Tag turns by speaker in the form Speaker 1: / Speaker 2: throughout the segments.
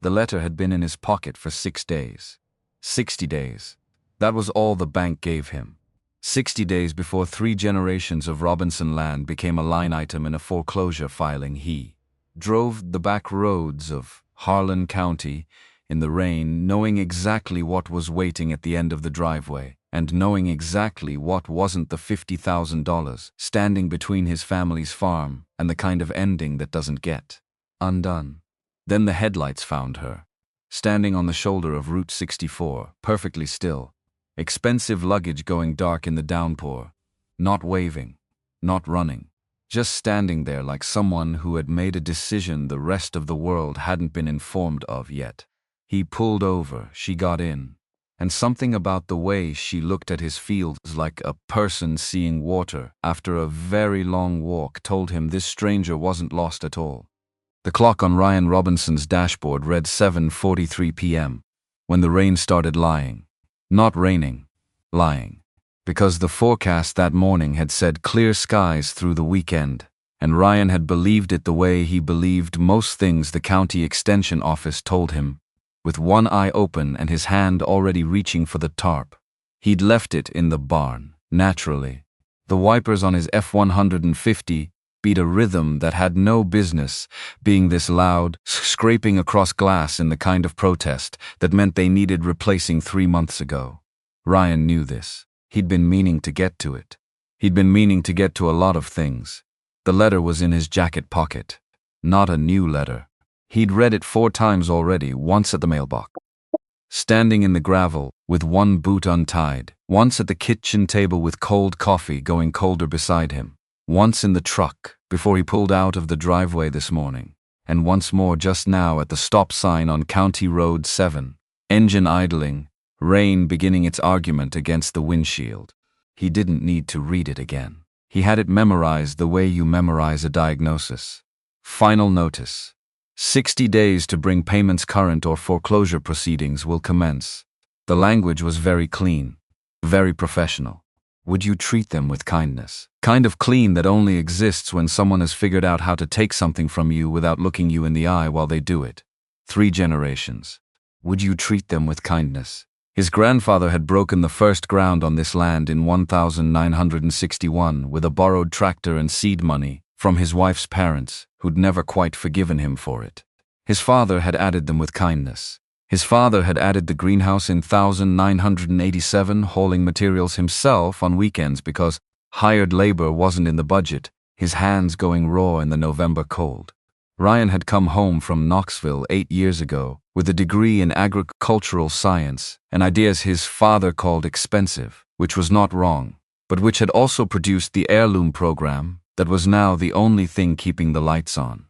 Speaker 1: The letter had been in his pocket for 6 days. 60 days. That was all the bank gave him. 60 days before 3 generations of Robinson land became a line item in a foreclosure filing. He drove the back roads of Harlan County in the rain, knowing exactly what was waiting at the end of the driveway, and knowing exactly what wasn't the $50,000 standing between his family's farm and the kind of ending that doesn't get undone. Then the headlights found her, standing on the shoulder of Route 64, perfectly still, expensive luggage going dark in the downpour, not waving, not running, just standing there like someone who had made a decision the rest of the world hadn't been informed of yet. He pulled over, she got in, and something about the way she looked at his fields like a person seeing water after a very long walk told him this stranger wasn't lost at all. The clock on Ryan Robinson's dashboard read 7:43 p.m. when the rain started lying. Not raining, lying. Because the forecast that morning had said clear skies through the weekend, and Ryan had believed it the way he believed most things the county extension office told him, with one eye open and his hand already reaching for the tarp. He'd left it in the barn, naturally. The wipers on his F-150 beat a rhythm that had no business being this loud, scraping across glass in the kind of protest that meant they needed replacing 3 months ago. Ryan knew this. He'd been meaning to get to it. He'd been meaning to get to a lot of things. The letter was in his jacket pocket. Not a new letter. He'd read it 4 times already, once at the mailbox, standing in the gravel with one boot untied, once at the kitchen table with cold coffee going colder beside him, once in the truck before he pulled out of the driveway this morning, and once more just now at the stop sign on County Road 7, engine idling, rain beginning its argument against the windshield. He didn't need to read it again. He had it memorized the way you memorize a diagnosis. Final notice. 60 days to bring payments current or foreclosure proceedings will commence. The language was very clean, very professional. Would you treat them with kindness? Kind of clean that only exists when someone has figured out how to take something from you without looking you in the eye while they do it. 3 generations. Would you treat them with kindness? His grandfather had broken the first ground on this land in 1961 with a borrowed tractor and seed money from his wife's parents, who'd never quite forgiven him for it. His father had added them with kindness. His father had added the greenhouse in 1987, hauling materials himself on weekends because hired labor wasn't in the budget, his hands going raw in the November cold. Ryan had come home from Knoxville 8 years ago with a degree in agricultural science, and ideas his father called expensive, which was not wrong, but which had also produced the Heirloom program that was now the only thing keeping the lights on.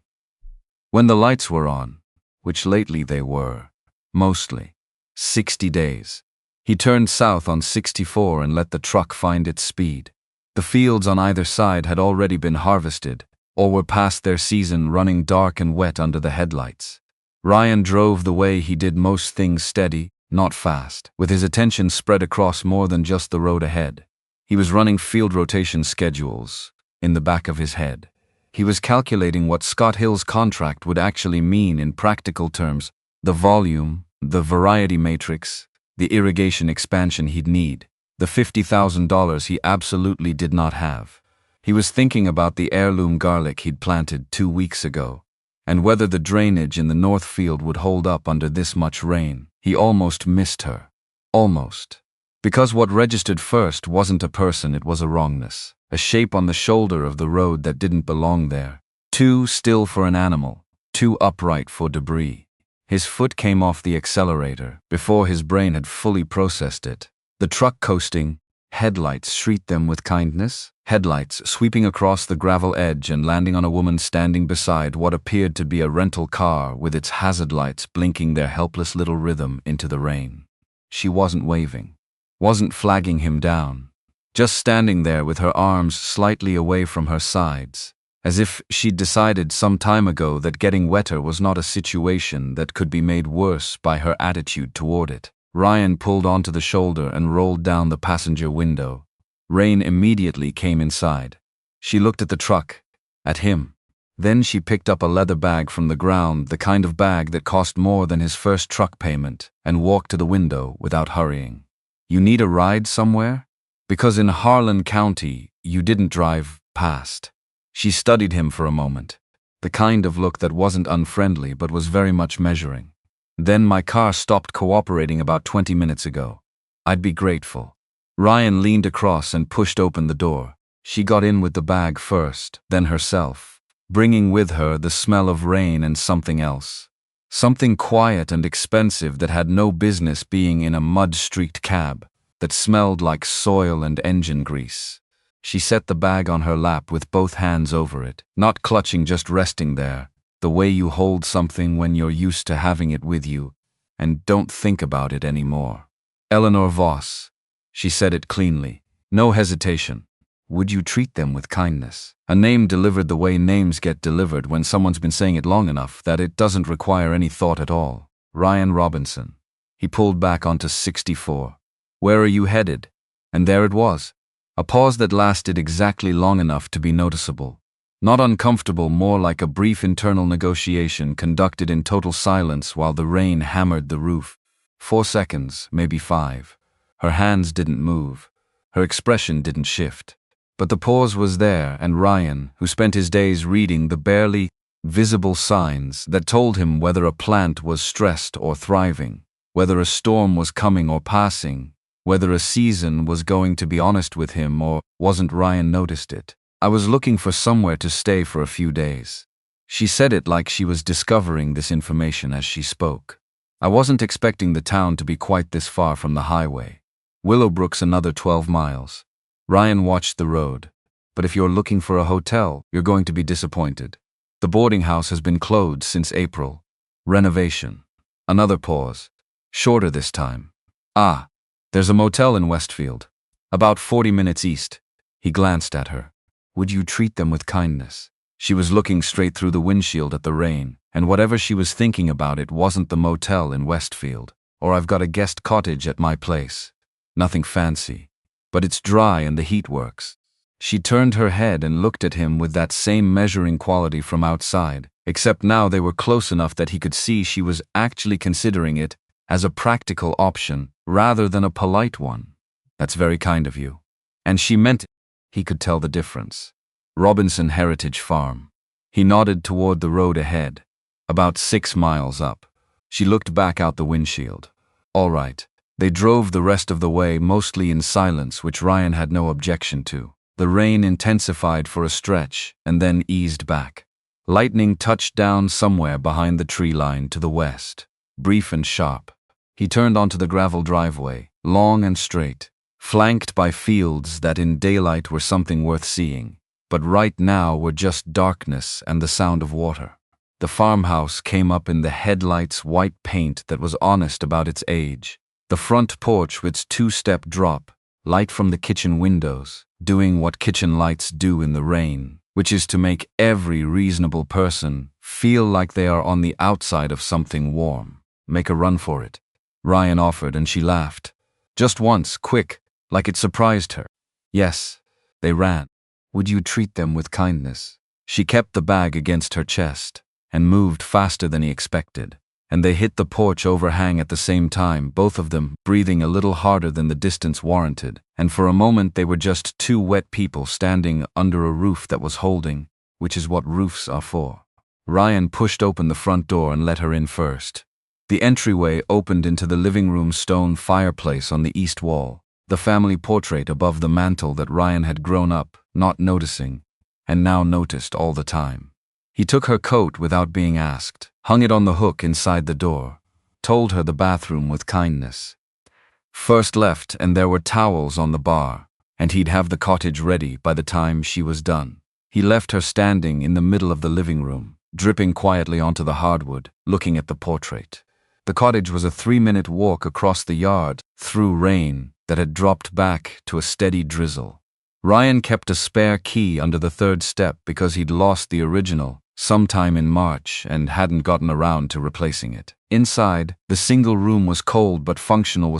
Speaker 1: When the lights were on, which lately they were, mostly, 60 days, he turned south on 64 and let the truck find its speed. The fields on either side had already been harvested, or were past their season, running dark and wet under the headlights. Ryan drove the way he did most things, steady, not fast, with his attention spread across more than just the road ahead. He was running field rotation schedules in the back of his head. He was calculating what Scott Hill's contract would actually mean in practical terms, the volume, the variety matrix, the irrigation expansion he'd need, the $50,000 he absolutely did not have. He was thinking about the heirloom garlic he'd planted 2 weeks ago, and whether the drainage in the north field would hold up under this much rain. He almost missed her. Almost. Because what registered first wasn't a person, it was a wrongness, a shape on the shoulder of the road that didn't belong there. Too still for an animal, too upright for debris. His foot came off the accelerator before his brain had fully processed it. The truck coasting, headlights treat them with kindness, headlights sweeping across the gravel edge and landing on a woman standing beside what appeared to be a rental car with its hazard lights blinking their helpless little rhythm into the rain. She wasn't waving, wasn't flagging him down, just standing there with her arms slightly away from her sides, as if she'd decided some time ago that getting wetter was not a situation that could be made worse by her attitude toward it. Ryan pulled onto the shoulder and rolled down the passenger window. Rain immediately came inside. She looked at the truck, at him. Then she picked up a leather bag from the ground, the kind of bag that cost more than his first truck payment, and walked to the window without hurrying. You need a ride somewhere? Because in Harlan County, you didn't drive past. She studied him for a moment, the kind of look that wasn't unfriendly but was very much measuring. Then my car stopped cooperating about 20 minutes ago. I'd be grateful. Ryan leaned across and pushed open the door. She got in with the bag first, then herself, bringing with her the smell of rain and something else. Something quiet and expensive that had no business being in a mud-streaked cab, that smelled like soil and engine grease. She set the bag on her lap with both hands over it, not clutching, just resting there, the way you hold something when you're used to having it with you, and don't think about it anymore. Eleanor Voss. She said it cleanly. No hesitation. Would you treat them with kindness? A name delivered the way names get delivered when someone's been saying it long enough that it doesn't require any thought at all. Ryan Robinson. He pulled back onto 64. Where are you headed? And there it was. A pause that lasted exactly long enough to be noticeable. Not uncomfortable, more like a brief internal negotiation conducted in total silence while the rain hammered the roof. 4 seconds, maybe 5. Her hands didn't move. Her expression didn't shift. But the pause was there, and Ryan, who spent his days reading the barely visible signs that told him whether a plant was stressed or thriving, whether a storm was coming or passing, whether a season was going to be honest with him or wasn't, Ryan noticed it. I was looking for somewhere to stay for a few days. She said it like she was discovering this information as she spoke. I wasn't expecting the town to be quite this far from the highway. Willowbrook's another 12 miles. Ryan watched the road. But if you're looking for a hotel, you're going to be disappointed. The boarding house has been closed since April. Renovation. Another pause. Shorter this time. Ah, there's a motel in Westfield. About 40 minutes east. He glanced at her. Would you treat them with kindness? She was looking straight through the windshield at the rain, and whatever she was thinking about, it wasn't the motel in Westfield, or I've got a guest cottage at my place. Nothing fancy. But it's dry and the heat works. She turned her head and looked at him with that same measuring quality from outside, except now they were close enough that he could see she was actually considering it as a practical option rather than a polite one. That's very kind of you. And she meant it. He could tell the difference. Robinson Heritage Farm. He nodded toward the road ahead, about 6 miles up. She looked back out the windshield. All right. They drove the rest of the way, mostly in silence, which Ryan had no objection to. The rain intensified for a stretch and then eased back. Lightning touched down somewhere behind the tree line to the west, brief and sharp. He turned onto the gravel driveway, long and straight, flanked by fields that in daylight were something worth seeing, but right now were just darkness and the sound of water. The farmhouse came up in the headlights' white paint that was honest about its age. The front porch with its 2-step drop, light from the kitchen windows, doing what kitchen lights do in the rain, which is to make every reasonable person feel like they are on the outside of something warm. Make a run for it. Ryan offered, and she laughed. Just once, quick, like it surprised her. Yes, they ran. Would you treat them with kindness? She kept the bag against her chest and moved faster than he expected. And they hit the porch overhang at the same time, both of them breathing a little harder than the distance warranted, and for a moment they were just 2 wet people standing under a roof that was holding, which is what roofs are for. Ryan pushed open the front door and let her in first. The entryway opened into the living room stone fireplace on the east wall, the family portrait above the mantel that Ryan had grown up not noticing, and now noticed all the time. He took her coat without being asked, hung it on the hook inside the door, told her the bathroom with kindness. First left, and there were towels on the bar, and he'd have the cottage ready by the time she was done. He left her standing in the middle of the living room, dripping quietly onto the hardwood, looking at the portrait. The cottage was a 3-minute walk across the yard, through rain that had dropped back to a steady drizzle. Ryan kept a spare key under the 3rd step because he'd lost the original sometime in March and hadn't gotten around to replacing it. Inside, the single room was cold but functional.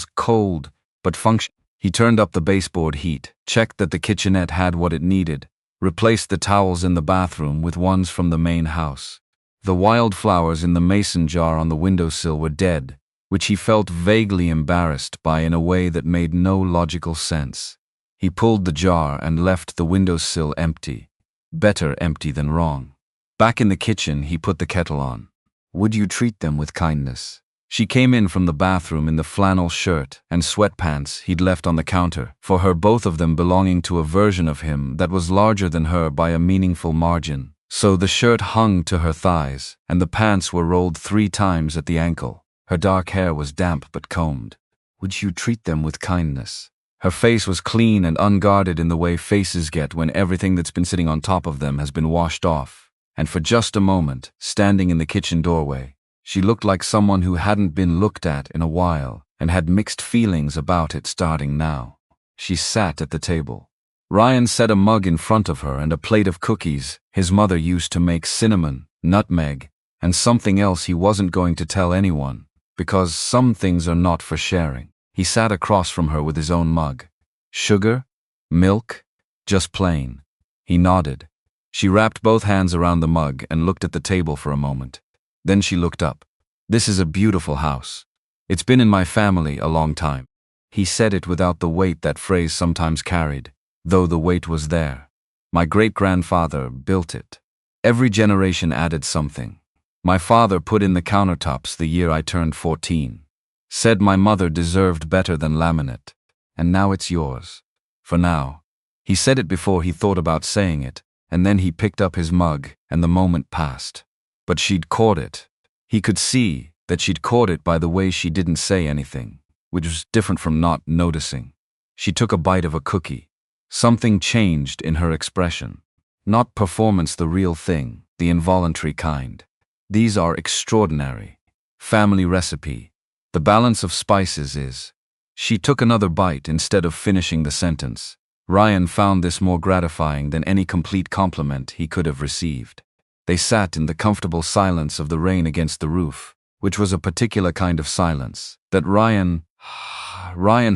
Speaker 1: He turned up the baseboard heat, checked that the kitchenette had what it needed, replaced the towels in the bathroom with ones from the main house. The wildflowers in the mason jar on the windowsill were dead, which he felt vaguely embarrassed by in a way that made no logical sense. He pulled the jar and left the windowsill empty. Better empty than wrong. Back in the kitchen, he put the kettle on. Would you treat them with kindness? She came in from the bathroom in the flannel shirt and sweatpants he'd left on the counter, for her, both of them belonging to a version of him that was larger than her by a meaningful margin. So the shirt hung to her thighs, and the pants were rolled 3 times at the ankle. Her dark hair was damp but combed. Would you treat them with kindness? Her face was clean and unguarded in the way faces get when everything that's been sitting on top of them has been washed off. And for just a moment, standing in the kitchen doorway, she looked like someone who hadn't been looked at in a while and had mixed feelings about it starting now. She sat at the table. Ryan set a mug in front of her and a plate of cookies his mother used to make cinnamon, nutmeg, and something else he wasn't going to tell anyone, because some things are not for sharing. He sat across from her with his own mug. Sugar? Milk? Just plain. He nodded. She wrapped both hands around the mug and looked at the table for a moment. Then she looked up. This is a beautiful house. It's been in my family a long time. He said it without the weight that phrase sometimes carried, though the weight was there. My great-grandfather built it. Every generation added something. My father put in the countertops the year I turned 14. Said my mother deserved better than laminate. And now it's yours. For now. He said it before he thought about saying it, and then he picked up his mug, and the moment passed. But she'd caught it. He could see that she'd caught it by the way she didn't say anything, which was different from not noticing. She took a bite of a cookie. Something changed in her expression. Not performance, the real thing, the involuntary kind. These are extraordinary. Family recipe. The balance of spices is. She took another bite instead of finishing the sentence. Ryan found this more gratifying than any complete compliment he could have received. They sat in the comfortable silence of the rain against the roof, which was a particular kind of silence that Ryan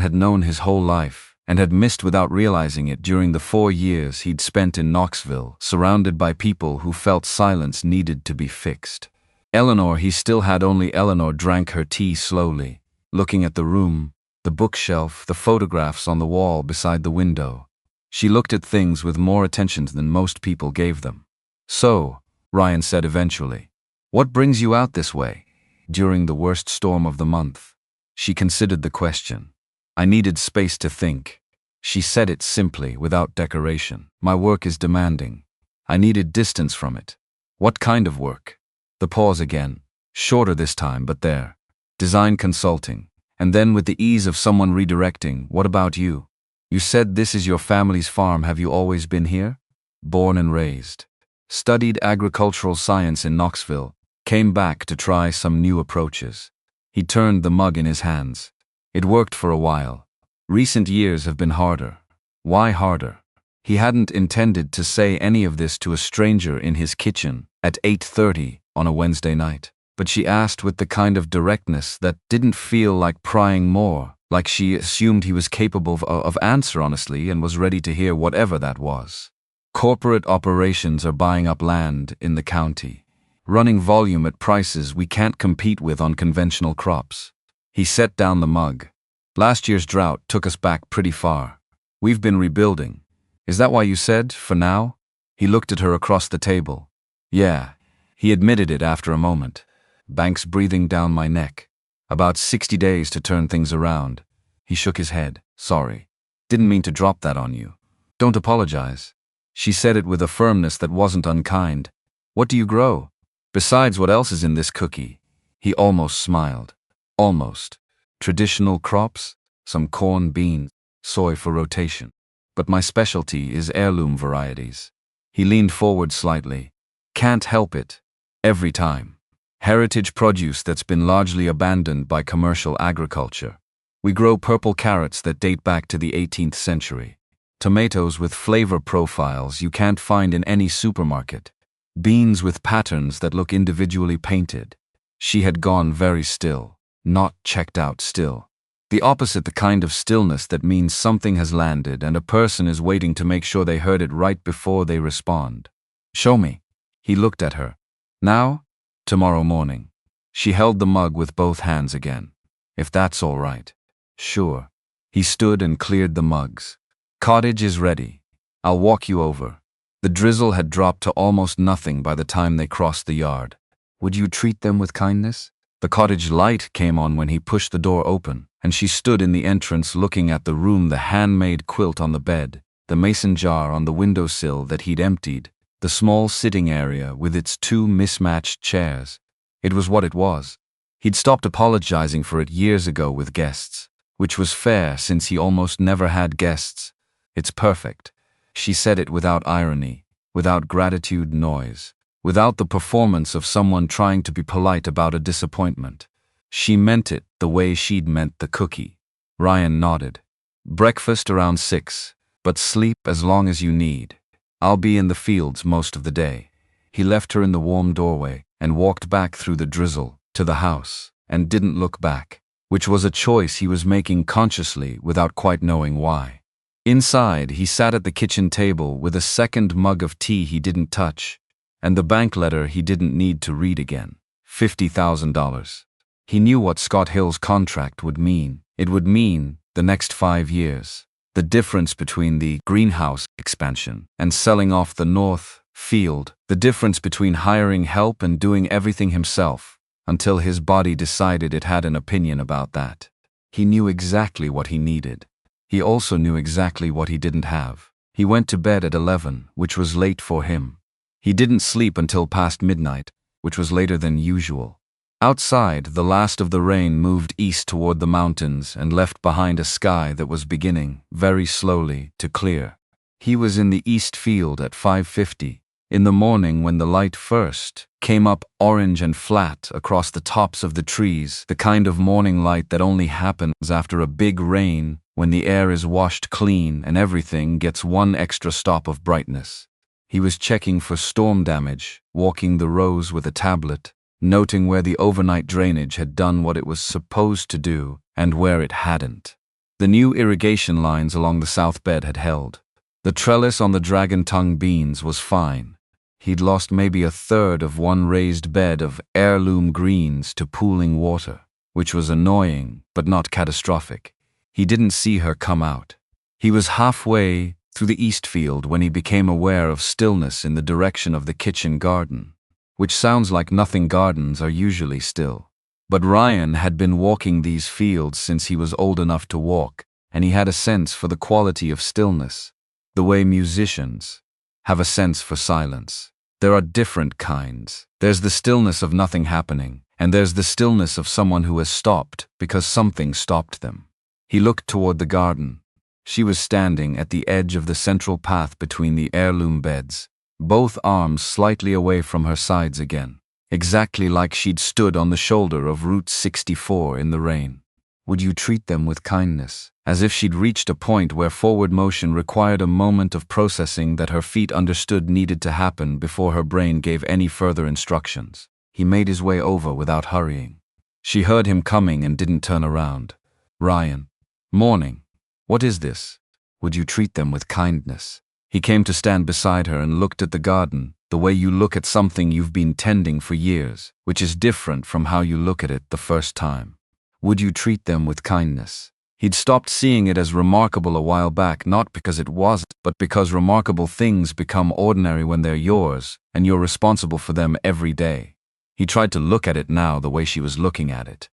Speaker 1: had known his whole life and had missed without realizing it during the 4 years he'd spent in Knoxville, surrounded by people who felt silence needed to be fixed. Eleanor, he still had only Eleanor, drank her tea slowly, looking at the room, the bookshelf, the photographs on the wall beside the window. She looked at things with more attention than most people gave them. So, Ryan said eventually, what brings you out this way, during the worst storm of the month? She considered the question. I needed space to think. She said it simply, without decoration. My work is demanding. I needed distance from it. What kind of work? The pause again, shorter this time, but there. Design consulting. And then with the ease of someone redirecting, what about you? You said this is your family's farm. Have you always been here? Born and raised. Studied agricultural science in Knoxville. Came back to try some new approaches. He turned the mug in his hands. It worked for a while. Recent years have been harder. Why harder? He hadn't intended to say any of this to a stranger in his kitchen at 8:30 on a Wednesday night. But she asked with the kind of directness that didn't feel like prying more, like she assumed he was capable of answer honestly and was ready to hear whatever that was. Corporate operations are buying up land in the county, running volume at prices we can't compete with on conventional crops. He set down the mug. Last year's drought took us back pretty far. We've been rebuilding. Is that why you said, for now? He looked at her across the table. Yeah, he admitted it after a moment. Banks breathing down my neck. About 60 days to turn things around. He shook his head. Sorry. Didn't mean to drop that on you. Don't apologize. She said it with a firmness that wasn't unkind. What do you grow? Besides what else is in this cookie? He almost smiled. Almost. Traditional crops? Some corn, beans, soy for rotation. But my specialty is heirloom varieties. He leaned forward slightly. Can't help it. Every time. Heritage produce that's been largely abandoned by commercial agriculture. We grow purple carrots that date back to the 18th century. Tomatoes with flavor profiles you can't find in any supermarket. Beans with patterns that look individually painted. She had gone very still, not checked out still. The opposite, the kind of stillness that means something has landed and a person is waiting to make sure they heard it right before they respond. Show me. He looked at her. Now? Tomorrow morning. She held the mug with both hands again. If that's all right. Sure. He stood and cleared the mugs. Cottage is ready. I'll walk you over. The drizzle had dropped to almost nothing by the time they crossed the yard. Would you treat them with kindness? The cottage light came on when he pushed the door open, and she stood in the entrance looking at the room, the handmade quilt on the bed, the mason jar on the windowsill that he'd emptied, the small sitting area with its two mismatched chairs. It was what it was. He'd stopped apologizing for it years ago with guests, which was fair since he almost never had guests. It's perfect. She said it without irony, without gratitude noise, without the performance of someone trying to be polite about a disappointment. She meant it the way she'd meant the cookie. Ryan nodded. Breakfast around 6, but sleep as long as you need. I'll be in the fields most of the day. He left her in the warm doorway and walked back through the drizzle to the house and didn't look back, which was a choice he was making consciously without quite knowing why. Inside, he sat at the kitchen table with a second mug of tea he didn't touch, and the bank letter he didn't need to read again. $50,000. He knew what Scott Hill's contract would mean. It would mean the next 5 years. The difference between the greenhouse expansion and selling off the north field. The difference between hiring help and doing everything himself, until his body decided it had an opinion about that. He knew exactly what he needed. He also knew exactly what he didn't have. He went to bed at 11, which was late for him. He didn't sleep until past midnight, which was later than usual. Outside, the last of the rain moved east toward the mountains and left behind a sky that was beginning, very slowly, to clear. He was in the east field at 5:50, in the morning when the light first came up orange and flat across the tops of the trees, the kind of morning light that only happens after a big rain, when the air is washed clean and everything gets one extra stop of brightness. He was checking for storm damage, walking the rows with a tablet, noting where the overnight drainage had done what it was supposed to do and where it hadn't. The new irrigation lines along the south bed had held. The trellis on the dragon tongue beans was fine. He'd lost maybe a third of one raised bed of heirloom greens to pooling water, which was annoying but not catastrophic. He didn't see her come out. He was halfway through the east field when he became aware of stillness in the direction of the kitchen garden, which sounds like nothing. Gardens are usually still. But Ryan had been walking these fields since he was old enough to walk, and he had a sense for the quality of stillness, the way musicians have a sense for silence. There are different kinds. There's the stillness of nothing happening, and there's the stillness of someone who has stopped because something stopped them. He looked toward the garden. She was standing at the edge of the central path between the heirloom beds, both arms slightly away from her sides again, exactly like she'd stood on the shoulder of Route 64 in the rain. Would you treat them with kindness? As if she'd reached a point where forward motion required a moment of processing that her feet understood needed to happen before her brain gave any further instructions. He made his way over without hurrying. She heard him coming and didn't turn around. Ryan. Morning. What is this? Would you treat them with kindness? He came to stand beside her and looked at the garden, the way you look at something you've been tending for years, which is different from how you look at it the first time. Would you treat them with kindness? He'd stopped seeing it as remarkable a while back, not because it wasn't, but because remarkable things become ordinary when they're yours, and you're responsible for them every day. He tried to look at it now the way she was looking at it.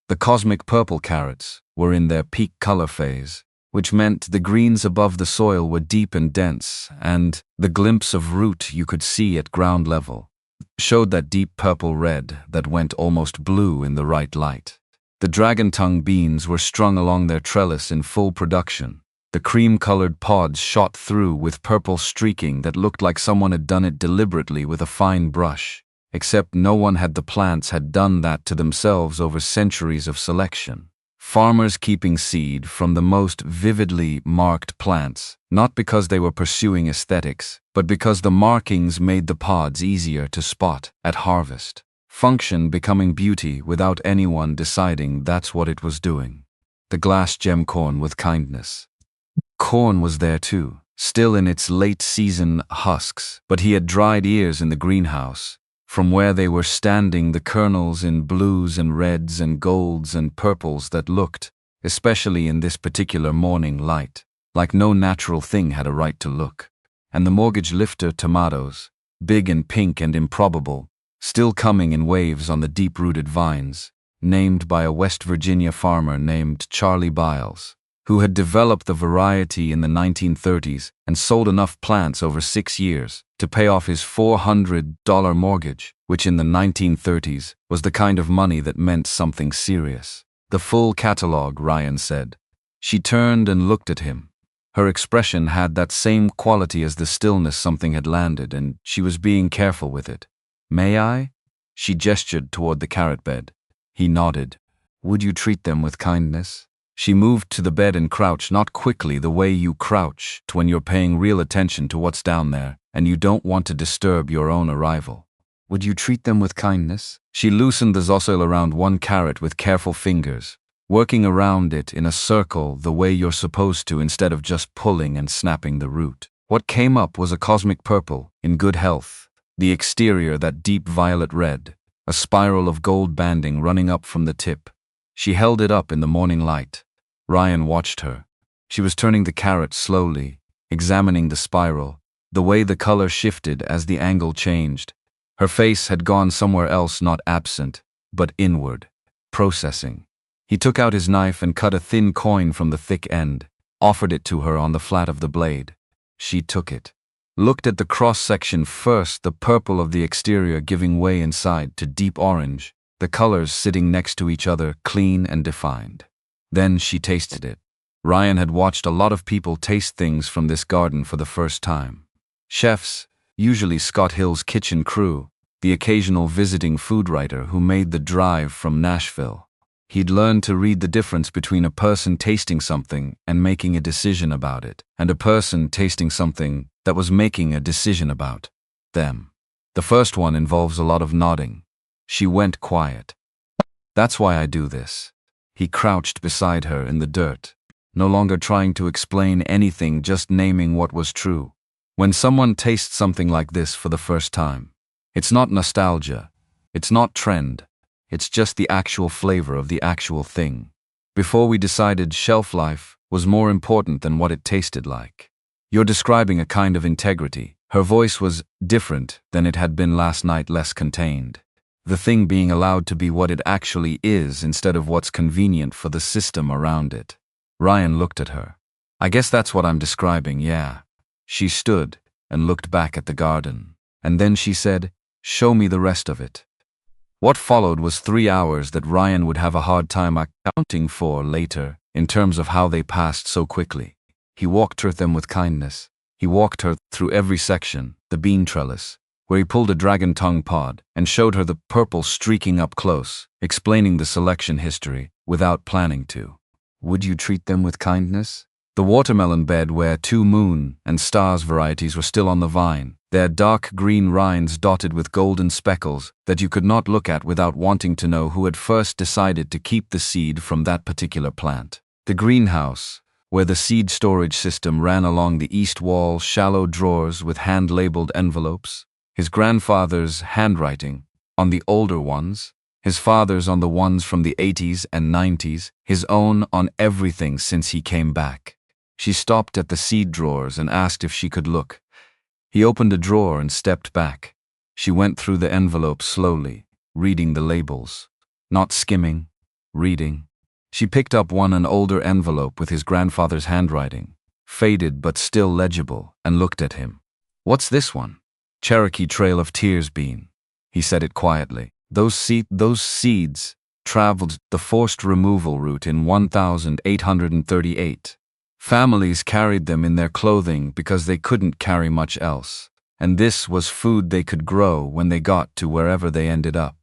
Speaker 1: The cosmic purple carrots were in their peak color phase, which meant the greens above the soil were deep and dense, and the glimpse of root you could see at ground level showed that deep purple red that went almost blue in the right light. The dragon tongue beans were strung along their trellis in full production. The cream-colored pods shot through with purple streaking that looked like someone had done it deliberately with a fine brush, except no one had done that to themselves over centuries of selection. Farmers keeping seed from the most vividly marked plants, not because they were pursuing aesthetics, but because the markings made the pods easier to spot at harvest. Function becoming beauty without anyone deciding that's what it was doing. the glass gem corn with kindness. Corn was there too, still in its late-season husks, but he had dried ears in the greenhouse. From where they were standing, the kernels in blues and reds and golds and purples that looked, especially in this particular morning light, like no natural thing had a right to look. And the mortgage lifter tomatoes, big and pink and improbable, still coming in waves on the deep-rooted vines, named by a West Virginia farmer named Charlie Biles, who had developed the variety in the 1930s and sold enough plants over 6 years to pay off his $400 mortgage, which in the 1930s was the kind of money that meant something serious. The full catalog, Ryan said. She turned and looked at him. Her expression had that same quality as the stillness something had landed, and she was being careful with it. "May I?" She gestured toward the carrot bed. He nodded. "Would you treat them with kindness?" She moved to the bed and crouched, not quickly, the way you crouch when you're paying real attention to what's down there and you don't want to disturb your own arrival. "Would you treat them with kindness?" She loosened the zosil around one carrot with careful fingers, working around it in a circle the way you're supposed to instead of just pulling and snapping the root. What came up was a cosmic purple, in good health, the exterior that deep violet red, a spiral of gold banding running up from the tip. She held it up in the morning light. Ryan watched her. She was turning the carrot slowly, examining the spiral, the way the color shifted as the angle changed. Her face had gone somewhere else, not absent, but inward, processing. He took out his knife and cut a thin coin from the thick end, offered it to her on the flat of the blade. She took it. Looked at the cross-section first, the purple of the exterior giving way inside to deep orange, the colors sitting next to each other, clean and defined. Then she tasted it. Ryan had watched a lot of people taste things from this garden for the first time. Chefs, usually Scott Hill's kitchen crew, the occasional visiting food writer who made the drive from Nashville. He'd learned to read the difference between a person tasting something and making a decision about it, and a person tasting something that was making a decision about them. The first one involves a lot of nodding. She went quiet. "That's why I do this." He crouched beside her in the dirt, no longer trying to explain anything, just naming what was true. When someone tastes something like this for the first time, it's not nostalgia, it's not trend, it's just the actual flavor of the actual thing. Before we decided shelf life was more important than what it tasted like. "You're describing a kind of integrity." Her voice was different than it had been last night, less contained. The thing being allowed to be what it actually is instead of what's convenient for the system around it. Ryan looked at her. "I guess that's what I'm describing, yeah." She stood and looked back at the garden. And then she said, "Show me the rest of it." What followed was 3 hours that Ryan would have a hard time accounting for later in terms of how they passed so quickly. He walked her them with kindness. He walked her through every section, the bean trellis, where he pulled a dragon tongue pod and showed her the purple streaking up close, explaining the selection history without planning to. "Would you treat them with kindness?" The watermelon bed where 2 moon and stars varieties were still on the vine, their dark green rinds dotted with golden speckles that you could not look at without wanting to know who had first decided to keep the seed from that particular plant. The greenhouse, where the seed storage system ran along the east wall, shallow drawers with hand-labeled envelopes. His grandfather's handwriting on the older ones, his father's on the ones from the 80s and 90s, his own on everything since he came back. She stopped at the seed drawers and asked if she could look. He opened a drawer and stepped back. She went through the envelopes slowly, reading the labels. Not skimming, reading. She picked up one, an older envelope with his grandfather's handwriting, faded but still legible, and looked at him. "What's this one?" "Cherokee Trail of Tears bean." He said it quietly. Those seeds traveled the forced removal route in 1838. Families carried them in their clothing because they couldn't carry much else, and this was food they could grow when they got to wherever they ended up.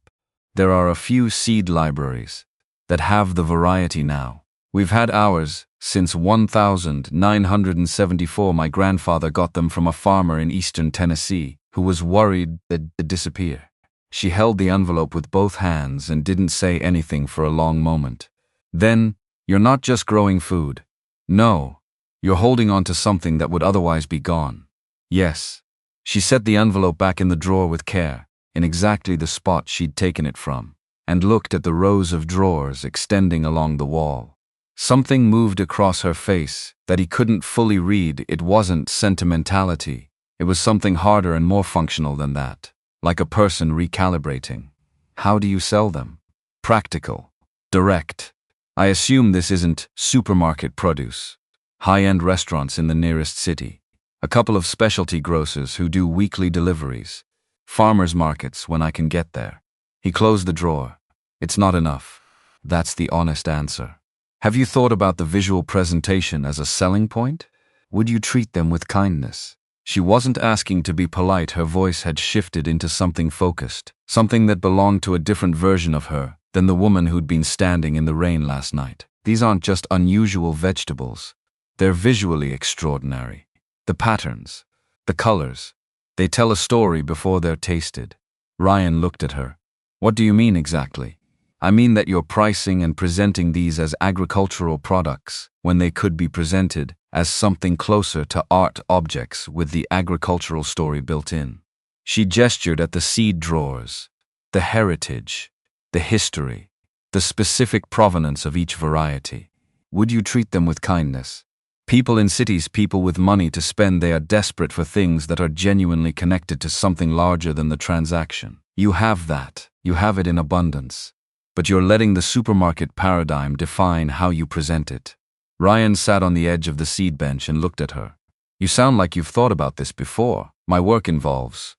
Speaker 1: There are a few seed libraries that have the variety now. We've had ours since 1974. My grandfather got them from a farmer in eastern Tennessee who was worried they'd disappear. She held the envelope with both hands and didn't say anything for a long moment. Then You're not just growing food. No, you're holding on to something that would otherwise be gone. Yes. She set the envelope back in the drawer with care, in exactly the spot she'd taken it from, and looked at the rows of drawers extending along the wall. Something moved across her face that he couldn't fully read. It wasn't sentimentality. It was something harder and more functional than that, like a person recalibrating. How do you sell them? Practical. Direct. I assume this isn't supermarket produce. High-end restaurants in the nearest city. A couple of specialty grocers who do weekly deliveries. Farmers markets when I can get there. He closed the drawer. It's not enough. That's the honest answer. Have you thought about the visual presentation as a selling point? Would you treat them with kindness? She wasn't asking to be polite. Her voice had shifted into something focused, something that belonged to a different version of her than the woman who'd been standing in the rain last night. These aren't just unusual vegetables. They're visually extraordinary. The patterns, the colors, they tell a story before they're tasted. Ryan looked at her. What do you mean exactly? I mean that you're pricing and presenting these as agricultural products when they could be presented as something closer to art objects with the agricultural story built in. She gestured at the seed drawers, the heritage, the history, the specific provenance of each variety. Would you treat them with kindness? People in cities, people with money to spend, they are desperate for things that are genuinely connected to something larger than the transaction. You have that. You have it in abundance. But you're letting the supermarket paradigm define how you present it. Ryan sat on the edge of the seed bench and looked at her. You sound like you've thought about this before. My work involves.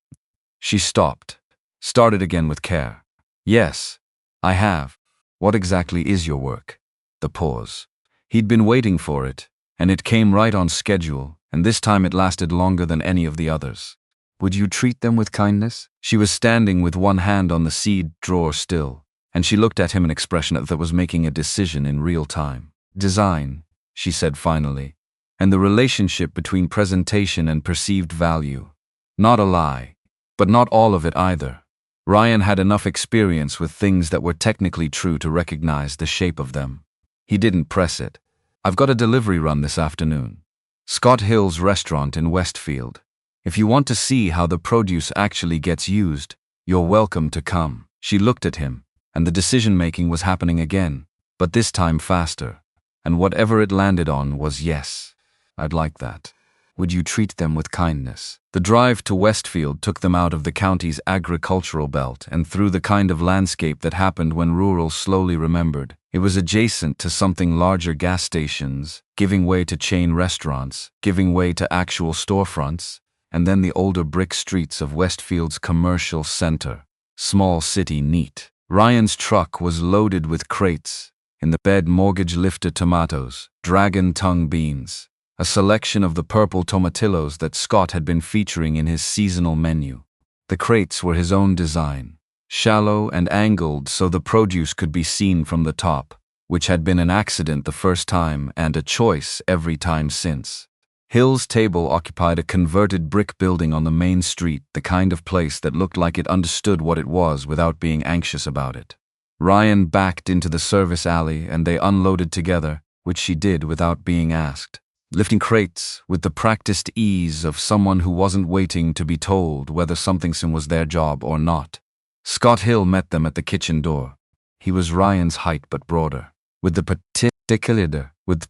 Speaker 1: She stopped. Started again with care. Yes, I have. What exactly is your work? The pause. He'd been waiting for it, and it came right on schedule, and this time it lasted longer than any of the others. Would you treat them with kindness? She was standing with one hand on the seed drawer still, and she looked at him, an expression that was making a decision in real time. Design, she said finally, and the relationship between presentation and perceived value. Not a lie, but not all of it either. Ryan had enough experience with things that were technically true to recognize the shape of them. He didn't press it. I've got a delivery run this afternoon. Scott Hill's restaurant in Westfield. If you want to see how the produce actually gets used, you're welcome to come. She looked at him, and the decision-making was happening again, but this time faster. And whatever it landed on was yes. I'd like that. Would you treat them with kindness? The drive to Westfield took them out of the county's agricultural belt and through the kind of landscape that happened when rural slowly remembered. It was adjacent to something larger, gas stations, giving way to chain restaurants, giving way to actual storefronts, and then the older brick streets of Westfield's commercial center. Small city neat. Ryan's truck was loaded with crates. In the bed, mortgage lifter tomatoes, dragon tongue beans, a selection of the purple tomatillos that Scott had been featuring in his seasonal menu. The crates were his own design, shallow and angled so the produce could be seen from the top, which had been an accident the first time and a choice every time since. Hill's table occupied a converted brick building on the main street, the kind of place that looked like it understood what it was without being anxious about it. Ryan backed into the service alley and they unloaded together, which she did without being asked, lifting crates with the practiced ease of someone who wasn't waiting to be told whether something was their job or not. Scott Hill met them at the kitchen door. He was Ryan's height but broader, with the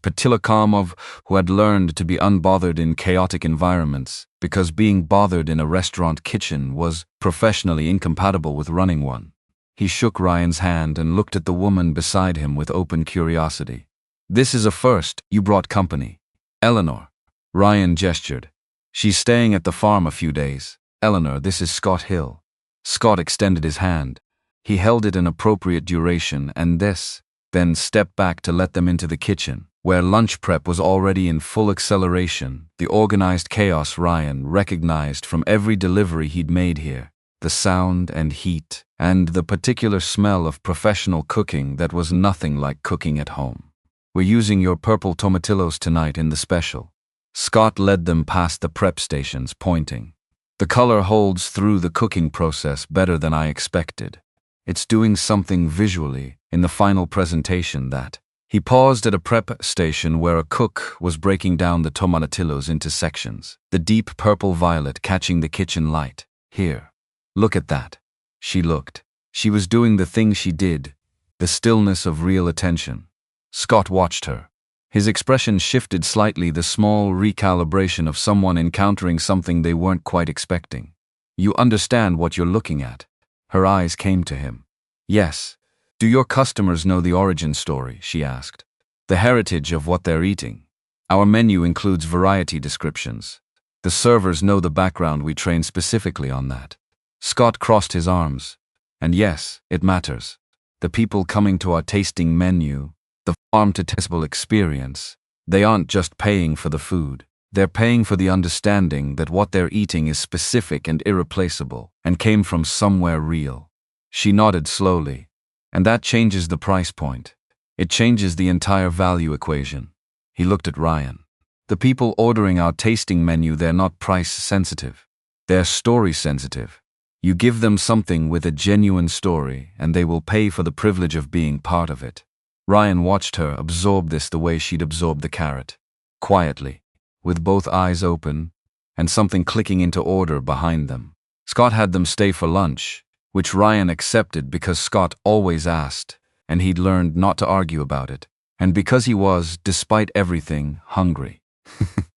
Speaker 1: particular calm of who had learned to be unbothered in chaotic environments, because being bothered in a restaurant kitchen was professionally incompatible with running one. He shook Ryan's hand and looked at the woman beside him with open curiosity. This is a first. You brought company. Eleanor. Ryan gestured. She's staying at the farm a few days. Eleanor, this is Scott Hill. Scott extended his hand. He held it an appropriate duration and then stepped back to let them into the kitchen, where lunch prep was already in full acceleration, the organized chaos Ryan recognized from every delivery he'd made here, the sound and heat, and the particular smell of professional cooking that was nothing like cooking at home. We're using your purple tomatillos tonight in the special. Scott led them past the prep stations, pointing. The color holds through the cooking process better than I expected. It's doing something visually in the final presentation that He paused at a prep station where a cook was breaking down the tomatillos into sections, the deep purple-violet catching the kitchen light. Here. Look at that. She looked. She was doing the thing she did, the stillness of real attention. Scott watched her. His expression shifted slightly, the small recalibration of someone encountering something they weren't quite expecting. You understand what you're looking at. Her eyes came to him. Yes. Do your customers know the origin story? She asked. The heritage of what they're eating. Our menu includes variety descriptions. The servers know the background. We train specifically on that. Scott crossed his arms. And yes, it matters. The people coming to our tasting menu, the farm-to-table experience, they aren't just paying for the food. They're paying for the understanding that what they're eating is specific and irreplaceable, and came from somewhere real. She nodded slowly. And that changes the price point. It changes the entire value equation. He looked at Ryan. The people ordering our tasting menu, they're not price sensitive. They're story sensitive. You give them something with a genuine story, and they will pay for the privilege of being part of it. Ryan watched her absorb this the way she'd absorbed the carrot. Quietly, with both eyes open, and something clicking into order behind them. Scott had them stay for lunch, which Ryan accepted because Scott always asked, and he'd learned not to argue about it, and because he was, despite everything, hungry.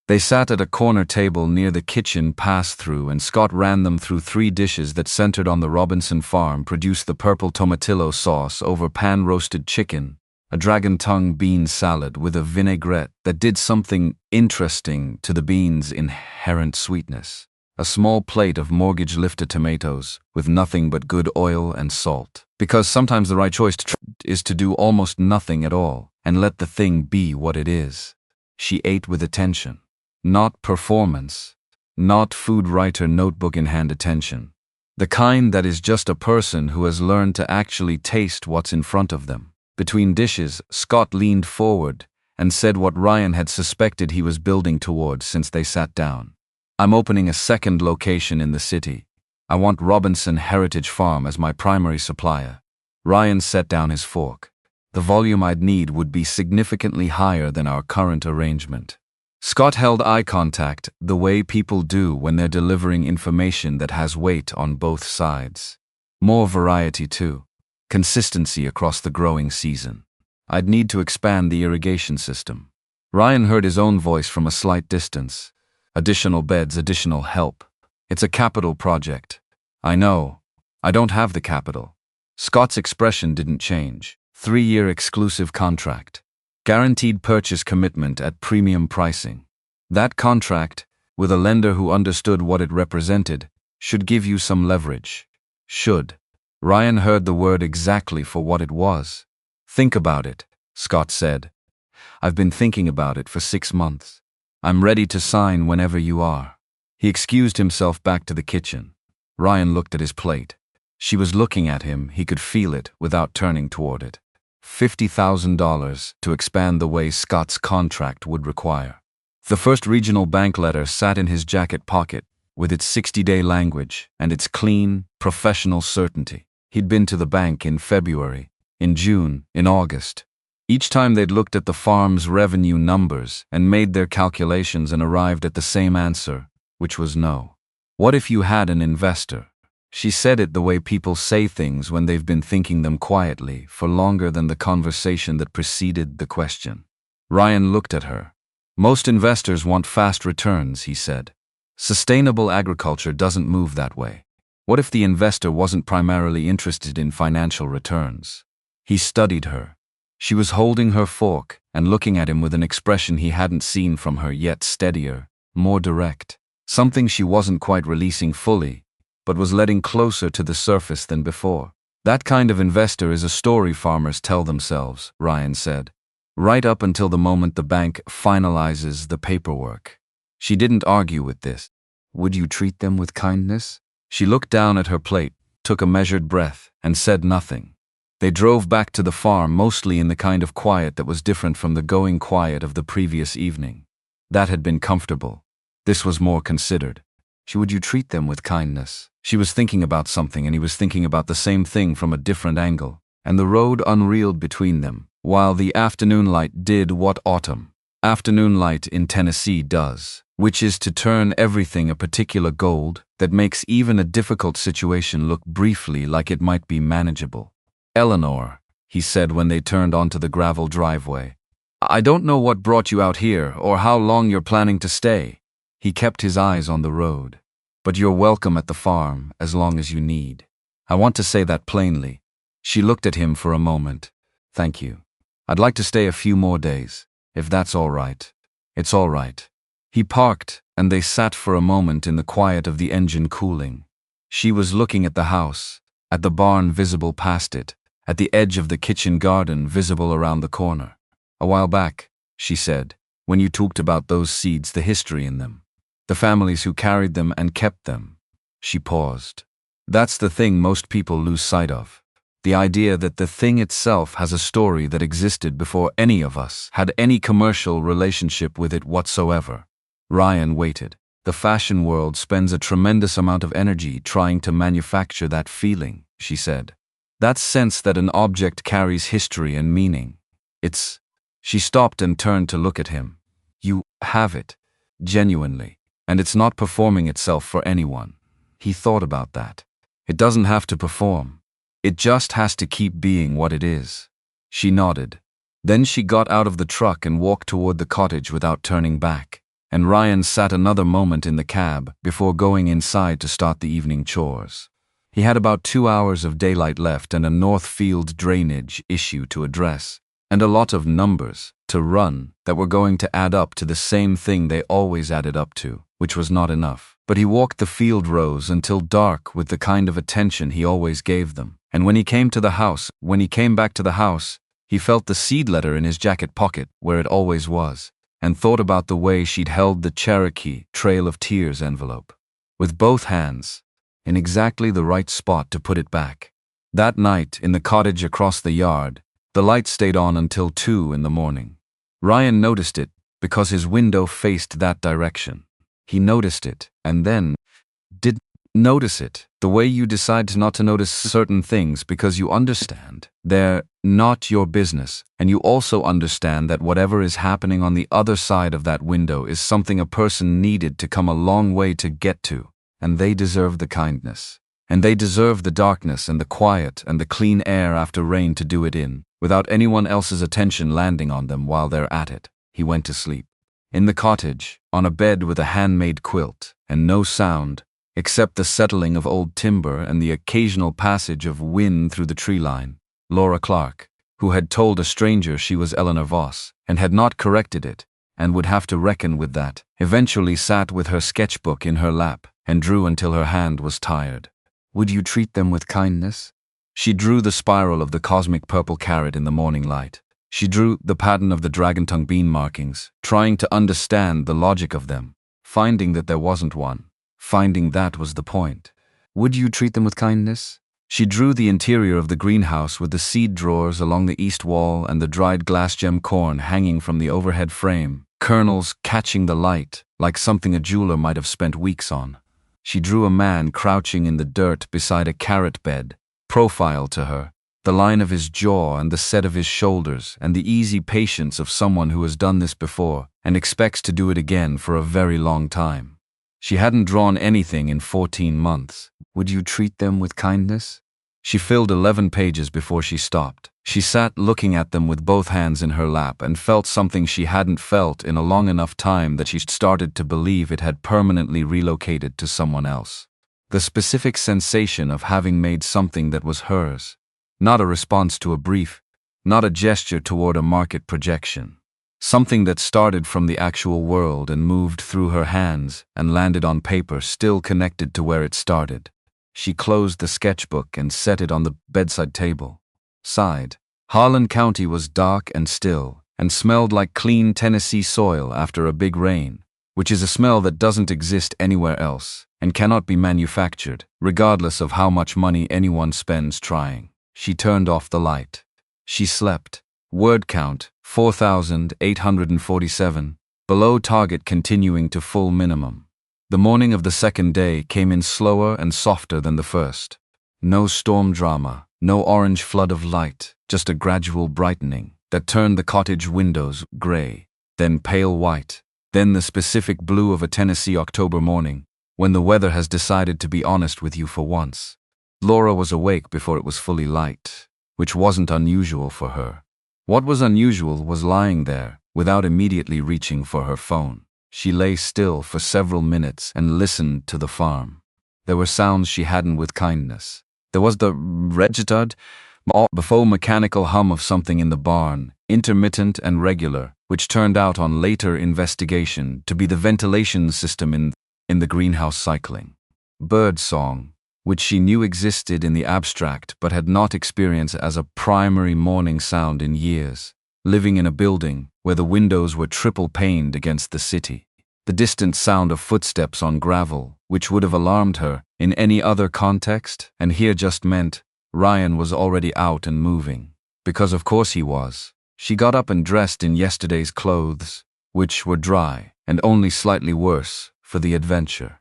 Speaker 1: They sat at a corner table near the kitchen pass-through, and Scott ran them through 3 dishes that centered on the Robinson farm, produced the purple tomatillo sauce over pan-roasted chicken, a dragon tongue bean salad with a vinaigrette that did something interesting to the beans' inherent sweetness, a small plate of mortgage-lifted tomatoes with nothing but good oil and salt. Because sometimes the right choice is to do almost nothing at all and let the thing be what it is. She ate with attention. Not performance, not food writer notebook in hand attention. The kind that is just a person who has learned to actually taste what's in front of them. Between dishes, Scott leaned forward and said what Ryan had suspected he was building towards since they sat down. I'm opening a second location in the city. I want Robinson Heritage Farm as my primary supplier. Ryan set down his fork. The volume I'd need would be significantly higher than our current arrangement. Scott held eye contact the way people do when they're delivering information that has weight on both sides. More variety too. Consistency across the growing season. I'd need to expand the irrigation system. Ryan heard his own voice from a slight distance. Additional beds, additional help. It's a capital project. I know. I don't have the capital. Scott's expression didn't change. 3-year exclusive contract. Guaranteed purchase commitment at premium pricing. That contract, with a lender who understood what it represented, should give you some leverage. Should. Ryan heard the word exactly for what it was. Think about it, Scott said. I've been thinking about it for 6 months. I'm ready to sign whenever you are. He excused himself back to the kitchen. Ryan looked at his plate. She was looking at him, he could feel it without turning toward it. $50,000 to expand the way Scott's contract would require. The first regional bank letter sat in his jacket pocket, with its 60-day language and its clean, professional certainty. He'd been to the bank in February, in June, in August. Each time they'd looked at the farm's revenue numbers and made their calculations and arrived at the same answer, which was no. What if you had an investor? She said it the way people say things when they've been thinking them quietly for longer than the conversation that preceded the question. Ryan looked at her. Most investors want fast returns, he said. Sustainable agriculture doesn't move that way. What if the investor wasn't primarily interested in financial returns? He studied her. She was holding her fork and looking at him with an expression he hadn't seen from her, yet steadier, more direct. Something she wasn't quite releasing fully, but was letting closer to the surface than before. That kind of investor is a story farmers tell themselves, Ryan said. Right up until the moment the bank finalizes the paperwork. She didn't argue with this. Would you treat them with kindness? She looked down at her plate, took a measured breath, and said nothing. They drove back to the farm, mostly in the kind of quiet that was different from the going quiet of the previous evening. That had been comfortable. This was more considered. Would you treat them with kindness? She was thinking about something, and he was thinking about the same thing from a different angle, and the road unreeled between them, while the afternoon light did what autumn afternoon light in Tennessee does, which is to turn everything a particular gold that makes even a difficult situation look briefly like it might be manageable. "Eleanor," he said when they turned onto the gravel driveway, "I don't know what brought you out here or how long you're planning to stay." He kept his eyes on the road. "But you're welcome at the farm as long as you need. I want to say that plainly." She looked at him for a moment. "Thank you. I'd like to stay a few more days, if that's all right." "It's all right." He parked, and they sat for a moment in the quiet of the engine cooling. She was looking at the house, at the barn visible past it, at the edge of the kitchen garden visible around the corner. "A while back," she said, "when you talked about those seeds, the history in them, the families who carried them and kept them." She paused. "That's the thing most people lose sight of. The idea that the thing itself has a story that existed before any of us had any commercial relationship with it whatsoever." Ryan waited. "The fashion world spends a tremendous amount of energy trying to manufacture that feeling," she said. "That sense that an object carries history and meaning. It's..." She stopped and turned to look at him. "You have it, genuinely, and it's not performing itself for anyone." He thought about that. "It doesn't have to perform. It just has to keep being what it is." She nodded. Then she got out of the truck and walked toward the cottage without turning back, and Ryan sat another moment in the cab before going inside to start the evening chores. He had about 2 hours of daylight left and a Northfield drainage issue to address, and a lot of numbers to run that were going to add up to the same thing they always added up to, which was not enough. But he walked the field rows until dark with the kind of attention he always gave them, and when he came back to the house, he felt the seed letter in his jacket pocket where it always was, and thought about the way she'd held the Cherokee Trail of Tears envelope, with both hands, in exactly the right spot to put it back. That night, in the cottage across the yard, the light stayed on until 2 in the morning. Ryan noticed it because his window faced that direction. He noticed it, and then did notice it, the way you decide not to notice certain things because you understand they're not your business, and you also understand that whatever is happening on the other side of that window is something a person needed to come a long way to get to, and they deserve the kindness. And they deserve the darkness and the quiet and the clean air after rain to do it in, without anyone else's attention landing on them while they're at it. He went to sleep. In the cottage, on a bed with a handmade quilt, and no sound, except the settling of old timber and the occasional passage of wind through the tree line, Laura Clark, who had told a stranger she was Eleanor Voss, and had not corrected it, and would have to reckon with that, eventually sat with her sketchbook in her lap, and drew until her hand was tired. "Would you treat them with kindness?" She drew the spiral of the cosmic purple carrot in the morning light. She drew the pattern of the dragon-tongue bean markings, trying to understand the logic of them, finding that there wasn't one, finding that was the point. "Would you treat them with kindness?" She drew the interior of the greenhouse with the seed drawers along the east wall and the dried glass gem corn hanging from the overhead frame, kernels catching the light like something a jeweler might have spent weeks on. She drew a man crouching in the dirt beside a carrot bed, profile to her, the line of his jaw and the set of his shoulders and the easy patience of someone who has done this before and expects to do it again for a very long time. She hadn't drawn anything in 14 months. "Would you treat them with kindness?" She filled 11 pages before she stopped. She sat looking at them with both hands in her lap and felt something she hadn't felt in a long enough time that she started to believe it had permanently relocated to someone else. The specific sensation of having made something that was hers. Not a response to a brief, not a gesture toward a market projection. Something that started from the actual world and moved through her hands and landed on paper still connected to where it started. She closed the sketchbook and set it on the bedside table. Sighed. Harlan County was dark and still, and smelled like clean Tennessee soil after a big rain, which is a smell that doesn't exist anywhere else, and cannot be manufactured, regardless of how much money anyone spends trying. She turned off the light. She slept. Word count, 4,847, below target continuing to full minimum. The morning of the second day came in slower and softer than the first. No storm drama, no orange flood of light, just a gradual brightening. that turned the cottage windows gray, then pale white, then the specific blue of a Tennessee October morning, when the weather has decided to be honest with you for once. Laura was awake before it was fully light, which wasn't unusual for her. What was unusual was lying there, without immediately reaching for her phone. She lay still for several minutes and listened to the farm. There were sounds she hadn't with kindness. There was the registered, before mechanical hum of something in the barn, intermittent and regular, which turned out on later investigation to be the ventilation system in the greenhouse cycling. Bird song, which she knew existed in the abstract but had not experienced as a primary morning sound in years, living in a building where the windows were triple-paned against the city. The distant sound of footsteps on gravel, which would have alarmed her in any other context, and here just meant Ryan was already out and moving. Because of course he was. She got up and dressed in yesterday's clothes, which were dry and only slightly worse for the adventure.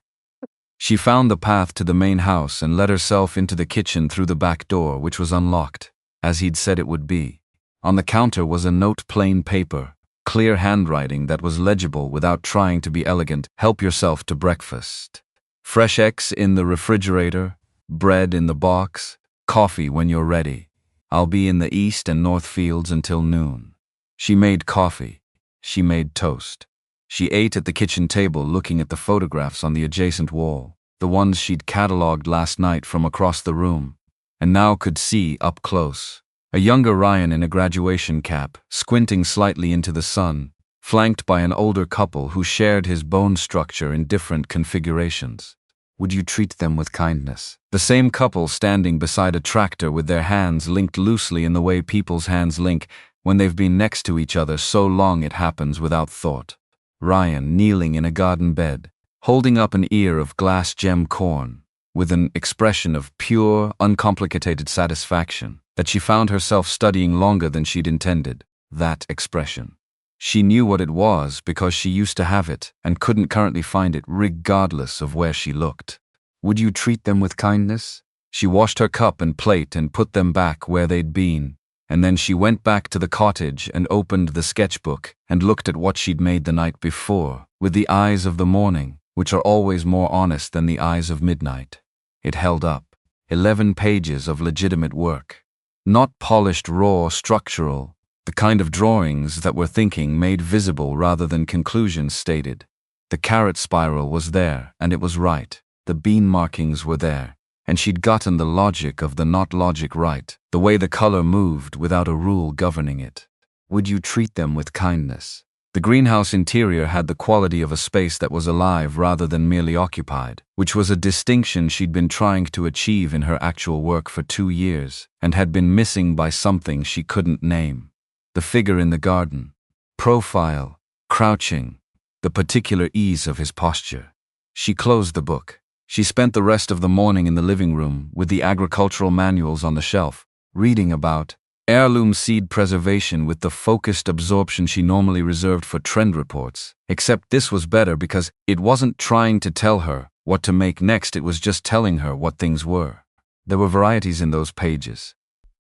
Speaker 1: She found the path to the main house and let herself into the kitchen through the back door, which was unlocked, as he'd said it would be. On the counter was a note, plain paper, clear handwriting that was legible without trying to be elegant. Help yourself to breakfast. Fresh eggs in the refrigerator, bread in the box, coffee when you're ready. I'll be in the east and north fields until noon. She made coffee. She made toast. She ate at the kitchen table, looking at the photographs on the adjacent wall, the ones she'd catalogued last night from across the room, and now could see up close. A younger Ryan in a graduation cap, squinting slightly into the sun, flanked by an older couple who shared his bone structure in different configurations. Would you treat them with kindness? The same couple standing beside a tractor with their hands linked loosely in the way people's hands link when they've been next to each other so long it happens without thought. Ryan kneeling in a garden bed, holding up an ear of glass gem corn, with an expression of pure, uncomplicated satisfaction that she found herself studying longer than she'd intended. That expression. She knew what it was because she used to have it and couldn't currently find it regardless of where she looked. Would you treat them with kindness? She washed her cup and plate and put them back where they'd been, and then she went back to the cottage and opened the sketchbook and looked at what she'd made the night before, with the eyes of the morning, which are always more honest than the eyes of midnight. It held up. 11 pages of legitimate work. Not polished, raw, structural, the kind of drawings that were thinking made visible rather than conclusions stated. The carrot spiral was there, and it was right. The bean markings were there, and she'd gotten the logic of the not logic right, the way the color moved without a rule governing it. Would you treat them with kindness? The greenhouse interior had the quality of a space that was alive rather than merely occupied, which was a distinction she'd been trying to achieve in her actual work for 2 years, and had been missing by something she couldn't name. The figure in the garden, profile, crouching, the particular ease of his posture. She closed the book. She spent the rest of the morning in the living room with the agricultural manuals on the shelf, reading about heirloom seed preservation with the focused absorption she normally reserved for trend reports. Except this was better because it wasn't trying to tell her what to make next, it was just telling her what things were. There were varieties in those pages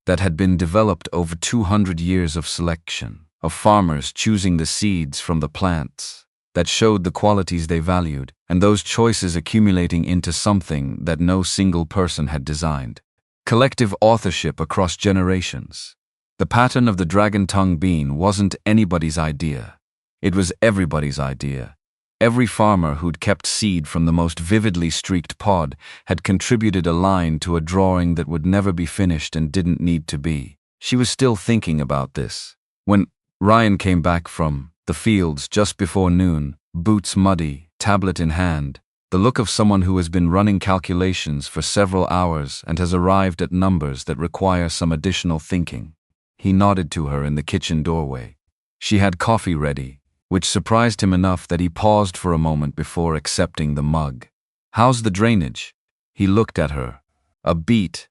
Speaker 1: that had been developed over 200 years of selection, of farmers choosing the seeds from the plants that showed the qualities they valued, and those choices accumulating into something that no single person had designed. Collective authorship across generations. The pattern of the dragon-tongue bean wasn't anybody's idea. It was everybody's idea. Every farmer who'd kept seed from the most vividly streaked pod had contributed a line to a drawing that would never be finished and didn't need to be. She was still thinking about this when Ryan came back from the fields just before noon, boots muddy, tablet in hand, the look of someone who has been running calculations for several hours and has arrived at numbers that require some additional thinking. He nodded to her in the kitchen doorway. She had coffee ready, which surprised him enough that he paused for a moment before accepting the mug. How's the drainage? He looked at her. A beat.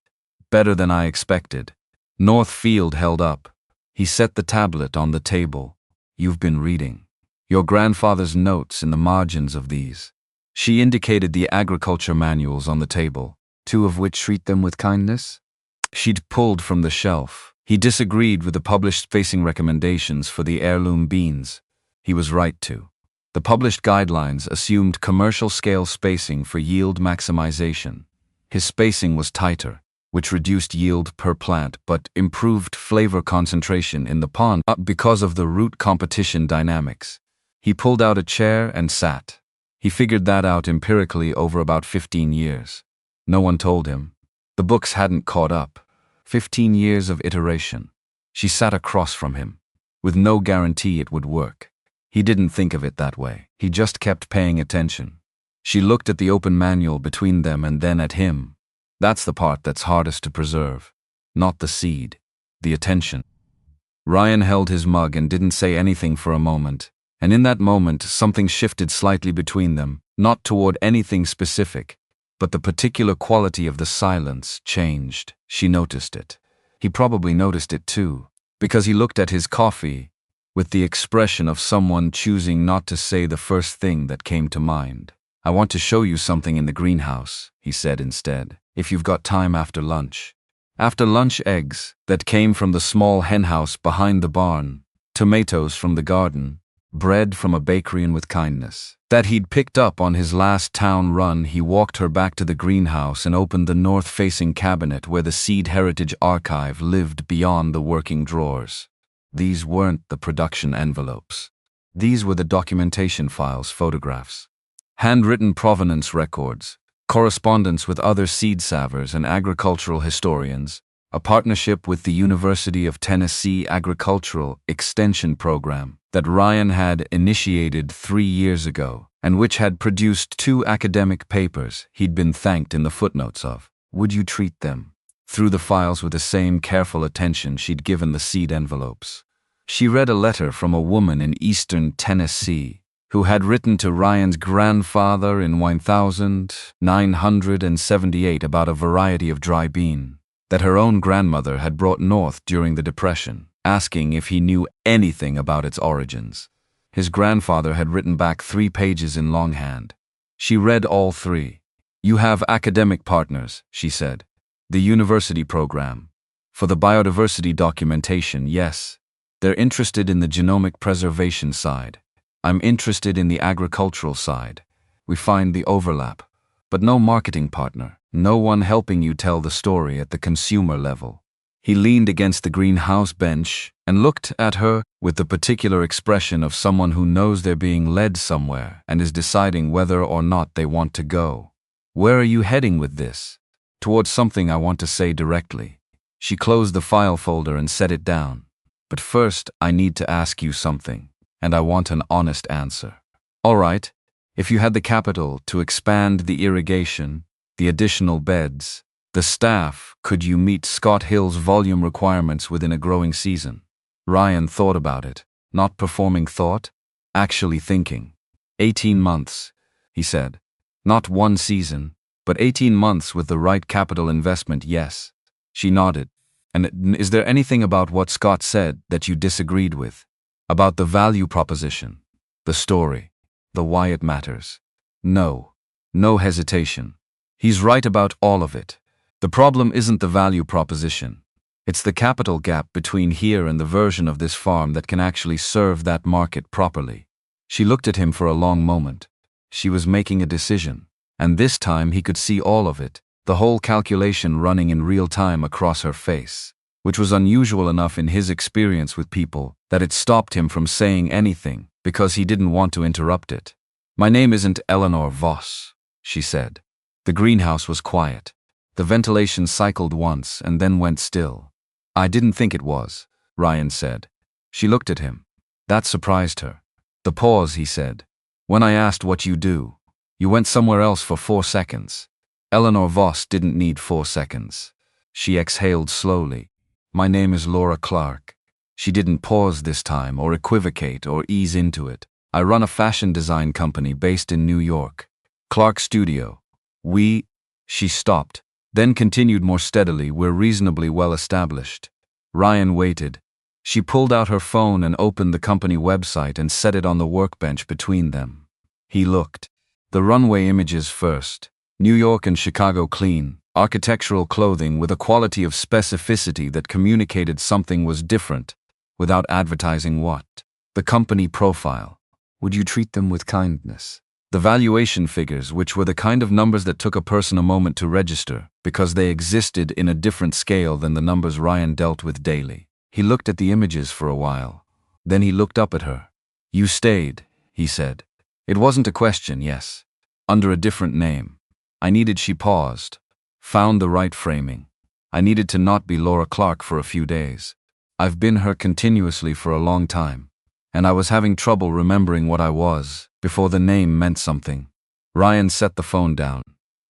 Speaker 1: Better than I expected. North Field held up. He set the tablet on the table. You've been reading your grandfather's notes in the margins of these. She indicated the agriculture manuals on the table, 2 of which treat them with kindness. She'd pulled from the shelf. He disagreed with the published spacing recommendations for the heirloom beans. He was right to. The published guidelines assumed commercial-scale spacing for yield maximization. His spacing was tighter, which reduced yield per plant but improved flavor concentration in the pod because of the root competition dynamics. He pulled out a chair and sat. He figured that out empirically over about 15 years. No one told him. The books hadn't caught up. 15 years of iteration. She sat across from him, with no guarantee it would work. He didn't think of it that way. He just kept paying attention. She looked at the open manual between them and then at him. That's the part that's hardest to preserve. Not the seed. The attention. Ryan held his mug and didn't say anything for a moment. And in that moment, something shifted slightly between them, not toward anything specific, but the particular quality of the silence changed. She noticed it. He probably noticed it too, because he looked at his coffee with the expression of someone choosing not to say the first thing that came to mind. "I want to show you something in the greenhouse," he said instead, "if you've got time after lunch." After lunch, eggs that came from the small henhouse behind the barn, tomatoes from the garden, bread from a bakery, and with kindness that he'd picked up on his last town run, he walked her back to the greenhouse and opened the north-facing cabinet where the Seed Heritage Archive lived beyond the working drawers. These weren't the production envelopes. These were the documentation files, photographs, handwritten provenance records, correspondence with other seed savers and agricultural historians, a partnership with the University of Tennessee Agricultural Extension Program that Ryan had initiated 3 years ago, and which had produced 2 academic papers he'd been thanked in the footnotes of. Would you treat them? Through the files with the same careful attention she'd given the seed envelopes. She read a letter from a woman in eastern Tennessee who had written to Ryan's grandfather in 1978 about a variety of dry bean that her own grandmother had brought north during the Depression, asking if he knew anything about its origins. His grandfather had written back 3 pages in longhand. She read all 3. "You have academic partners," she said. "The university program. For the biodiversity documentation, yes. They're interested in the genomic preservation side. I'm interested in the agricultural side. We find the overlap. But no marketing partner, no one helping you tell the story at the consumer level." He leaned against the greenhouse bench and looked at her with the particular expression of someone who knows they're being led somewhere and is deciding whether or not they want to go. "Where are you heading with this?" "Towards something I want to say directly." She closed the file folder and set it down. "But first, I need to ask you something, and I want an honest answer." "All right. If you had the capital to expand the irrigation, the additional beds, the staff, could you meet Scott Hill's volume requirements within a growing season?" Ryan thought about it, not performing thought, actually thinking. 18 months, he said. "Not 1 season, but 18 months with the right capital investment, yes." She nodded. "And is there anything about what Scott said that you disagreed with? About the value proposition, the story, the why it matters?" "No. No hesitation. He's right about all of it. The problem isn't the value proposition. It's the capital gap between here and the version of this farm that can actually serve that market properly." She looked at him for a long moment. She was making a decision, and this time he could see all of it, the whole calculation running in real time across her face, which was unusual enough in his experience with people that it stopped him from saying anything because he didn't want to interrupt it. "My name isn't Eleanor Voss," she said. The greenhouse was quiet. The ventilation cycled once and then went still. "I didn't think it was," Ryan said. She looked at him. That surprised her. The pause, he said. "When I asked what you do, you went somewhere else for 4 seconds. Eleanor Voss didn't need 4 seconds." She exhaled slowly. "My name is Laura Clark." She didn't pause this time or equivocate or ease into it. "I run a fashion design company based in New York. Clark Studio. She stopped, then continued more steadily, "We're reasonably well established." Ryan waited. She pulled out her phone and opened the company website and set it on the workbench between them. He looked. The runway images first. New York and Chicago clean, architectural clothing with a quality of specificity that communicated something was different, without advertising what. The company profile. Would you treat them with kindness? The valuation figures, which were the kind of numbers that took a person a moment to register, because they existed in a different scale than the numbers Ryan dealt with daily. He looked at the images for a while. Then he looked up at her. You stayed, he said. It wasn't a question, yes. Under a different name. She paused. Found the right framing. I needed to not be Laura Clark for a few days. I've been her continuously for a long time. And I was having trouble remembering what I was, before the name meant something. Ryan set the phone down.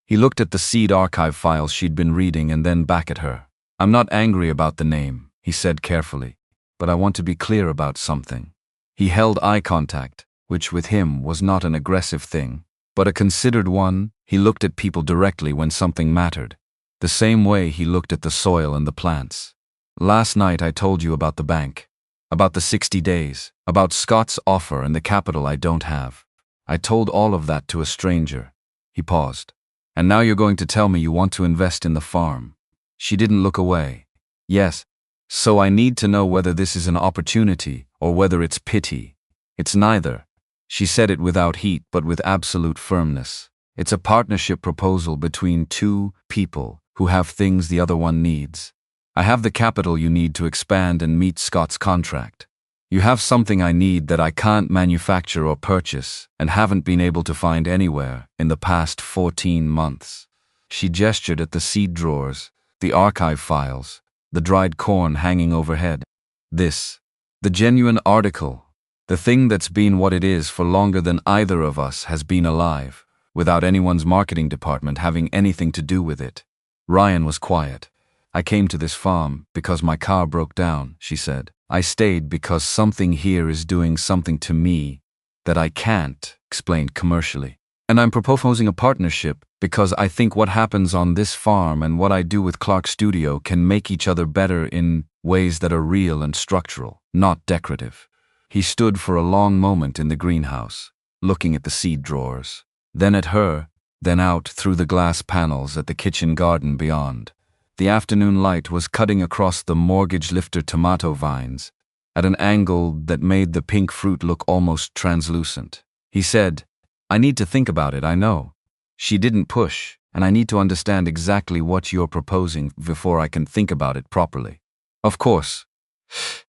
Speaker 1: He looked at the seed archive files she'd been reading and then back at her. I'm not angry about the name, he said carefully, but I want to be clear about something. He held eye contact, which with him was not an aggressive thing, but a considered one. He looked at people directly when something mattered, the same way he looked at the soil and the plants. Last night I told you about the bank, about the 60 days, about Scott's offer and the capital I don't have. I told all of that to a stranger. He paused. And now you're going to tell me you want to invest in the farm. She didn't look away. Yes. So I need to know whether this is an opportunity or whether it's pity. It's neither. She said it without heat but with absolute firmness. It's a partnership proposal between two people who have things the other one needs. I have the capital you need to expand and meet Scott's contract. You have something I need that I can't manufacture or purchase and haven't been able to find anywhere in the past 14 months. She gestured at the seed drawers, the archive files, the dried corn hanging overhead. This, the genuine article, the thing that's been what it is for longer than either of us has been alive, without anyone's marketing department having anything to do with it. Ryan was quiet. I came to this farm because my car broke down, she said. I stayed because something here is doing something to me that I can't explain commercially. And I'm proposing a partnership because I think what happens on this farm and what I do with Clark Studio can make each other better in ways that are real and structural, not decorative. He stood for a long moment in the greenhouse, looking at the seed drawers, then at her, then out through the glass panels at the kitchen garden beyond. The afternoon light was cutting across the mortgage lifter tomato vines at an angle that made the pink fruit look almost translucent. He said, I need to think about it, I know. She didn't push, and I need to understand exactly what you're proposing before I can think about it properly. Of course.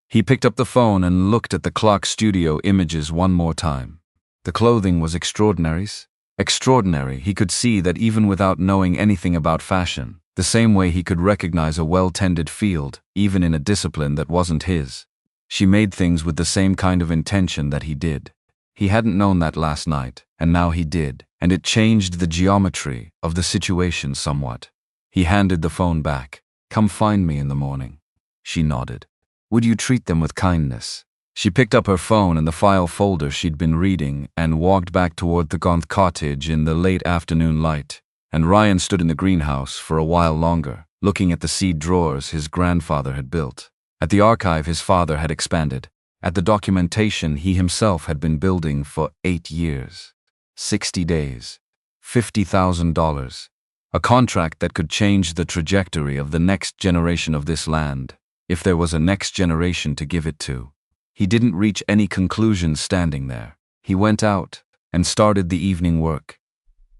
Speaker 1: He picked up the phone and looked at the Clark Studio images one more time. The clothing was extraordinary. He could see that even without knowing anything about fashion, the same way he could recognize a well-tended field, even in a discipline that wasn't his. She made things with the same kind of intention that he did. He hadn't known that last night, and now he did, and it changed the geometry of the situation somewhat. He handed the phone back. Come find me in the morning. She nodded. Would you treat them with kindness? She picked up her phone and the file folder she'd been reading and walked back toward the Gonth cottage in the late afternoon light. And Ryan stood in the greenhouse for a while longer, looking at the seed drawers his grandfather had built, at the archive his father had expanded, at the documentation he himself had been building for 8 years. 60 days. $50,000. A contract that could change the trajectory of the next generation of this land, if there was a next generation to give it to. He didn't reach any conclusions standing there. He went out and started the evening work,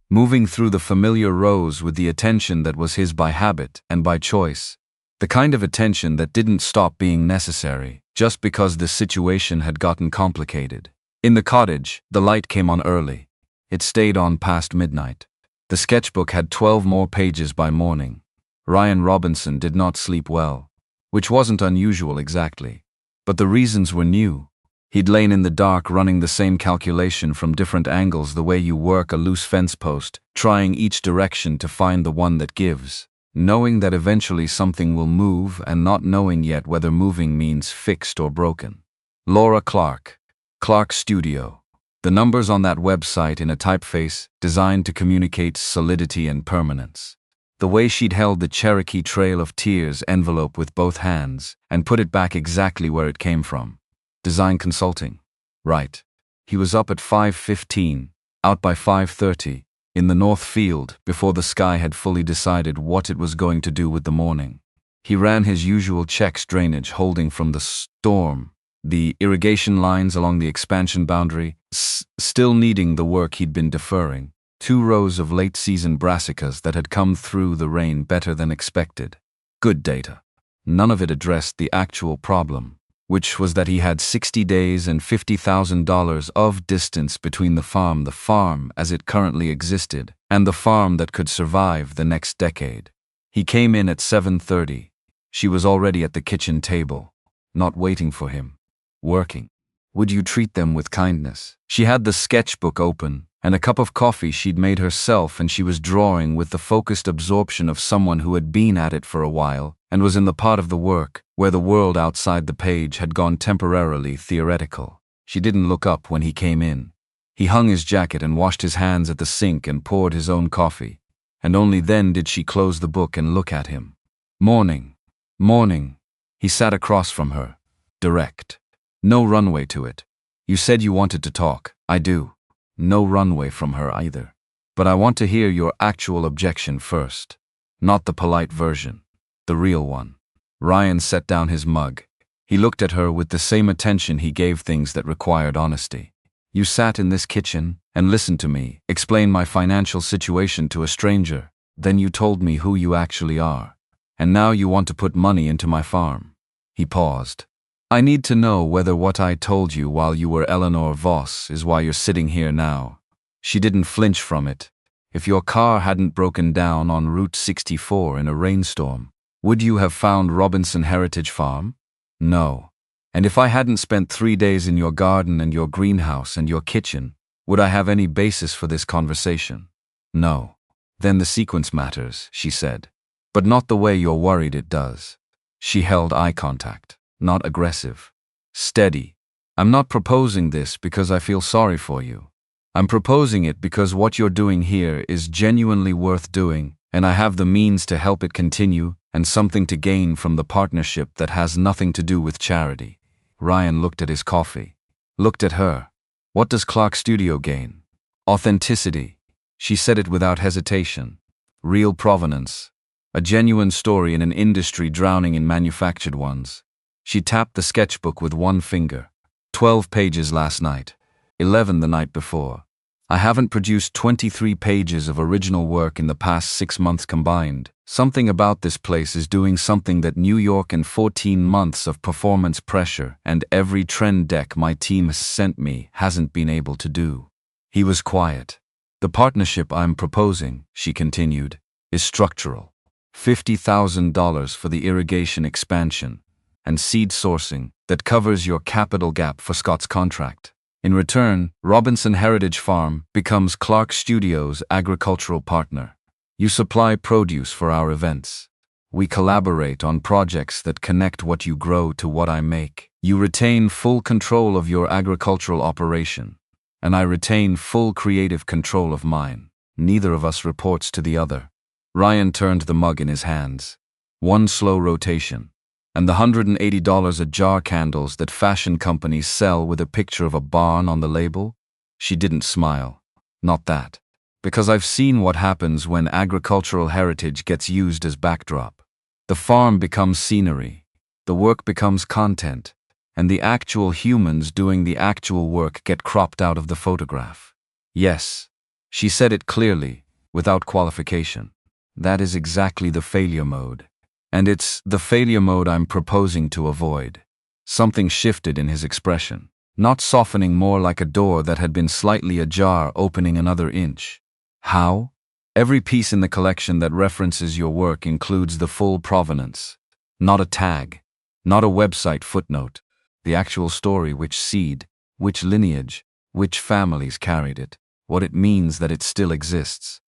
Speaker 1: moving through the familiar rows with the attention that was his by habit and by choice, the kind of attention that didn't stop being necessary just because the situation had gotten complicated. In the cottage, the light came on early. It stayed on past midnight. The sketchbook had 12 more pages by morning. Ryan Robinson did not sleep well, which wasn't unusual exactly, but the reasons were new. He'd lain in the dark running the same calculation from different angles the way you work a loose fence post, trying each direction to find the one that gives, knowing that eventually something will move and not knowing yet whether moving means fixed or broken. Laura Clark, Clark Studio. The numbers on that website in a typeface designed to communicate solidity and permanence. The way she'd held the Cherokee Trail of Tears envelope with both hands and put it back exactly where it came from. Design consulting. Right. He was up at 5:15, out by 5:30, in the north field, before the sky had fully decided what it was going to do with the morning. He ran his usual checks: drainage holding from the storm, the irrigation lines along the expansion boundary, still needing the work he'd been deferring, 2 rows of late-season brassicas that had come through the rain better than expected. Good data. None of it addressed the actual problem, which was that he had 60 days and $50,000 of distance between the farm as it currently existed, and the farm that could survive the next decade. He came in at 7:30. She was already at the kitchen table, not waiting for him, working. Would you treat them with kindness? She had the sketchbook open, and a cup of coffee she'd made herself, and she was drawing with the focused absorption of someone who had been at it for a while and was in the part of the work where the world outside the page had gone temporarily theoretical. She didn't look up when he came in. He hung his jacket and washed his hands at the sink and poured his own coffee, and only then did she close the book and look at him. Morning. Morning. He sat across from her. Direct. No runway to it. You said you wanted to talk. I do. No runway from her either. But I want to hear your actual objection first. Not the polite version. The real one. Ryan set down his mug. He looked at her with the same attention he gave things that required honesty. You sat in this kitchen and listened to me explain my financial situation to a stranger. Then you told me who you actually are. And now you want to put money into my farm. He paused. I need to know whether what I told you while you were Eleanor Voss is why you're sitting here now. She didn't flinch from it. If your car hadn't broken down on Route 64 in a rainstorm, would you have found Robinson Heritage Farm? No. And if I hadn't spent 3 days in your garden and your greenhouse and your kitchen, would I have any basis for this conversation? No. Then the sequence matters, she said. But not the way you're worried it does. She held eye contact. Not aggressive. Steady. I'm not proposing this because I feel sorry for you. I'm proposing it because what you're doing here is genuinely worth doing, and I have the means to help it continue and something to gain from the partnership that has nothing to do with charity. Ryan looked at his coffee. Looked at her. What does Clark Studio gain? Authenticity. She said it without hesitation. Real provenance. A genuine story in an industry drowning in manufactured ones. She tapped the sketchbook with one finger. 12 pages last night. 11 the night before. I haven't produced 23 pages of original work in the past 6 months combined. Something about this place is doing something that New York and 14 months of performance pressure and every trend deck my team has sent me hasn't been able to do. He was quiet. The partnership I'm proposing, she continued, is structural. $50,000 for the irrigation expansion and seed sourcing that covers your capital gap for Scott's contract. In return, Robinson Heritage Farm becomes Clark Studios' agricultural partner. You supply produce for our events. We collaborate on projects that connect what you grow to what I make. You retain full control of your agricultural operation, and I retain full creative control of mine. Neither of us reports to the other. Ryan turned the mug in his hands. One slow rotation. And the $180 a jar candles that fashion companies sell with a picture of a barn on the label? She didn't smile. Not that. Because I've seen what happens when agricultural heritage gets used as backdrop. The farm becomes scenery. The work becomes content. And the actual humans doing the actual work get cropped out of the photograph. Yes. She said it clearly, without qualification. That is exactly the failure mode. And it's the failure mode I'm proposing to avoid. Something shifted in his expression, not softening, more like a door that had been slightly ajar opening another inch. How? Every piece in the collection that references your work includes the full provenance. Not a tag, not a website footnote. The actual story, which seed, which lineage, which families carried it, what it means that it still exists.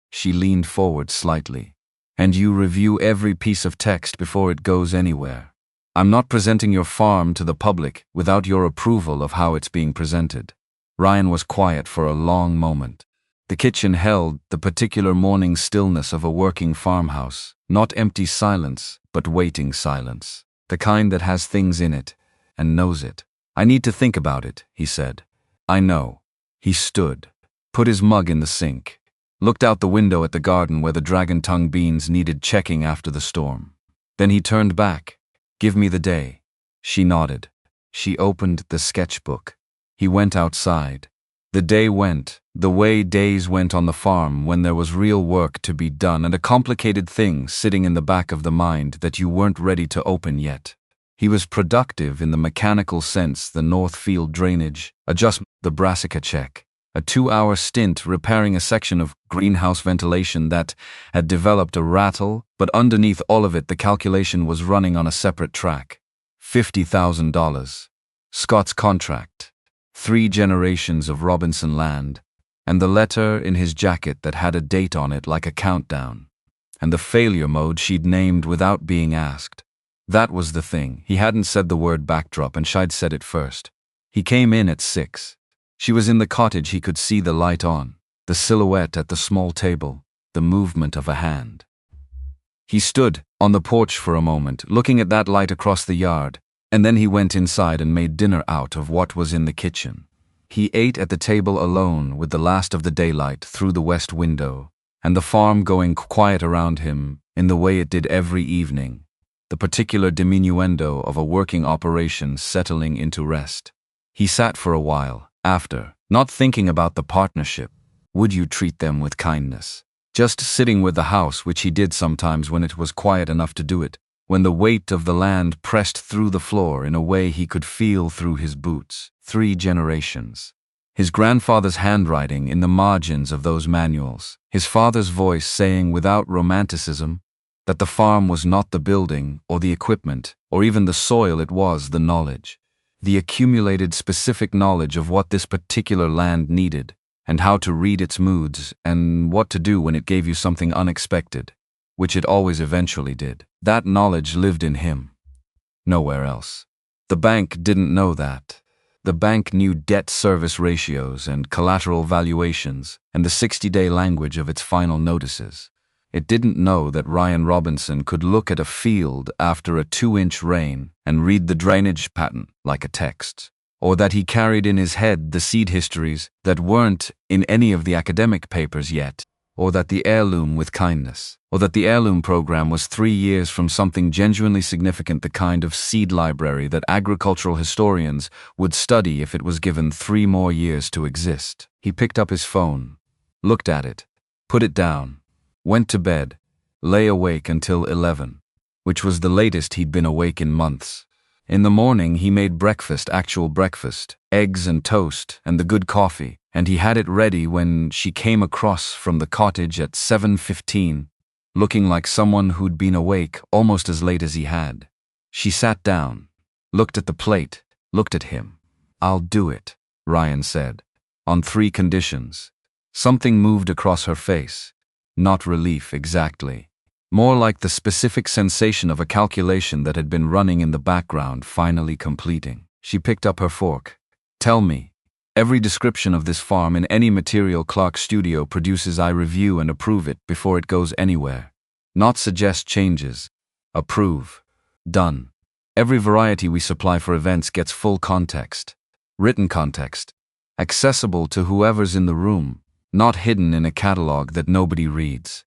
Speaker 1: She leaned forward slightly. And you review every piece of text before it goes anywhere. I'm not presenting your farm to the public without your approval of how it's being presented. Ryan was quiet for a long moment. The kitchen held the particular morning stillness of a working farmhouse, not empty silence, but waiting silence. The kind that has things in it, and knows it. I need to think about it, he said. I know. He stood, put his mug in the sink. looked out the window at the garden where the dragon-tongue beans needed checking after the storm. Then he turned back. "Give me the day." She nodded. She opened the sketchbook. He went outside. The day went, the way days went on the farm when there was real work to be done and a complicated thing sitting in the back of the mind that you weren't ready to open yet. He was productive in the mechanical sense: the north field drainage, adjustment, the brassica check, a 2-hour stint repairing a section of greenhouse ventilation that had developed a rattle, but underneath all of it the calculation was running on a separate track. $50,000. Scott's contract. 3 generations of Robinson land, and the letter in his jacket that had a date on it like a countdown, and the failure mode she'd named without being asked. That was the thing. He hadn't said the word backdrop and she'd said it first. He came in at 6. She was in the cottage. He could see the light on, the silhouette at the small table, the movement of a hand. He stood on the porch for a moment, looking at that light across the yard, and then he went inside and made dinner out of what was in the kitchen. He ate at the table alone with the last of the daylight through the west window, and the farm going quiet around him in the way it did every evening, the particular diminuendo of a working operation settling into rest. He sat for a while, after, not thinking about the partnership. Would you treat them with kindness? Just sitting with the house, which he did sometimes when it was quiet enough to do it, when the weight of the land pressed through the floor in a way he could feel through his boots. 3 generations. His grandfather's handwriting in the margins of those manuals, his father's voice saying without romanticism that the farm was not the building or the equipment or even the soil, it was the knowledge. The accumulated specific knowledge of what this particular land needed, and how to read its moods, and what to do when it gave you something unexpected, which it always eventually did. That knowledge lived in him. Nowhere else. The bank didn't know that. The bank knew debt service ratios and collateral valuations and the 60-day language of its final notices. It didn't know that Ryan Robinson could look at a field after a 2-inch rain and read the drainage pattern like a text, or that he carried in his head the seed histories that weren't in any of the academic papers yet, or that the Heirloom with kindness, or that the Heirloom program was 3 years from something genuinely significant, the kind of seed library that agricultural historians would study if it was given 3 more years to exist. He picked up his phone, looked at it, put it down, went to bed, lay awake until 11, which was the latest he'd been awake in months. In the morning he made breakfast, actual breakfast, eggs and toast and the good coffee, and he had it ready when she came across from the cottage at 7:15, looking like someone who'd been awake almost as late as he had. She sat down, looked at the plate, looked at him. "I'll do it," Ryan said, "on 3 conditions." Something moved across her face. Not relief exactly. More like the specific sensation of a calculation that had been running in the background finally completing. She picked up her fork. "Tell me. Every description of this farm in any material Clark studio produces, I review and approve it before it goes anywhere. Not suggest changes. Approve. Done. Every variety we supply for events gets full context. Written context. Accessible to whoever's in the room. Not hidden in a catalog that nobody reads.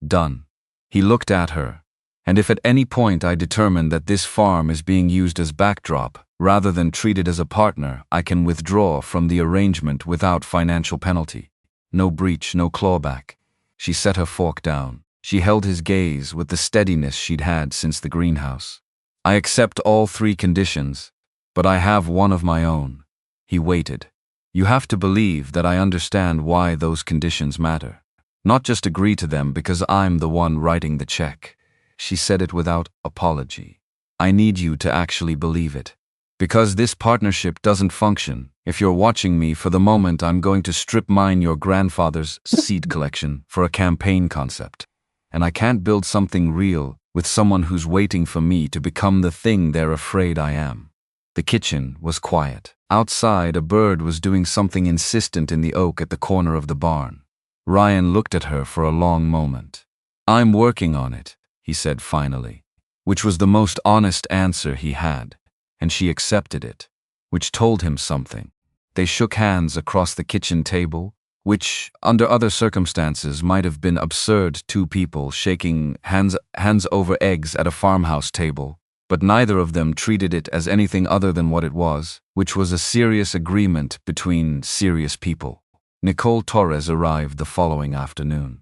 Speaker 1: Done." He looked at her. "And if at any point I determine that this farm is being used as backdrop, rather than treated as a partner, I can withdraw from the arrangement without financial penalty. No breach, no clawback." She set her fork down. She held his gaze with the steadiness she'd had since the greenhouse. "I accept all 3 conditions, but I have one of my own." He waited. "You have to believe that I understand why those conditions matter. Not just agree to them because I'm the one writing the check." She said it without apology. "I need you to actually believe it. Because this partnership doesn't function. If you're watching me, for the moment I'm going to strip mine your grandfather's seed collection for a campaign concept. And I can't build something real with someone who's waiting for me to become the thing they're afraid I am." The kitchen was quiet. Outside, a bird was doing something insistent in the oak at the corner of the barn. Ryan looked at her for a long moment. "I'm working on it," he said finally, which was the most honest answer he had, and she accepted it, which told him something. They shook hands across the kitchen table, which, under other circumstances, might have been absurd. Two people shaking hands over eggs at a farmhouse table, but neither of them treated it as anything other than what it was, which was a serious agreement between serious people. Nicole Torres arrived the following afternoon.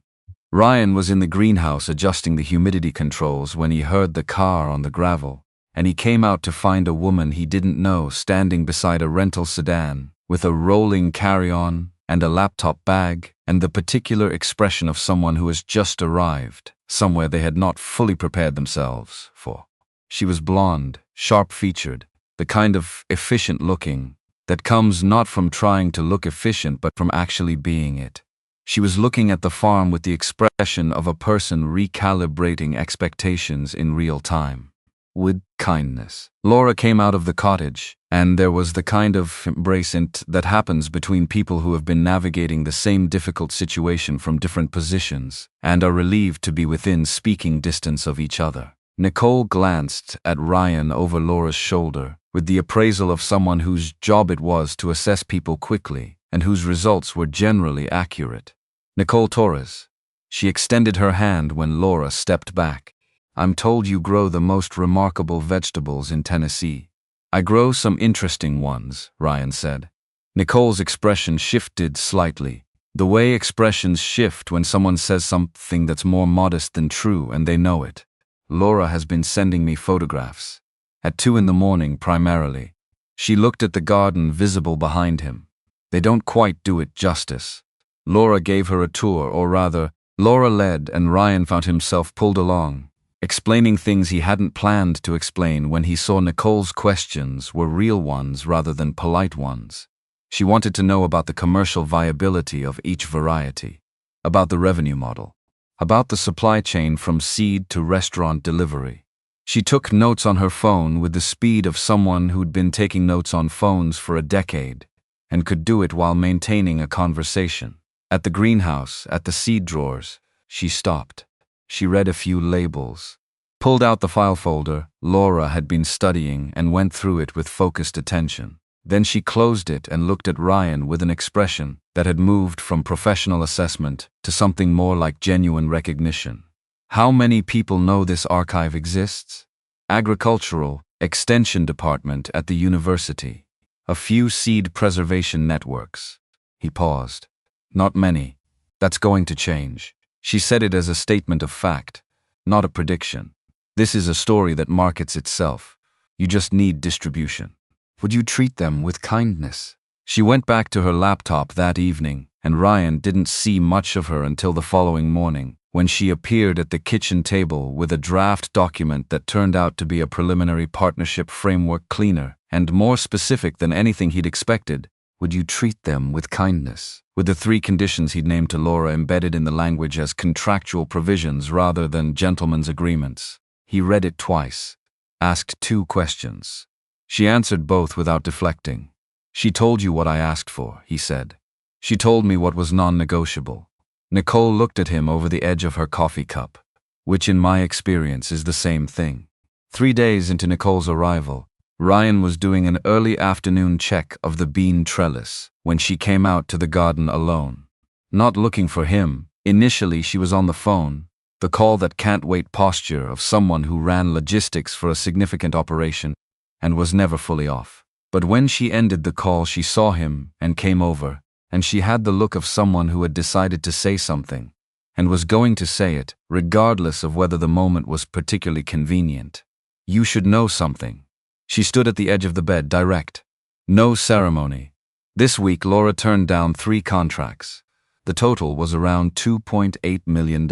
Speaker 1: Ryan was in the greenhouse adjusting the humidity controls when he heard the car on the gravel, and he came out to find a woman he didn't know standing beside a rental sedan, with a rolling carry-on and a laptop bag, and the particular expression of someone who has just arrived, somewhere they had not fully prepared themselves for. She was blonde, sharp-featured, the kind of efficient-looking that comes not from trying to look efficient but from actually being it. She was looking at the farm with the expression of a person recalibrating expectations in real time. With kindness. Laura came out of the cottage, and there was the kind of embracement that happens between people who have been navigating the same difficult situation from different positions, and are relieved to be within speaking distance of each other. Nicole glanced at Ryan over Laura's shoulder, with the appraisal of someone whose job it was to assess people quickly, and whose results were generally accurate. Nicole Torres. She extended her hand when Laura stepped back. I'm told you grow the most remarkable vegetables in Tennessee. I grow some interesting ones, Ryan said. Nicole's expression shifted slightly. The way expressions shift when someone says something that's more modest than true and they know it. Laura has been sending me photographs. At 2 a.m. primarily. She looked at the garden visible behind him. They don't quite do it justice. Laura gave her a tour, or rather, Laura led and Ryan found himself pulled along, explaining things he hadn't planned to explain when he saw Nicole's questions were real ones rather than polite ones. She wanted to know about the commercial viability of each variety, about the revenue model, about the supply chain from seed to restaurant delivery. She took notes on her phone with the speed of someone who'd been taking notes on phones for a decade, and could do it while maintaining a conversation. At the greenhouse, at the seed drawers, she stopped. She read a few labels, pulled out the file folder Laura had been studying and went through it with focused attention. Then she closed it and looked at Ryan with an expression that had moved from professional assessment to something more like genuine recognition. How many people know this archive exists? Agricultural Extension Department at the university. A few seed preservation networks. He paused. Not many. That's going to change. She said it as a statement of fact, not a prediction. This is a story that markets itself. You just need distribution. Would you treat them with kindness? She went back to her laptop that evening, and Ryan didn't see much of her until the following morning, when she appeared at the kitchen table with a draft document that turned out to be a preliminary partnership framework cleaner, and more specific than anything he'd expected. Would you treat them with kindness? With the 3 conditions he'd named to Laura embedded in the language as contractual provisions rather than gentlemen's agreements. He read it twice, asked 2 questions. She answered both without deflecting. She told you what I asked for, he said. She told me what was non-negotiable. Nicole looked at him over the edge of her coffee cup, which in my experience is the same thing. 3 days into Nicole's arrival, Ryan was doing an early afternoon check of the bean trellis when she came out to the garden alone. Not looking for him, initially she was on the phone, the call that can't wait posture of someone who ran logistics for a significant operation and was never fully off. But when she ended the call she saw him and came over, and she had the look of someone who had decided to say something, and was going to say it, regardless of whether the moment was particularly convenient. You should know something. She stood at the edge of the bed, direct. No ceremony. This week Laura turned down 3 contracts. The total was around $2.8 million.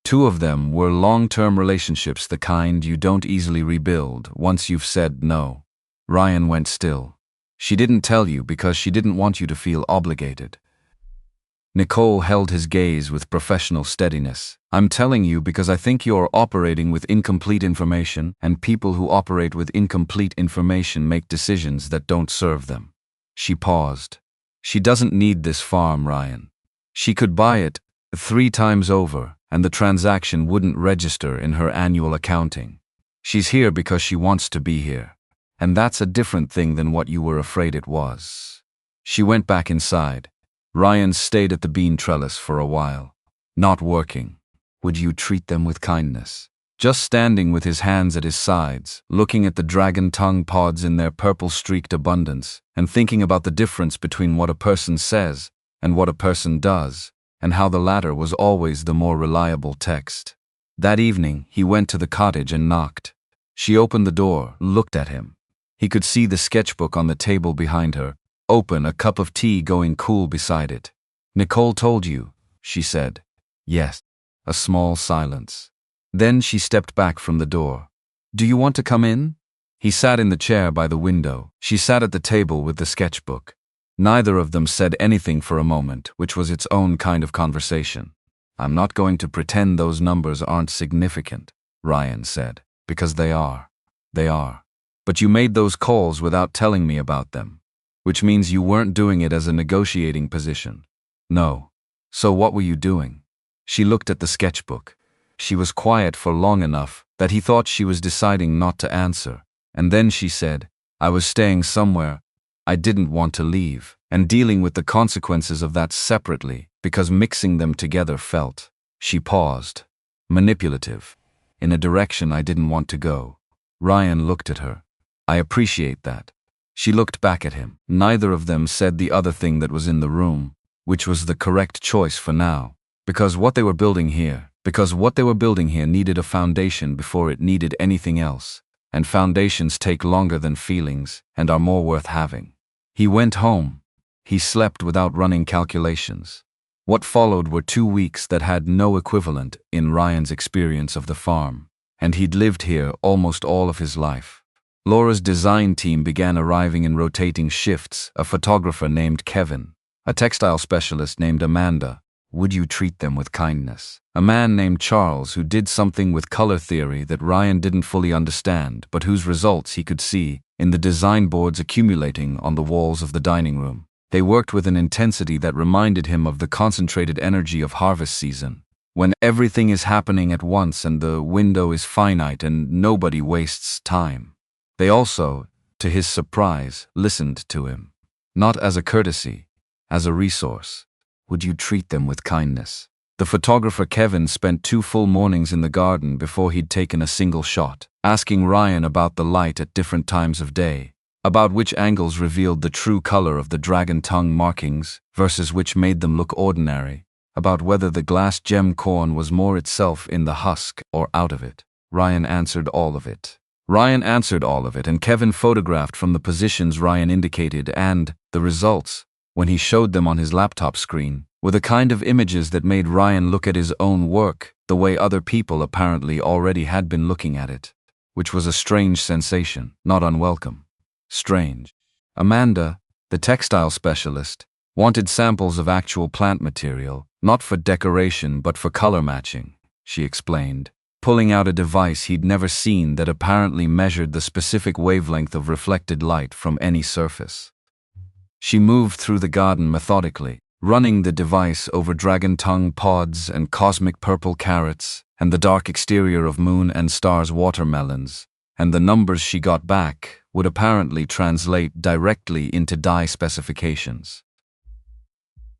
Speaker 1: 2 of them were long-term relationships, the kind you don't easily rebuild once you've said no. Ryan went still. She didn't tell you because she didn't want you to feel obligated. Nicole held his gaze with professional steadiness. I'm telling you because I think you're operating with incomplete information, and people who operate with incomplete information make decisions that don't serve them. She paused. She doesn't need this farm, Ryan. She could buy it 3 times over, and the transaction wouldn't register in her annual accounting. She's here because she wants to be here. And that's a different thing than what you were afraid it was. She went back inside. Ryan stayed at the bean trellis for a while. Not working. Would you treat them with kindness? Just standing with his hands at his sides, looking at the dragon tongue pods in their purple-streaked abundance, and thinking about the difference between what a person says and what a person does, and how the latter was always the more reliable text. That evening, he went to the cottage and knocked. She opened the door, looked at him. He could see the sketchbook on the table behind her, open, a cup of tea going cool beside it. "Nicole told you," she said. "Yes." A small silence. Then she stepped back from the door. "Do you want to come in?" He sat in the chair by the window. She sat at the table with the sketchbook. Neither of them said anything for a moment, which was its own kind of conversation. "I'm not going to pretend those numbers aren't significant," Ryan said, "because they are. They are. But you made those calls without telling me about them, which means you weren't doing it as a negotiating position." "No. So what were you doing?" She looked at the sketchbook. She was quiet for long enough that he thought she was deciding not to answer, and then she said, "I was staying somewhere. I didn't want to leave, and dealing with the consequences of that separately, because mixing them together felt," she paused, "manipulative, in a direction I didn't want to go." Ryan looked at her. "I appreciate that." She looked back at him. Neither of them said the other thing that was in the room, which was the correct choice for now, because what they were building here needed a foundation before it needed anything else, and foundations take longer than feelings and are more worth having. He went home. He slept without running calculations. What followed were 2 weeks that had no equivalent in Ryan's experience of the farm, and he'd lived here almost all of his life. Laura's design team began arriving in rotating shifts, a photographer named Kevin, a textile specialist named Amanda. Would you treat them with kindness? A man named Charles who did something with color theory that Ryan didn't fully understand, but whose results he could see in the design boards accumulating on the walls of the dining room. They worked with an intensity that reminded him of the concentrated energy of harvest season, when everything is happening at once and the window is finite and nobody wastes time. They also, to his surprise, listened to him. Not as a courtesy, as a resource. Would you treat them with kindness? The photographer Kevin spent 2 full mornings in the garden before he'd taken a single shot, asking Ryan about the light at different times of day, about which angles revealed the true color of the dragon tongue markings versus which made them look ordinary, about whether the glass gem corn was more itself in the husk or out of it. Ryan answered all of it, and Kevin photographed from the positions Ryan indicated, and the results, when he showed them on his laptop screen, were the kind of images that made Ryan look at his own work the way other people apparently already had been looking at it, which was a strange sensation, not unwelcome. Strange. Amanda, the textile specialist, wanted samples of actual plant material, not for decoration but for color matching, she explained, pulling out a device he'd never seen that apparently measured the specific wavelength of reflected light from any surface. She moved through the garden methodically, running the device over dragon tongue pods and cosmic purple carrots and the dark exterior of moon and stars watermelons, and the numbers she got back would apparently translate directly into dye specifications.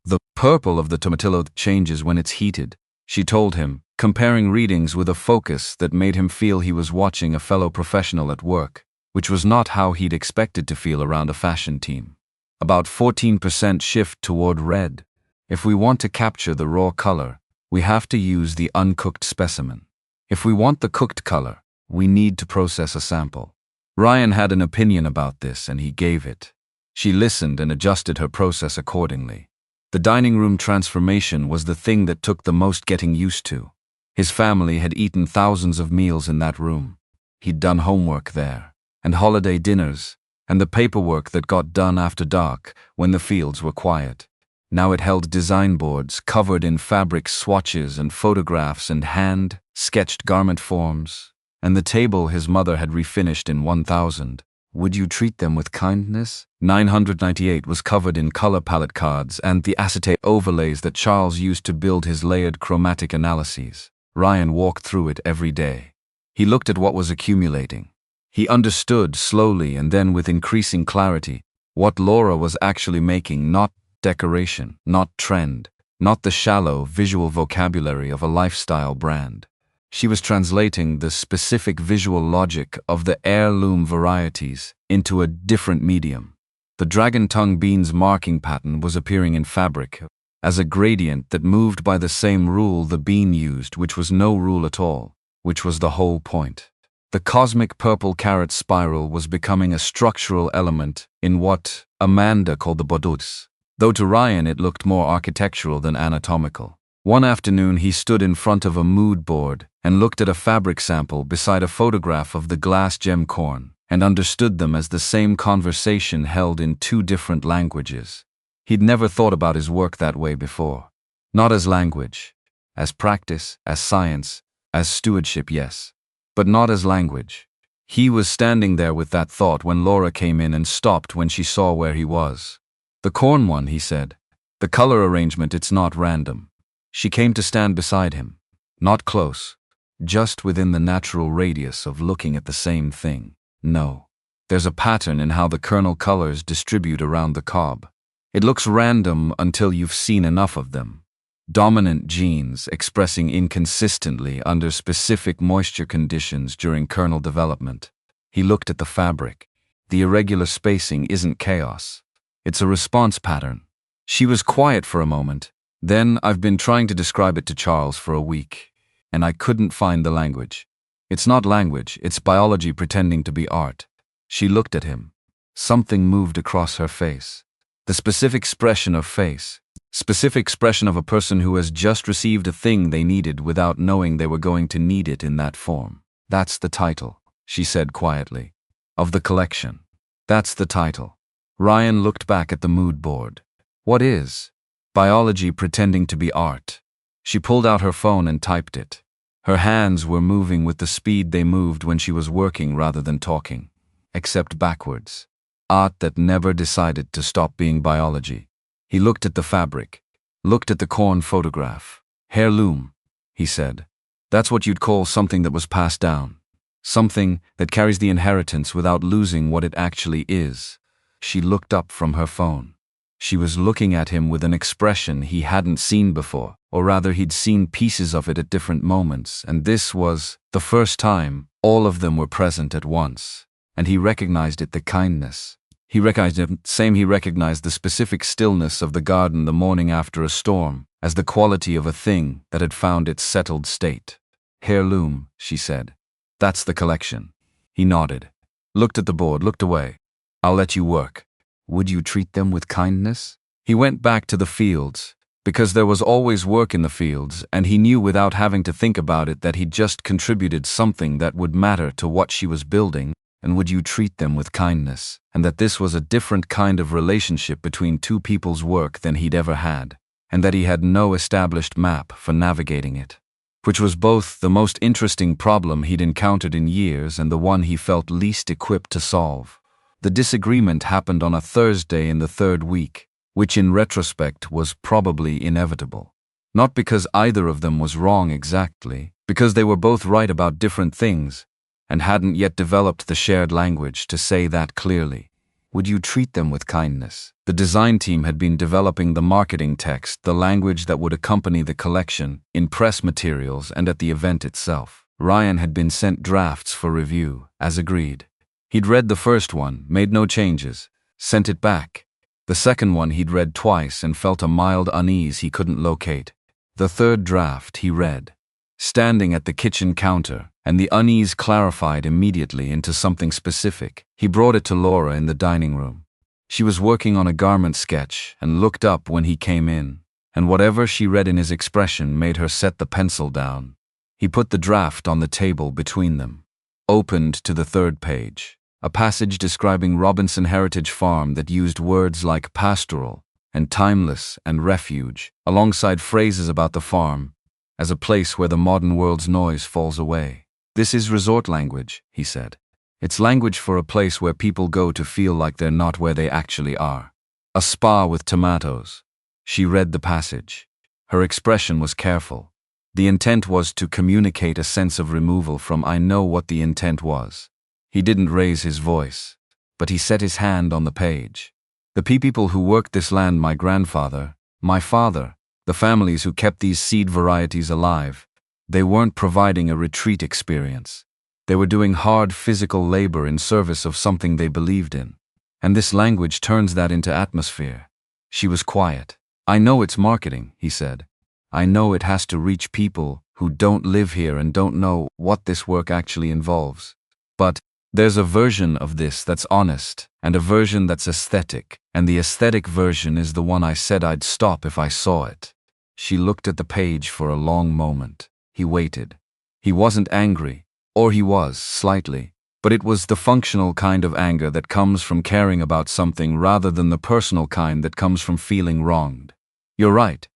Speaker 1: The purple of the tomatillo changes when it's heated, she told him, comparing readings with a focus that made him feel he was watching a fellow professional at work, which was not how he'd expected to feel around a fashion team. About 14% shift toward red. If we want to capture the raw color, we have to use the uncooked specimen. If we want the cooked color, we need to process a sample. Ryan had an opinion about this and he gave it. She listened and adjusted her process accordingly. The dining room transformation was the thing that took the most getting used to. His family had eaten thousands of meals in that room. He'd done homework there, and holiday dinners, and the paperwork that got done after dark when the fields were quiet. Now it held design boards covered in fabric swatches and photographs and hand-sketched garment forms, and the table his mother had refinished in 1000. Would you treat them with kindness? 998 was covered in color palette cards and the acetate overlays that Charles used to build his layered chromatic analyses. Ryan walked through it every day. He looked at what was accumulating. He understood slowly and then with increasing clarity what Laura was actually making, not decoration, not trend, not the shallow visual vocabulary of a lifestyle brand. She was translating the specific visual logic of the heirloom varieties into a different medium. The dragon tongue bean's marking pattern was appearing in fabric as a gradient that moved by the same rule the bean used, which was no rule at all, which was the whole point. The cosmic purple carrot spiral was becoming a structural element in what Amanda called the boudoirs, though to Ryan it looked more architectural than anatomical. One afternoon he stood in front of a mood board and looked at a fabric sample beside a photograph of the glass gem corn, and understood them as the same conversation held in two different languages. He'd never thought about his work that way before. Not as language, as practice, as science, as stewardship, yes, but not as language. He was standing there with that thought when Laura came in and stopped when she saw where he was. "The corn one," he said. "The color arrangement, it's not random." She came to stand beside him. Not close, just within the natural radius of looking at the same thing. No. There's a pattern in how the kernel colors distribute around the cob. It looks random until you've seen enough of them. Dominant genes expressing inconsistently under specific moisture conditions during kernel development. He looked at the fabric. The irregular spacing isn't chaos. It's a response pattern. She was quiet for a moment. Then, "I've been trying to describe it to Charles for a week, and I couldn't find the language. It's not language, it's biology pretending to be art." She looked at him. Something moved across her face. The specific expression of face. Specific expression of a person who has just received a thing they needed without knowing they were going to need it in that form. "That's the title," she said quietly, "of the collection. That's the title." Ryan looked back at the mood board. "What is?" "Biology pretending to be art." She pulled out her phone and typed it. Her hands were moving with the speed they moved when she was working rather than talking, except backwards. Art that never decided to stop being biology. He looked at the fabric, looked at the corn photograph. "Heirloom," he said. "That's what you'd call something that was passed down. Something that carries the inheritance without losing what it actually is." She looked up from her phone. She was looking at him with an expression he hadn't seen before, or rather he'd seen pieces of it at different moments, and this was the first time all of them were present at once. And he recognized it, the kindness. He recognized it, same he recognized the specific stillness of the garden the morning after a storm, as the quality of a thing that had found its settled state. "Heirloom," she said. "That's the collection." He nodded, looked at the board, looked away. "I'll let you work. Would you treat them with kindness?" He went back to the fields, because there was always work in the fields, and he knew without having to think about it that he'd just contributed something that would matter to what she was building. And would you treat them with kindness, and that this was a different kind of relationship between two people's work than he'd ever had, and that he had no established map for navigating it, which was both the most interesting problem he'd encountered in years and the one he felt least equipped to solve. The disagreement happened on a Thursday in the third week, which in retrospect was probably inevitable. Not because either of them was wrong exactly, because they were both right about different things, and hadn't yet developed the shared language to say that clearly. Would you treat them with kindness? The design team had been developing the marketing text, the language that would accompany the collection, in press materials and at the event itself. Ryan had been sent drafts for review, as agreed. He'd read the first one, made no changes, sent it back. The second one he'd read twice and felt a mild unease he couldn't locate. The third draft he read, standing at the kitchen counter, and the unease clarified immediately into something specific. He brought it to Laura in the dining room. She was working on a garment sketch and looked up when he came in, and whatever she read in his expression made her set the pencil down. He put the draft on the table between them, opened to the third page, a passage describing Robinson Heritage Farm that used words like pastoral and timeless and refuge, alongside phrases about the farm as a place where the modern world's noise falls away. "This is resort language," he said. "It's language for a place where people go to feel like they're not where they actually are. A spa with tomatoes." She read the passage. Her expression was careful. The intent was to communicate a sense of removal from "I know what the intent was." He didn't raise his voice, but he set his hand on the page. The people who worked this land, my grandfather, my father, the families who kept these seed varieties alive, they weren't providing a retreat experience. They were doing hard physical labor in service of something they believed in. And this language turns that into atmosphere. She was quiet. I know it's marketing, he said. I know it has to reach people who don't live here and don't know what this work actually involves. But there's a version of this that's honest, and a version that's aesthetic, and the aesthetic version is the one I said I'd stop if I saw it. She looked at the page for a long moment. He waited. He wasn't angry, or he was, slightly, but it was the functional kind of anger that comes from caring about something rather than the personal kind that comes from feeling wronged. You're right,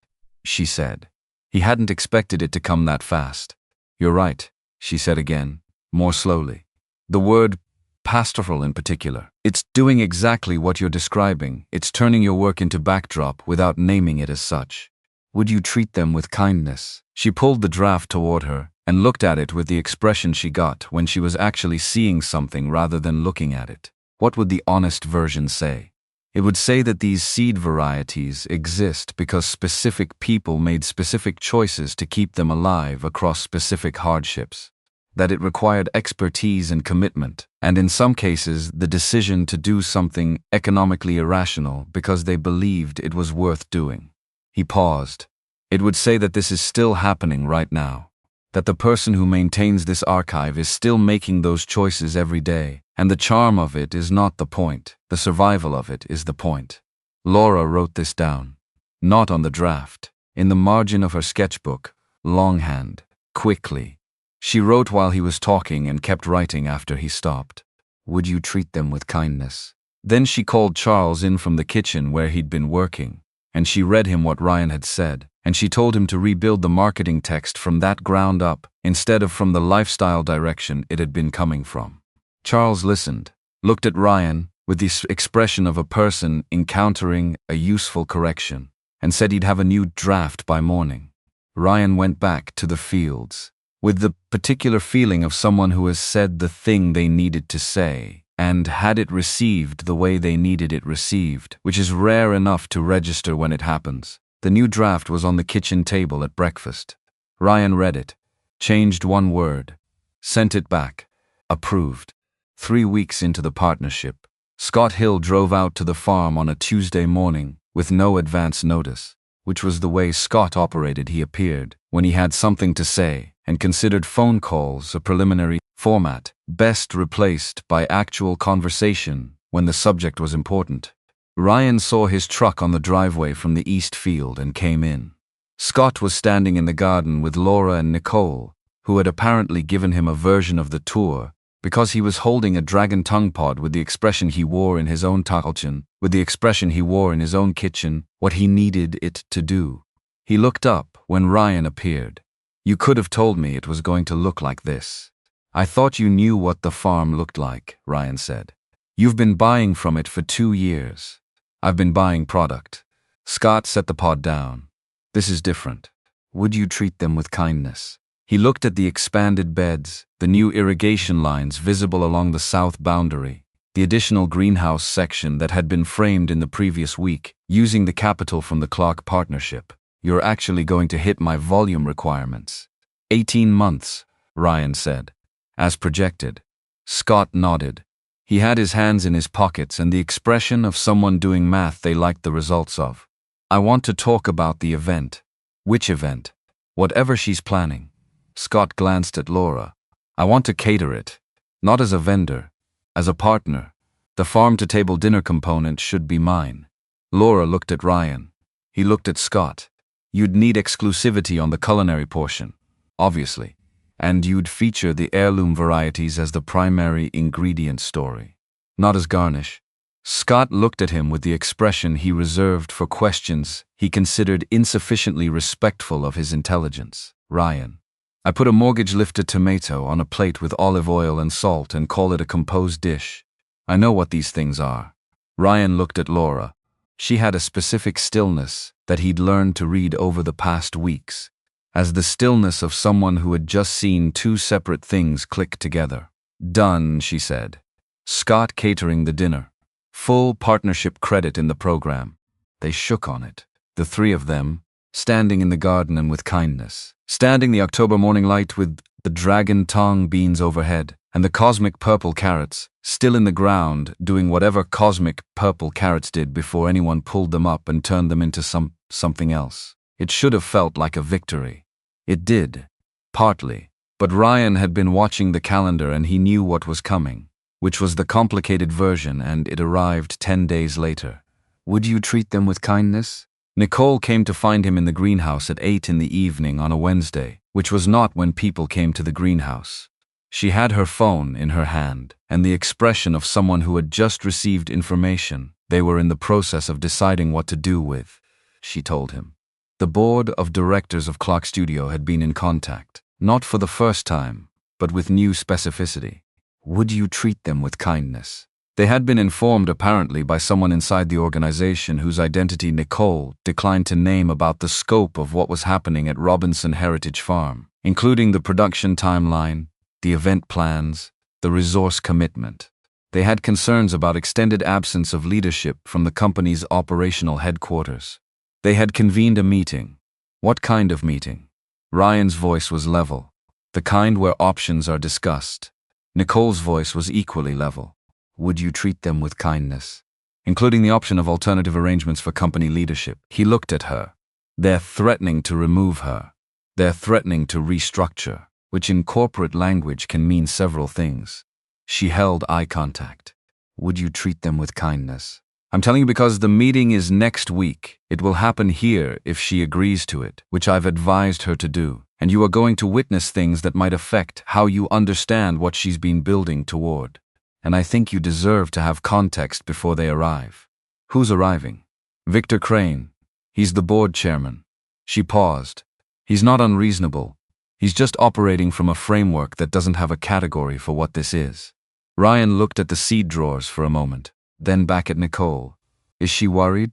Speaker 1: she said. He hadn't expected it to come that fast. You're right, she said again, more slowly. The word pastoral in particular. It's doing exactly what you're describing. It's turning your work into backdrop without naming it as such. Would you treat them with kindness? She pulled the draft toward her and looked at it with the expression she got when she was actually seeing something rather than looking at it. What would the honest version say? It would say that these seed varieties exist because specific people made specific choices to keep them alive across specific hardships. That it required expertise and commitment, and in some cases the decision to do something economically irrational because they believed it was worth doing. He paused. It would say that this is still happening right now. That the person who maintains this archive is still making those choices every day, and the charm of it is not the point. The survival of it is the point. Laura wrote this down. Not on the draft. In the margin of her sketchbook, longhand, quickly. She wrote while he was talking and kept writing after he stopped. Would you treat them with kindness? Then she called Charles in from the kitchen where he'd been working, and she read him what Ryan had said, and she told him to rebuild the marketing text from that ground up instead of from the lifestyle direction it had been coming from. Charles listened, looked at Ryan with the expression of a person encountering a useful correction, and said he'd have a new draft by morning. Ryan went back to the fields, with the particular feeling of someone who has said the thing they needed to say, and had it received the way they needed it received, which is rare enough to register when it happens. The new draft was on the kitchen table at breakfast. Ryan read it, changed one word, sent it back, approved. 3 weeks into the partnership, Scott Hill drove out to the farm on a Tuesday morning with no advance notice, which was the way Scott operated. He appeared when he had something to say and considered phone calls a preliminary format, best replaced by actual conversation when the subject was important. Ryan saw his truck on the driveway from the east field and came in. Scott was standing in the garden with Laura and Nicole, who had apparently given him a version of the tour because he was holding a dragon tongue pod with the expression he wore in his own kitchen, what he needed it to do. He looked up when Ryan appeared. You could have told me it was going to look like this. I thought you knew what the farm looked like, Ryan said. You've been buying from it for 2 years. I've been buying product. Scott set the pod down. This is different. Would you treat them with kindness? He looked at the expanded beds, the new irrigation lines visible along the south boundary, the additional greenhouse section that had been framed in the previous week, using the capital from the Clark partnership. You're actually going to hit my volume requirements. 18 months, Ryan said. As projected. Scott nodded. He had his hands in his pockets and the expression of someone doing math they liked the results of. I want to talk about the event. Which event? Whatever she's planning. Scott glanced at Laura. I want to cater it. Not as a vendor. As a partner. The farm-to-table dinner component should be mine. Laura looked at Ryan. He looked at Scott. You'd need exclusivity on the culinary portion. Obviously. And you'd feature the heirloom varieties as the primary ingredient story. Not as garnish. Scott looked at him with the expression he reserved for questions he considered insufficiently respectful of his intelligence. Ryan. I put a mortgage-lifted tomato on a plate with olive oil and salt and call it a composed dish. I know what these things are. Ryan looked at Laura. She had a specific stillness that he'd learned to read over the past weeks, as the stillness of someone who had just seen 2 separate things click together. Done, she said. Scott catering the dinner. Full partnership credit in the program. They shook on it. The three of them, standing in the garden and with kindness. Standing the October morning light with the dragon tong beans overhead, and the cosmic purple carrots, still in the ground, doing whatever cosmic purple carrots did before anyone pulled them up and turned them into something else. It should have felt like a victory. It did, partly. But Ryan had been watching the calendar and he knew what was coming, which was the complicated version, and it arrived 10 days later. Would you treat them with kindness? Nicole came to find him in the greenhouse at 8 in the evening on a Wednesday, which was not when people came to the greenhouse. She had her phone in her hand, and the expression of someone who had just received information they were in the process of deciding what to do with. She told him. The board of directors of Clock Studio had been in contact, not for the first time, but with new specificity. Would you treat them with kindness? They had been informed apparently by someone inside the organization whose identity Nicole declined to name about the scope of what was happening at Robinson Heritage Farm, including the production timeline, the event plans, the resource commitment. They had concerns about extended absence of leadership from the company's operational headquarters. They had convened a meeting. What kind of meeting? Ryan's voice was level, the kind where options are discussed. Nicole's voice was equally level. Would you treat them with kindness? Including the option of alternative arrangements for company leadership. He looked at her. They're threatening to remove her. They're threatening to restructure, which in corporate language can mean several things. She held eye contact. Would you treat them with kindness? I'm telling you because the meeting is next week. It will happen here if she agrees to it, which I've advised her to do, and you are going to witness things that might affect how you understand what she's been building toward. And I think you deserve to have context before they arrive. Who's arriving? Victor Crane. He's the board chairman. She paused. He's not unreasonable. He's just operating from a framework that doesn't have a category for what this is. Ryan looked at the seed drawers for a moment, then back at Nicole. Is she worried?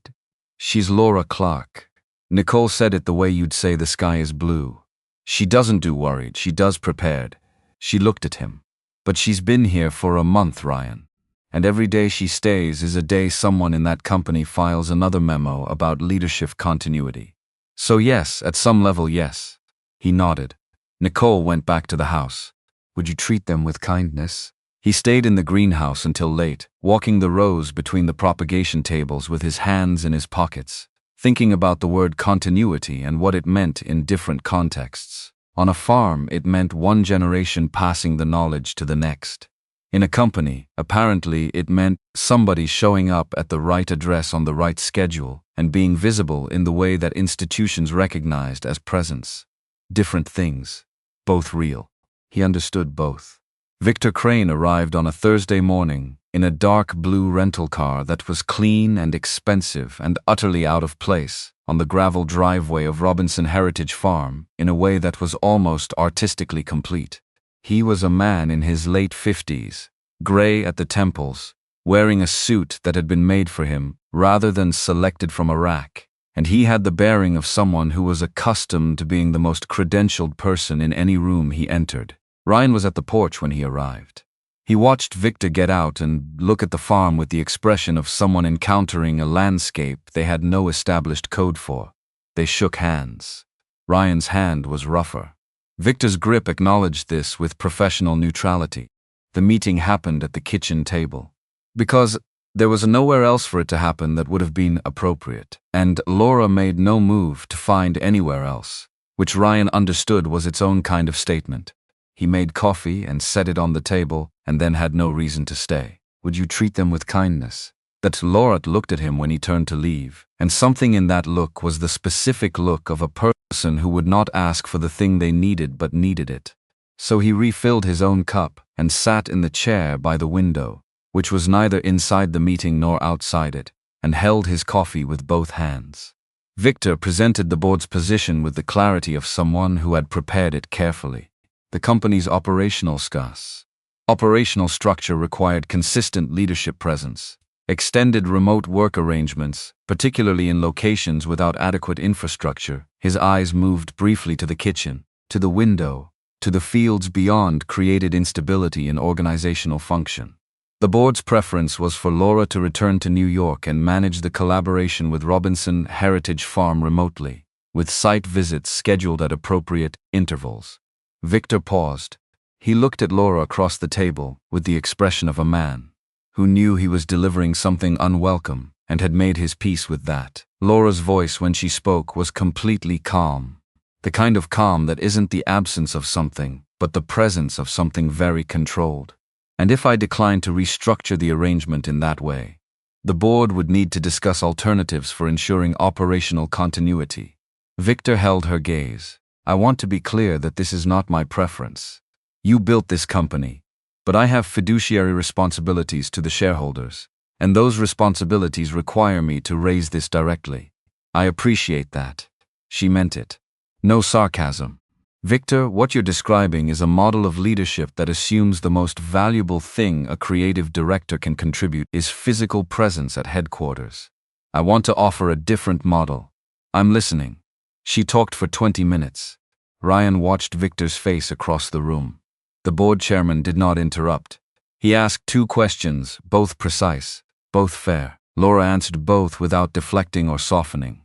Speaker 1: She's Laura Clark. Nicole said it the way you'd say the sky is blue. She doesn't do worried, she does prepared. She looked at him. But she's been here for a month, Ryan. And every day she stays is a day someone in that company files another memo about leadership continuity. So yes, at some level, yes. He nodded. Nicole went back to the house. Would you treat them with kindness? He stayed in the greenhouse until late, walking the rows between the propagation tables with his hands in his pockets, thinking about the word continuity and what it meant in different contexts. On a farm, it meant one generation passing the knowledge to the next. In a company, apparently it meant somebody showing up at the right address on the right schedule and being visible in the way that institutions recognized as presence. Different things, both real. He understood both. Victor Crane arrived on a Thursday morning in a dark blue rental car that was clean and expensive and utterly out of place on the gravel driveway of Robinson Heritage Farm in a way that was almost artistically complete. He was a man in his late 50s, gray at the temples, wearing a suit that had been made for him rather than selected from a rack, and he had the bearing of someone who was accustomed to being the most credentialed person in any room he entered. Ryan was at the porch when he arrived. He watched Victor get out and look at the farm with the expression of someone encountering a landscape they had no established code for. They shook hands. Ryan's hand was rougher. Victor's grip acknowledged this with professional neutrality. The meeting happened at the kitchen table. Because there was nowhere else for it to happen that would have been appropriate, and Laura made no move to find anywhere else, which Ryan understood was its own kind of statement. He made coffee and set it on the table, and then had no reason to stay. Would you treat them with kindness? That Laura looked at him when he turned to leave, and something in that look was the specific look of a person who would not ask for the thing they needed but needed it. So he refilled his own cup and sat in the chair by the window, which was neither inside the meeting nor outside it, and held his coffee with both hands. Victor presented the board's position with the clarity of someone who had prepared it carefully. The company's operational structure required consistent leadership presence, extended remote work arrangements, particularly in locations without adequate infrastructure. His eyes moved briefly to the kitchen, to the window, to the fields beyond created instability in organizational function. The board's preference was for Laura to return to New York and manage the collaboration with Robinson Heritage Farm remotely, with site visits scheduled at appropriate intervals. Victor paused. He looked at Laura across the table with the expression of a man who knew he was delivering something unwelcome and had made his peace with that. Laura's voice when she spoke was completely calm. The kind of calm that isn't the absence of something, but the presence of something very controlled. And if I declined to restructure the arrangement in that way, the board would need to discuss alternatives for ensuring operational continuity. Victor held her gaze. I want to be clear that this is not my preference. You built this company, but I have fiduciary responsibilities to the shareholders, and those responsibilities require me to raise this directly. I appreciate that. She meant it. No sarcasm. Victor, what you're describing is a model of leadership that assumes the most valuable thing a creative director can contribute is physical presence at headquarters. I want to offer a different model. I'm listening. She talked for 20 minutes. Ryan watched Victor's face across the room. The board chairman did not interrupt. He asked 2 questions, both precise, both fair. Laura answered both without deflecting or softening.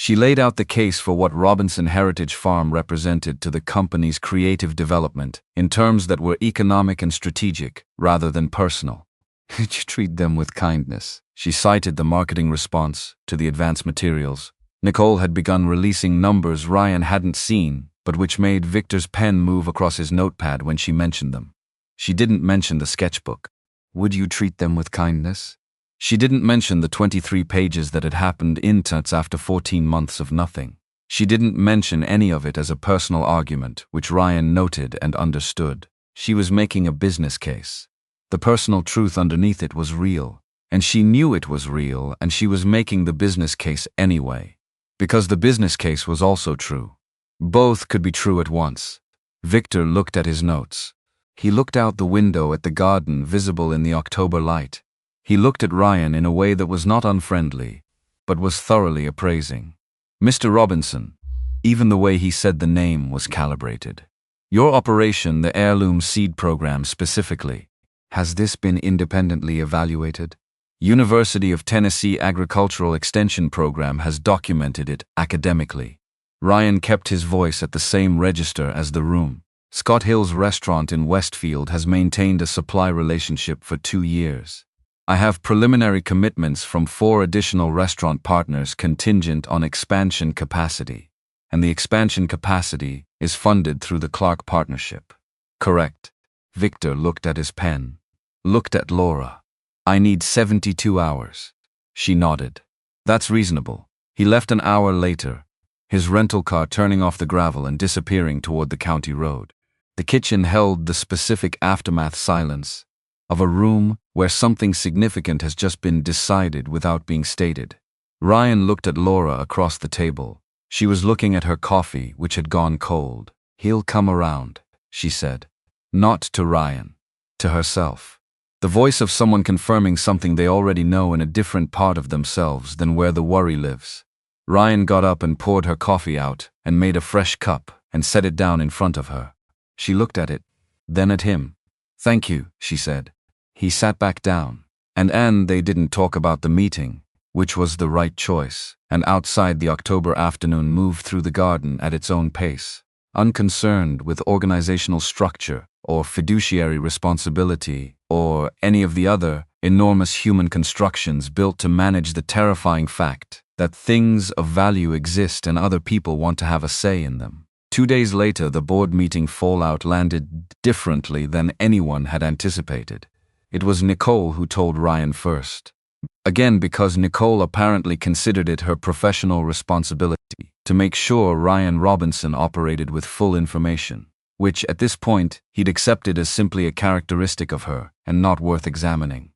Speaker 1: She laid out the case for what Robinson Heritage Farm represented to the company's creative development in terms that were economic and strategic, rather than personal. You treat them with kindness. She cited the marketing response to the advanced materials. Nicole had begun releasing numbers Ryan hadn't seen, but which made Victor's pen move across his notepad when she mentioned them. She didn't mention the sketchbook. Would you treat them with kindness? She didn't mention the 23 pages that had happened in Tuts after 14 months of nothing. She didn't mention any of it as a personal argument, which Ryan noted and understood. She was making a business case. The personal truth underneath it was real, and she knew it was real, and she was making the business case anyway. Because the business case was also true. Both could be true at once. Victor looked at his notes. He looked out the window at the garden visible in the October light. He looked at Ryan in a way that was not unfriendly, but was thoroughly appraising. Mr. Robinson, even the way he said the name was calibrated. Your operation, the Heirloom seed program specifically, has this been independently evaluated? University of Tennessee Agricultural Extension Program has documented it academically. Ryan kept his voice at the same register as the room. Scott Hill's restaurant in Westfield has maintained a supply relationship for 2 years. I have preliminary commitments from 4 additional restaurant partners contingent on expansion capacity, and the expansion capacity is funded through the Clark Partnership. Correct. Victor looked at his pen, looked at Laura. I need 72 hours. She nodded. That's reasonable. He left an hour later, his rental car turning off the gravel and disappearing toward the county road. The kitchen held the specific aftermath silence of a room where something significant has just been decided without being stated. Ryan looked at Laura across the table. She was looking at her coffee, which had gone cold. He'll come around, she said. Not to Ryan. To herself. The voice of someone confirming something they already know in a different part of themselves than where the worry lives. Ryan got up and poured her coffee out and made a fresh cup and set it down in front of her. She looked at it, then at him. Thank you, she said. He sat back down, and they didn't talk about the meeting, which was the right choice, and outside the October afternoon moved through the garden at its own pace, unconcerned with organizational structure or fiduciary responsibility or any of the other enormous human constructions built to manage the terrifying fact that things of value exist and other people want to have a say in them. 2 days later, the board meeting fallout landed differently than anyone had anticipated. It was Nicole who told Ryan first. Again, because Nicole apparently considered it her professional responsibility to make sure Ryan Robinson operated with full information, which at this point he'd accepted as simply a characteristic of her and not worth examining.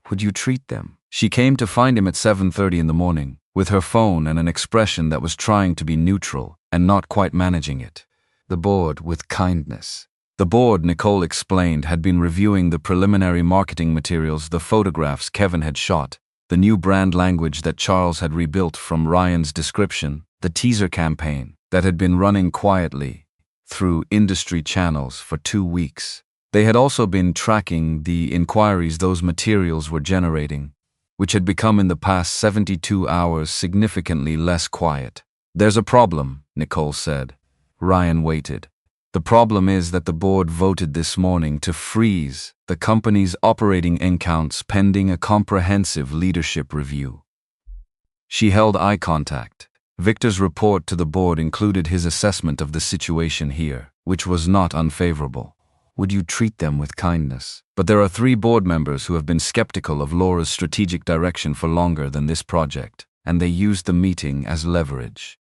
Speaker 1: Would you treat them? She came to find him at 7:30 in the morning, with her phone and an expression that was trying to be neutral and not quite managing it. The board with kindness. The board, Nicole explained, had been reviewing the preliminary marketing materials, the photographs Kevin had shot, the new brand language that Charles had rebuilt from Ryan's description, the teaser campaign that had been running quietly through industry channels for 2 weeks. They had also been tracking the inquiries those materials were generating, which had become in the past 72 hours significantly less quiet. "There's a problem," Nicole said. Ryan waited. "The problem is that the board voted this morning to freeze the company's operating accounts pending a comprehensive leadership review." She held eye contact. Victor's report to the board included his assessment of the situation here, which was not unfavorable. "Would you treat them with kindness?" But there are 3 board members who have been skeptical of Laura's strategic direction for longer than this project, and they used the meeting as leverage.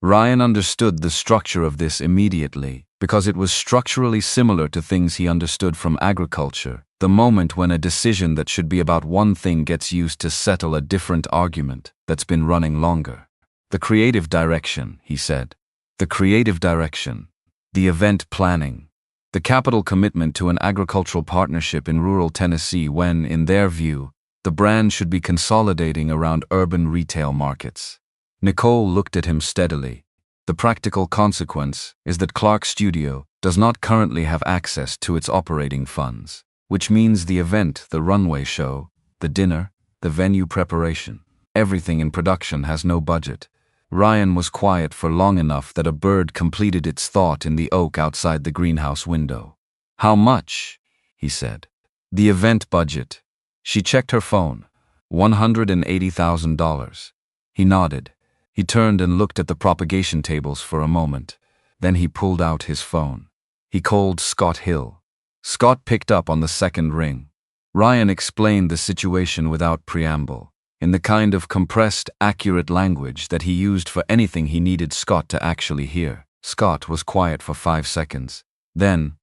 Speaker 1: Ryan understood the structure of this immediately, because it was structurally similar to things he understood from agriculture, the moment when a decision that should be about one thing gets used to settle a different argument that's been running longer. "The creative direction," he said. "The creative direction. The event planning. The capital commitment to an agricultural partnership in rural Tennessee when, in their view, the brand should be consolidating around urban retail markets." Nicole looked at him steadily. "The practical consequence is that Clark Studio does not currently have access to its operating funds, which means the event, the runway show, the dinner, the venue preparation, everything in production has no budget." Ryan was quiet for long enough that a bird completed its thought in the oak outside the greenhouse window. "How much?" he said. "The event budget." She checked her phone. $180,000. He nodded. He turned and looked at the propagation tables for a moment. Then he pulled out his phone. He called Scott Hill. Scott picked up on the second ring. Ryan explained the situation without preamble, in the kind of compressed, accurate language that he used for anything he needed Scott to actually hear. Scott was quiet for 5 seconds. Then,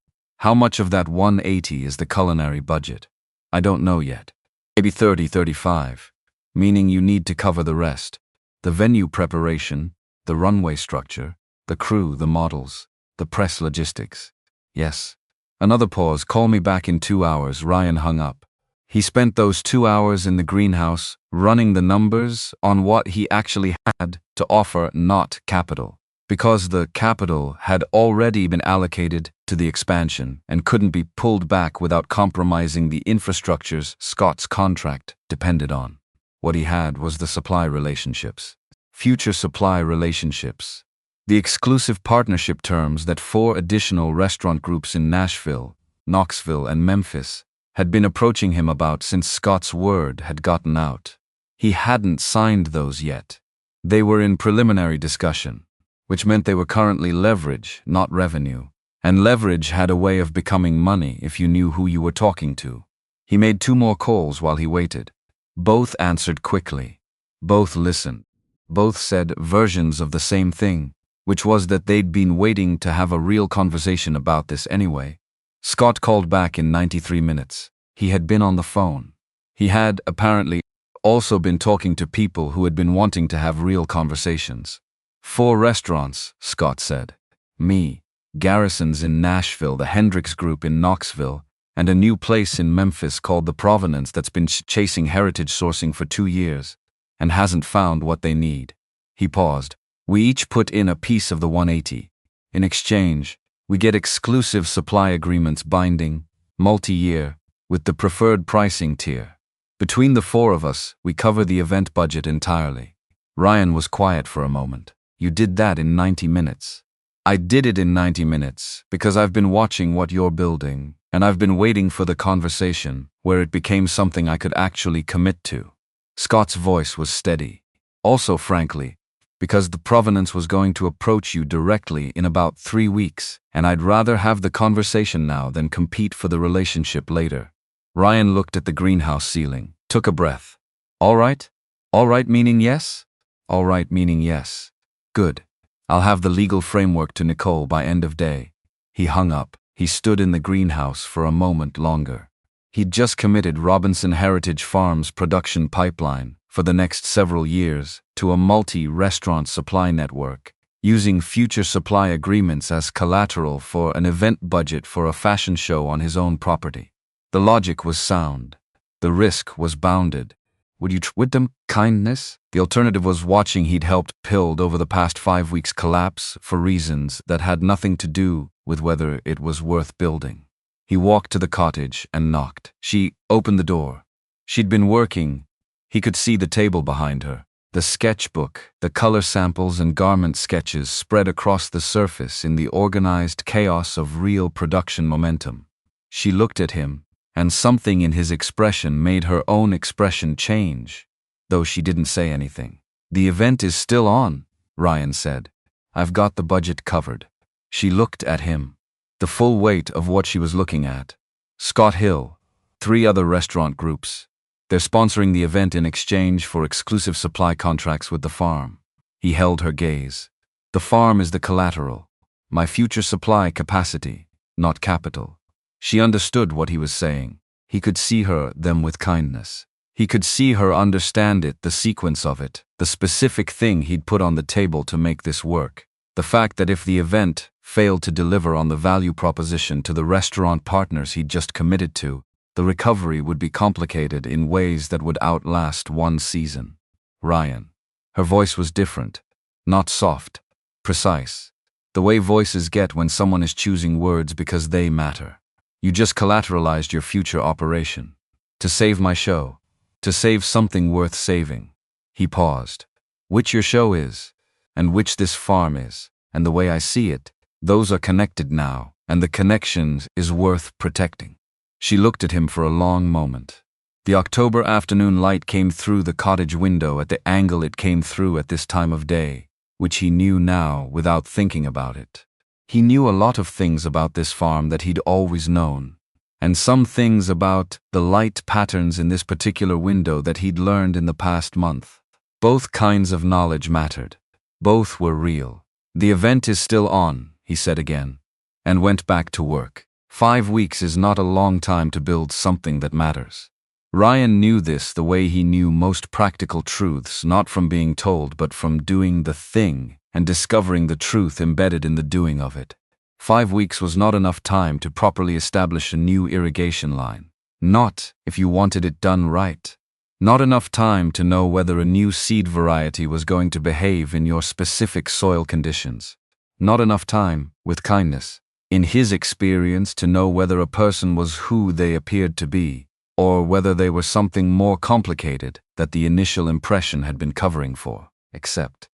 Speaker 1: "How much of that 180 is the culinary budget?" "I don't know yet. Maybe 30, 35. Meaning you need to cover the rest. The venue preparation, the runway structure, the crew, the models, the press logistics." "Yes." Another pause. "Call me back in 2 hours." Ryan hung up. He spent those 2 hours in the greenhouse running the numbers on what he actually had to offer, not capital, because the capital had already been allocated to the expansion and couldn't be pulled back without compromising the infrastructures Scott's contract depended on. What he had was the supply relationships, future supply relationships, the exclusive partnership terms that 4 additional restaurant groups in Nashville, Knoxville, and Memphis had been approaching him about since Scott's word had gotten out. He hadn't signed those yet. They were in preliminary discussion, which meant they were currently leverage, not revenue. And leverage had a way of becoming money if you knew who you were talking to. He made 2 more calls while he waited. Both answered quickly. Both listened. Both said versions of the same thing, which was that they'd been waiting to have a real conversation about this anyway. Scott called back in 93 minutes. He had been on the phone. He had, apparently, also been talking to people who had been wanting to have real conversations. 4 restaurants, Scott said. Me, Garrison's in Nashville, the Hendricks Group in Knoxville, and a new place in Memphis called The Provenance that's been chasing heritage sourcing for 2 years and hasn't found what they need. He paused. We each put in a piece of the 180. In exchange, we get exclusive supply agreements binding, multi-year, with the preferred pricing tier. Between the 4 of us, we cover the event budget entirely. Ryan was quiet for a moment. You did that in 90 minutes. I did it in 90 minutes because I've been watching what you're building, and I've been waiting for the conversation where it became something I could actually commit to. Scott's voice was steady. Also, frankly, because the Provenance was going to approach you directly in about 3 weeks, and I'd rather have the conversation now than compete for the relationship later. Ryan looked at the greenhouse ceiling, took a breath. All right? All right meaning yes? All right meaning yes. Good. I'll have the legal framework to Nicole by end of day. He hung up. He stood in the greenhouse for a moment longer. He'd just committed Robinson Heritage Farms production pipeline for the next several years to a multi-restaurant supply network, using future supply agreements as collateral for an event budget for a fashion show on his own property. The logic was sound. The risk was bounded. Would you with them kindness? The alternative was watching he'd helped build over the past 5 weeks collapse for reasons that had nothing to do with whether it was worth building. He walked to the cottage and knocked. She opened the door. She'd been working. He could see the table behind her. The sketchbook, the color samples and garment sketches spread across the surface in the organized chaos of real production momentum. She looked at him, and something in his expression made her own expression change, though she didn't say anything. "The event is still on," Ryan said. "I've got the budget covered." She looked at him. The full weight of what she was looking at. Scott Hill, 3 other restaurant groups. They're sponsoring the event in exchange for exclusive supply contracts with the farm. He held her gaze. "The farm is the collateral. My future supply capacity, not capital." She understood what he was saying. He could see them with kindness. He could see her understand it, the sequence of it, the specific thing he'd put on the table to make this work. The fact that if the event failed to deliver on the value proposition to the restaurant partners he'd just committed to, the recovery would be complicated in ways that would outlast one season. Ryan. Her voice was different. Not soft. Precise. The way voices get when someone is choosing words because they matter. "You just collateralized your future operation. To save my show. To save something worth saving." He paused. "Which your show is, and which this farm is, and the way I see it, those are connected now, and the connections is worth protecting." She looked at him for a long moment. The October afternoon light came through the cottage window at the angle it came through at this time of day, which he knew now without thinking about it. He knew a lot of things about this farm that he'd always known, and some things about the light patterns in this particular window that he'd learned in the past month. Both kinds of knowledge mattered. Both were real. "The event is still on," he said again, and went back to work. 5 weeks is not a long time to build something that matters. Ryan knew this the way he knew most practical truths, not from being told but from doing the thing and discovering the truth embedded in the doing of it. 5 weeks was not enough time to properly establish a new irrigation line. Not if you wanted it done right. Not enough time to know whether a new seed variety was going to behave in your specific soil conditions. Not enough time, with kindness, in his experience, to know whether a person was who they appeared to be, or whether they were something more complicated that the initial impression had been covering for. Except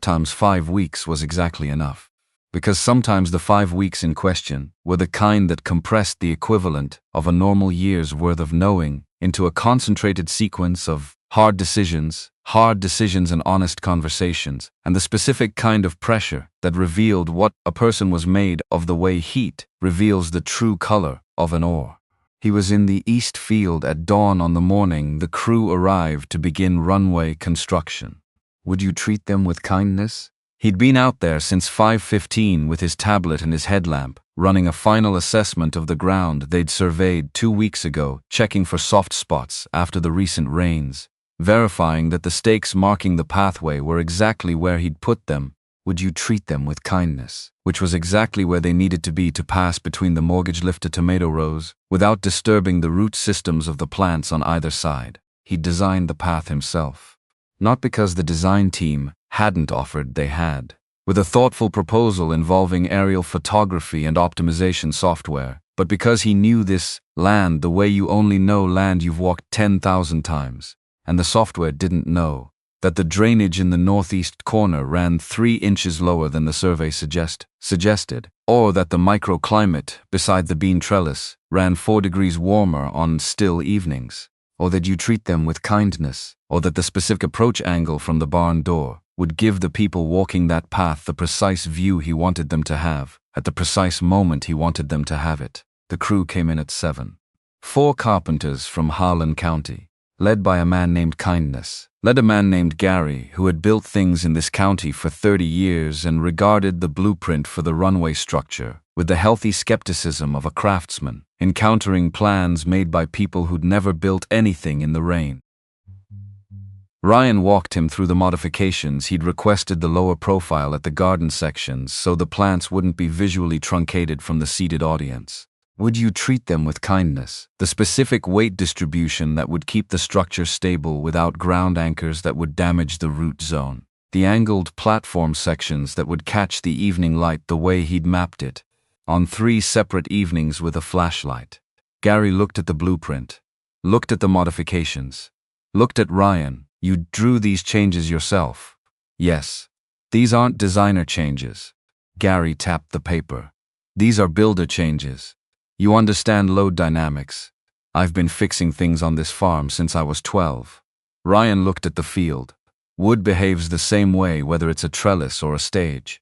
Speaker 1: times 5 weeks was exactly enough. Because sometimes the 5 weeks in question were the kind that compressed the equivalent of a normal year's worth of knowing into a concentrated sequence of hard decisions and honest conversations, and the specific kind of pressure that revealed what a person was made of, the way heat reveals the true color of an ore. He was in the east field at dawn on the morning the crew arrived to begin runway construction. Would you treat them with kindness? He'd been out there since 5:15 with his tablet and his headlamp, running a final assessment of the ground they'd surveyed 2 weeks ago, checking for soft spots after the recent rains, verifying that the stakes marking the pathway were exactly where he'd put them. Would you treat them with kindness? Which was exactly where they needed to be to pass between the mortgage-lifted tomato rows, without disturbing the root systems of the plants on either side. He'd designed the path himself. Not because the design team hadn't offered, they had. With a thoughtful proposal involving aerial photography and optimization software, but because he knew this land the way you only know land you've walked 10,000 times, and the software didn't know that the drainage in the northeast corner ran 3 inches lower than the survey suggested, or that the microclimate beside the bean trellis ran 4 degrees warmer on still evenings, or that you treat them with kindness, or that the specific approach angle from the barn door would give the people walking that path the precise view he wanted them to have, at the precise moment he wanted them to have it. The crew came in at 7. 4 carpenters from Harlan County, led by a man named Kindness, led a man named Gary, who had built things in this county for 30 years and regarded the blueprint for the runway structure with the healthy skepticism of a craftsman, encountering plans made by people who'd never built anything in the rain. Ryan walked him through the modifications. He'd requested the lower profile at the garden sections so the plants wouldn't be visually truncated from the seated audience. Would you treat them with kindness? The specific weight distribution that would keep the structure stable without ground anchors that would damage the root zone. The angled platform sections that would catch the evening light the way he'd mapped it. on 3 separate evenings with a flashlight. Gary looked at the blueprint, looked at the modifications, looked at Ryan. You drew these changes yourself. Yes. These aren't designer changes. Gary tapped the paper. These are builder changes. You understand load dynamics. I've been fixing things on this farm since I was 12. Ryan looked at the field. Wood behaves the same way whether it's a trellis or a stage.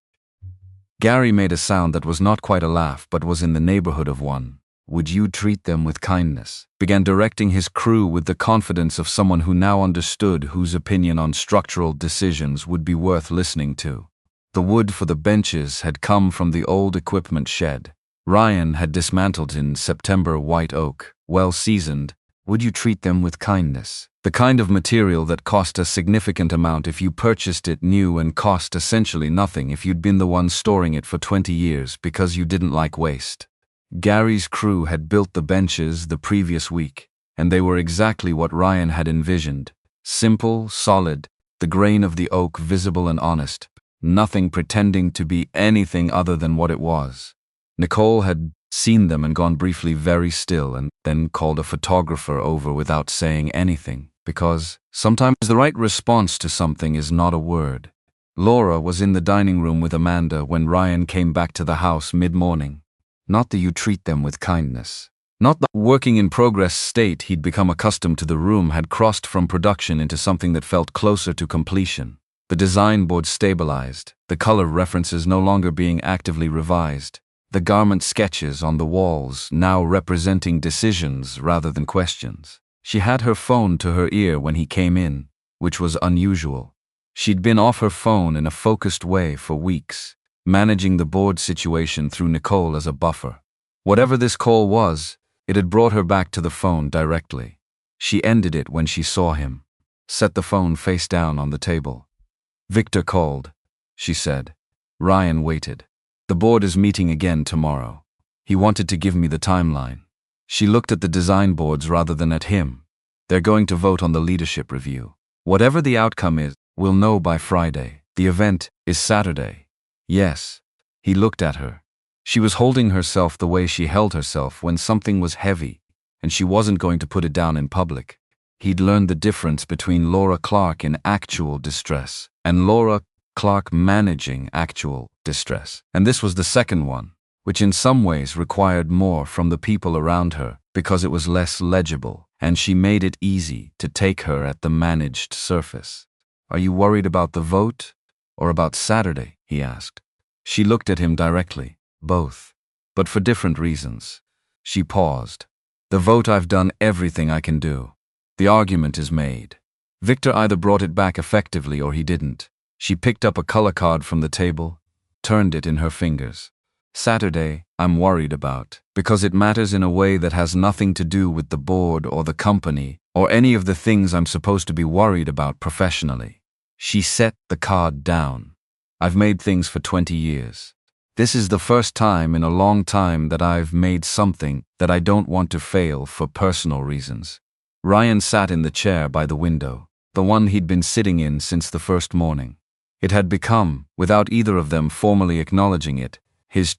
Speaker 1: Gary made a sound that was not quite a laugh but was in the neighborhood of one. Would you treat them with kindness? Began directing his crew with the confidence of someone who now understood whose opinion on structural decisions would be worth listening to. The wood for the benches had come from the old equipment shed. Ryan had dismantled in September white oak, well seasoned. Would you treat them with kindness? The kind of material that cost a significant amount if you purchased it new and cost essentially nothing if you'd been the one storing it for 20 years because you didn't like waste. Gary's crew had built the benches the previous week, and they were exactly what Ryan had envisioned. Simple, solid, the grain of the oak visible and honest, nothing pretending to be anything other than what it was. Nicole had seen them and gone briefly very still and then called a photographer over without saying anything, because sometimes the right response to something is not a word. Laura was in the dining room with Amanda when Ryan came back to the house mid-morning. Not that you treat them with kindness. Not the working-in-progress state he'd become accustomed to. The room had crossed from production into something that felt closer to completion. The design board stabilized, the color references no longer being actively revised, the garment sketches on the walls now representing decisions rather than questions. She had her phone to her ear when he came in, which was unusual. She'd been off her phone in a focused way for weeks, managing the board situation through Nicole as a buffer. Whatever this call was, it had brought her back to the phone directly. She ended it when she saw him. Set the phone face down on the table. Victor called, she said. Ryan waited. The board is meeting again tomorrow. He wanted to give me the timeline. She looked at the design boards rather than at him. They're going to vote on the leadership review. Whatever the outcome is, we'll know by Friday. The event is Saturday. Yes. He looked at her. She was holding herself the way she held herself when something was heavy, and she wasn't going to put it down in public. He'd learned the difference between Laura Clark in actual distress and Laura Clark managing actual distress. And this was the second one, which in some ways required more from the people around her because it was less legible, and she made it easy to take her at the managed surface. Are you worried about the vote or about Saturday? He asked. She looked at him directly. Both. But for different reasons. She paused. The vote, I've done everything I can do. The argument is made. Victor either brought it back effectively or he didn't. She picked up a color card from the table, turned it in her fingers. Saturday, I'm worried about, because it matters in a way that has nothing to do with the board or the company or any of the things I'm supposed to be worried about professionally. She set the card down. I've made things for 20 years. This is the first time in a long time that I've made something that I don't want to fail for personal reasons. Ryan sat in the chair by the window, the one he'd been sitting in since the first morning. It had become, without either of them formally acknowledging it, his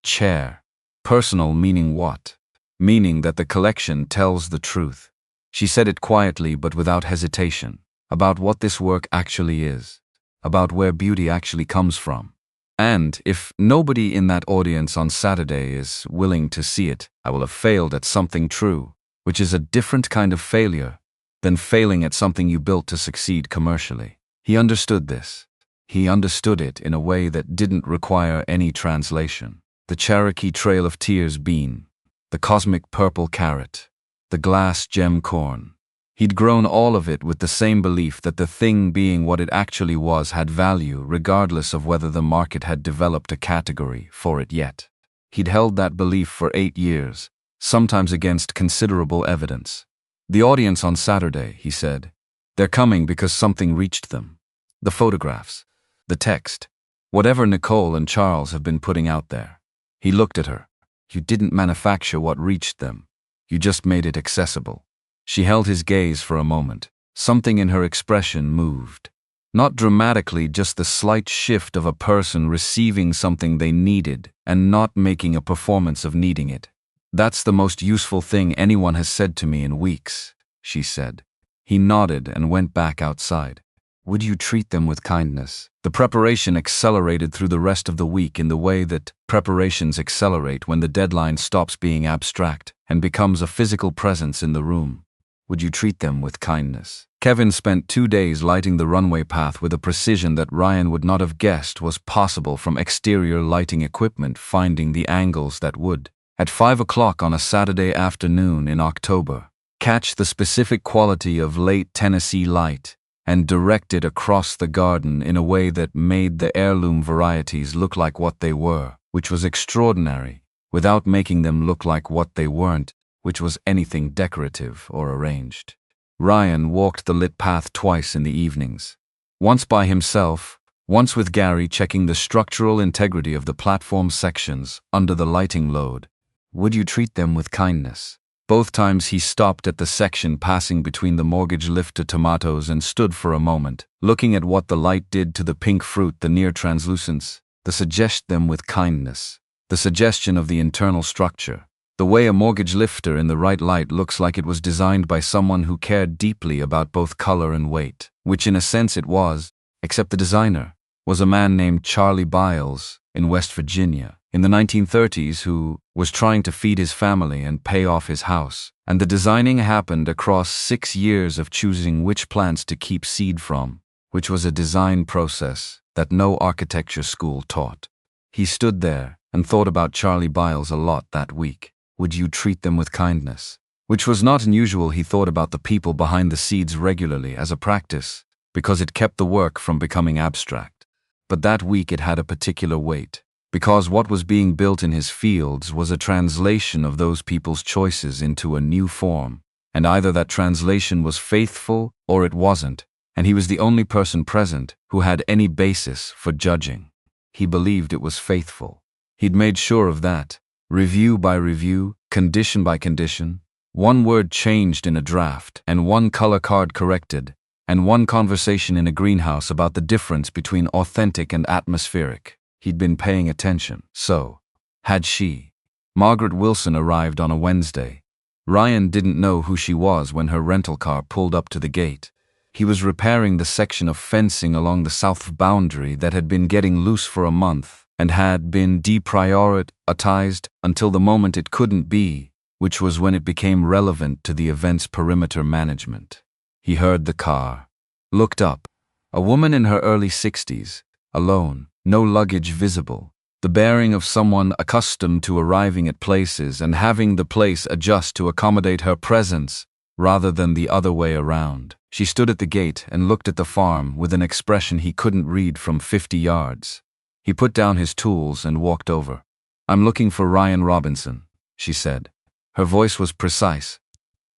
Speaker 1: chair. Personal meaning what? Meaning that the collection tells the truth. She said it quietly but without hesitation, about what this work actually is, about where beauty actually comes from. And if nobody in that audience on Saturday is willing to see it, I will have failed at something true, which is a different kind of failure than failing at something you built to succeed commercially. He understood this. He understood it in a way that didn't require any translation. The Cherokee Trail of Tears bean, the cosmic purple carrot, the glass gem corn. He'd grown all of it with the same belief that the thing being what it actually was had value regardless of whether the market had developed a category for it yet. He'd held that belief for 8 years, sometimes against considerable evidence. The audience on Saturday, he said, they're coming because something reached them. The photographs, the text, whatever Nicole and Charles have been putting out there. He looked at her. You didn't manufacture what reached them. You just made it accessible. She held his gaze for a moment. Something in her expression moved. Not dramatically, just the slight shift of a person receiving something they needed and not making a performance of needing it. That's the most useful thing anyone has said to me in weeks, she said. He nodded and went back outside. Would you treat them with kindness? The preparation accelerated through the rest of the week in the way that preparations accelerate when the deadline stops being abstract and becomes a physical presence in the room. Would you treat them with kindness? Kevin spent 2 days lighting the runway path with a precision that Ryan would not have guessed was possible from exterior lighting equipment finding the angles that would. At 5 o'clock on a Saturday afternoon in October, catch the specific quality of late Tennessee light and direct it across the garden in a way that made the heirloom varieties look like what they were, which was extraordinary, without making them look like what they weren't, which was anything decorative or arranged. Ryan walked the lit path twice in the evenings. Once by himself, once with Gary checking the structural integrity of the platform sections under the lighting load. Would you treat them with kindness? Both times he stopped at the section passing between the mortgage lifter tomatoes and stood for a moment, looking at what the light did to the pink fruit, the near translucence, the suggest them with kindness, the suggestion of the internal structure, the way a mortgage lifter in the right light looks like it was designed by someone who cared deeply about both color and weight, which in a sense it was, except the designer was a man named Charlie Biles in West Virginia in the 1930s who was trying to feed his family and pay off his house, and the designing happened across 6 years of choosing which plants to keep seed from, which was a design process that no architecture school taught. He stood there and thought about Charlie Biles a lot that week. Would you treat them with kindness? Which was not unusual. He thought about the people behind the seeds regularly as a practice, because it kept the work from becoming abstract. But that week it had a particular weight, because what was being built in his fields was a translation of those people's choices into a new form, and either that translation was faithful or it wasn't, and he was the only person present who had any basis for judging. He believed it was faithful. He'd made sure of that, review by review, condition by condition, one word changed in a draft, and one color card corrected, and one conversation in a greenhouse about the difference between authentic and atmospheric. He'd been paying attention. So had she. Margaret Wilson arrived on a Wednesday. Ryan didn't know who she was when her rental car pulled up to the gate. He was repairing the section of fencing along the south boundary that had been getting loose for a month and had been deprioritized until the moment it couldn't be, which was when it became relevant to the event's perimeter management. He heard the car, looked up. A woman in her early 60s, alone, no luggage visible, the bearing of someone accustomed to arriving at places and having the place adjust to accommodate her presence rather than the other way around. She stood at the gate and looked at the farm with an expression he couldn't read from 50 yards. He put down his tools and walked over. "I'm looking for Ryan Robinson," she said. Her voice was precise,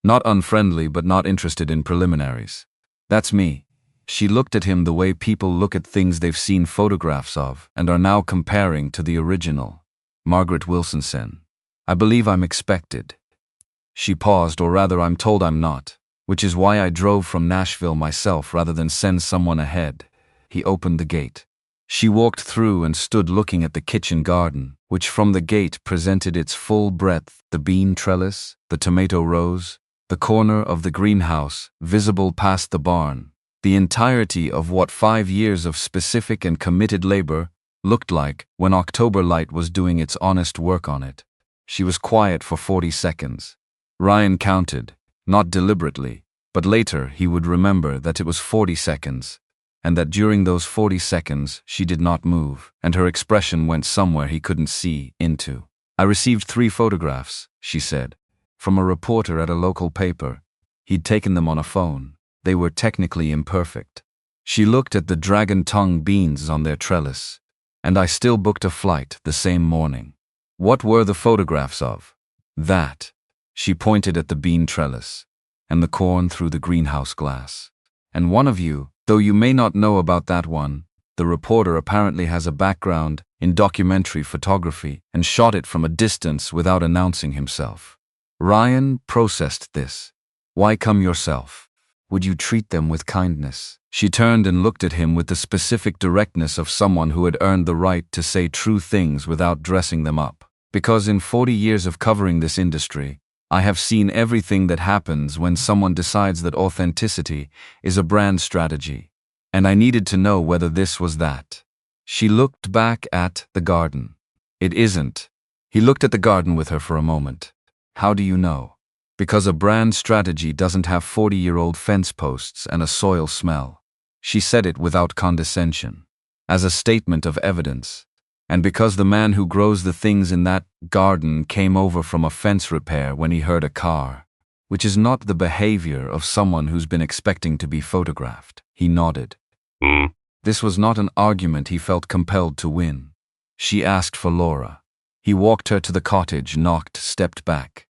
Speaker 1: not unfriendly but not interested in preliminaries. "That's me." She looked at him the way people look at things they've seen photographs of and are now comparing to the original. "Margaret Wilson said, I believe I'm expected." She paused, or rather I'm told I'm not, which is why I drove from Nashville myself rather than send someone ahead. He opened the gate. She walked through and stood looking at the kitchen garden, which from the gate presented its full breadth, the bean trellis, the tomato rows, the corner of the greenhouse, visible past the barn. The entirety of what 5 years of specific and committed labor looked like when October light was doing its honest work on it. She was quiet for 40 seconds. Ryan counted, not deliberately, but later he would remember that it was 40 seconds, and that during those 40 seconds she did not move, and her expression went somewhere he couldn't see into. "I received 3 photographs," she said, "from a reporter at a local paper. He'd taken them on a phone. They were technically imperfect." She looked at the dragon-tongue beans on their trellis. "And I still booked a flight the same morning." "What were the photographs of?" "That." She pointed at the bean trellis, and the corn through the greenhouse glass. "And one of you, though you may not know about that one, the reporter apparently has a background in documentary photography and shot it from a distance without announcing himself." Ryan processed this. "Why come yourself? Would you treat them with kindness?" She turned and looked at him with the specific directness of someone who had earned the right to say true things without dressing them up. Because in 40 years of covering this industry, I have seen everything that happens when someone decides that authenticity is a brand strategy, and I needed to know whether this was that. She looked back at the garden. It isn't. He looked at the garden with her for a moment. How do you know? Because a brand strategy doesn't have 40-year-old fence posts and a soil smell. She said it without condescension, as a statement of evidence. And because the man who grows the things in that garden came over from a fence repair when he heard a car, which is not the behavior of someone who's been expecting to be photographed. He nodded. This was not an argument he felt compelled to win. She asked for Laura. He walked her to the cottage, knocked, stepped back.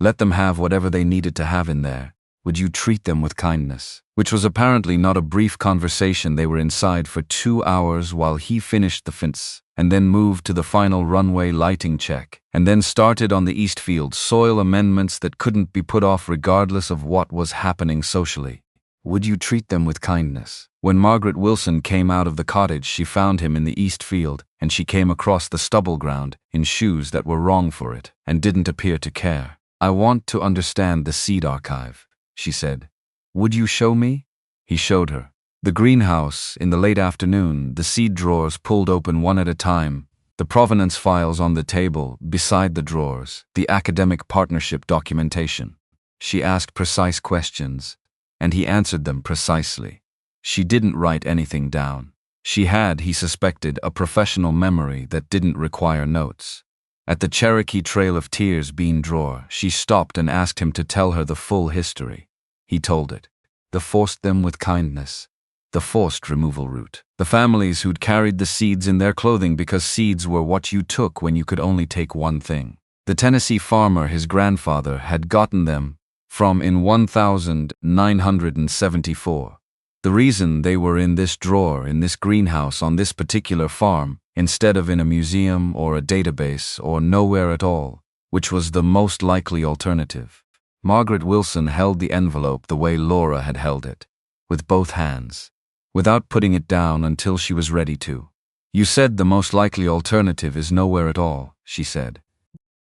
Speaker 1: Let them have whatever they needed to have in there. Would you treat them with kindness? Which was apparently not a brief conversation. They were inside for 2 hours while he finished the fence, and then moved to the final runway lighting check, and then started on the east field soil amendments that couldn't be put off regardless of what was happening socially. Would you treat them with kindness? When Margaret Wilson came out of the cottage, she found him in the east field, and she came across the stubble ground in shoes that were wrong for it, and didn't appear to care. I want to understand the seed archive, she said. Would you show me? He showed her. The greenhouse, in the late afternoon, the seed drawers pulled open one at a time, the provenance files on the table, beside the drawers, the academic partnership documentation. She asked precise questions, and he answered them precisely. She didn't write anything down. She had, he suspected, a professional memory that didn't require notes. At the Cherokee Trail of Tears bean drawer, she stopped and asked him to tell her the full history. He told it. The forced them with kindness. The forced removal route. The families who'd carried the seeds in their clothing because seeds were what you took when you could only take one thing. The Tennessee farmer his grandfather had gotten them from in 1974. The reason they were in this drawer, in this greenhouse, on this particular farm, instead of in a museum or a database or nowhere at all, which was the most likely alternative. Margaret Wilson held the envelope the way Laura had held it, with both hands, without putting it down until she was ready to. You said the most likely alternative is nowhere at all, she said.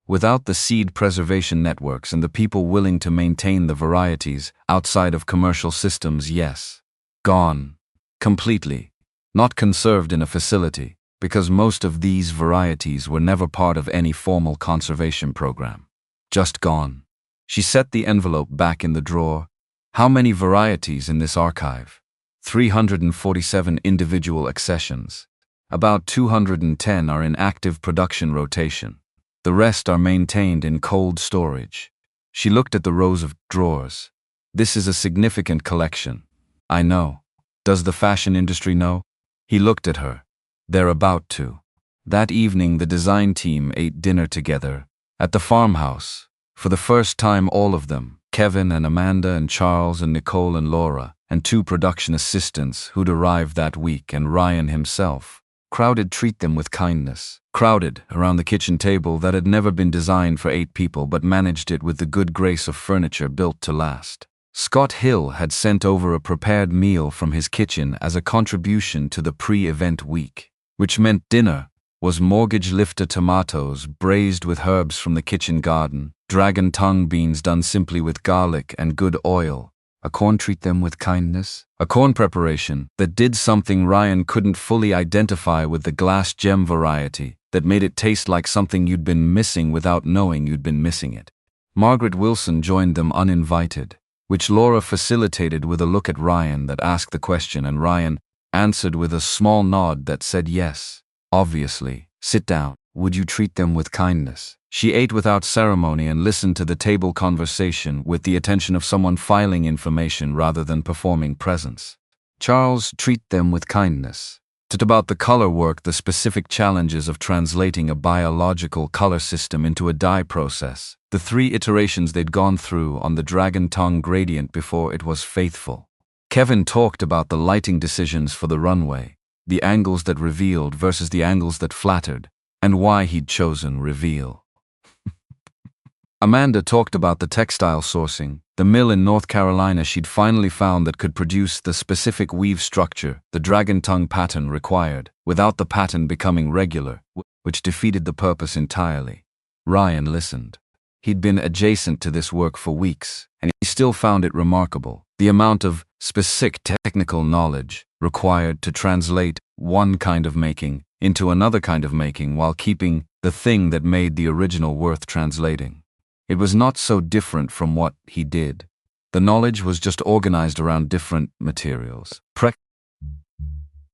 Speaker 1: Without the seed preservation networks and the people willing to maintain the varieties outside of commercial systems, yes. Gone. Completely. Not conserved in a facility, because most of these varieties were never part of any formal conservation program. Just gone. She set the envelope back in the drawer. How many varieties in this archive? 347 individual accessions. About 210 are in active production rotation. The rest are maintained in cold storage. She looked at the rows of drawers. This is a significant collection. I know. Does the fashion industry know? He looked at her. They're about to. That evening the design team ate dinner together at the farmhouse. For the first time, all of them, Kevin and Amanda and Charles and Nicole and Laura, and 2 production assistants who'd arrived that week, and Ryan himself, crowded treat them with kindness. Crowded around the kitchen table that had never been designed for 8 people but managed it with the good grace of furniture built to last. Scott Hill had sent over a prepared meal from his kitchen as a contribution to the pre-event week, which meant dinner was mortgage lifter tomatoes braised with herbs from the kitchen garden, dragon tongue beans done simply with garlic and good oil, a corn treat them with kindness, a corn preparation that did something Ryan couldn't fully identify with the glass gem variety, that made it taste like something you'd been missing without knowing you'd been missing it. Margaret Wilson joined them uninvited, which Laura facilitated with a look at Ryan that asked the question, and Ryan answered with a small nod that said yes. Obviously. Sit down. Would you treat them with kindness? She ate without ceremony and listened to the table conversation with the attention of someone filing information rather than performing presence. Charles, treat them with kindness. About the color work, the specific challenges of translating a biological color system into a dye process, the 3 iterations they'd gone through on the dragon tongue gradient before it was faithful. Kevin talked about the lighting decisions for the runway, the angles that revealed versus the angles that flattered, and why he'd chosen reveal. Amanda talked about the textile sourcing, the mill in North Carolina she'd finally found that could produce the specific weave structure, the dragon tongue pattern required, without the pattern becoming regular, which defeated the purpose entirely. Ryan listened. He'd been adjacent to this work for weeks, and he still found it remarkable, the amount of specific technical knowledge required to translate one kind of making into another kind of making while keeping the thing that made the original worth translating. It was not so different from what he did. The knowledge was just organized around different materials.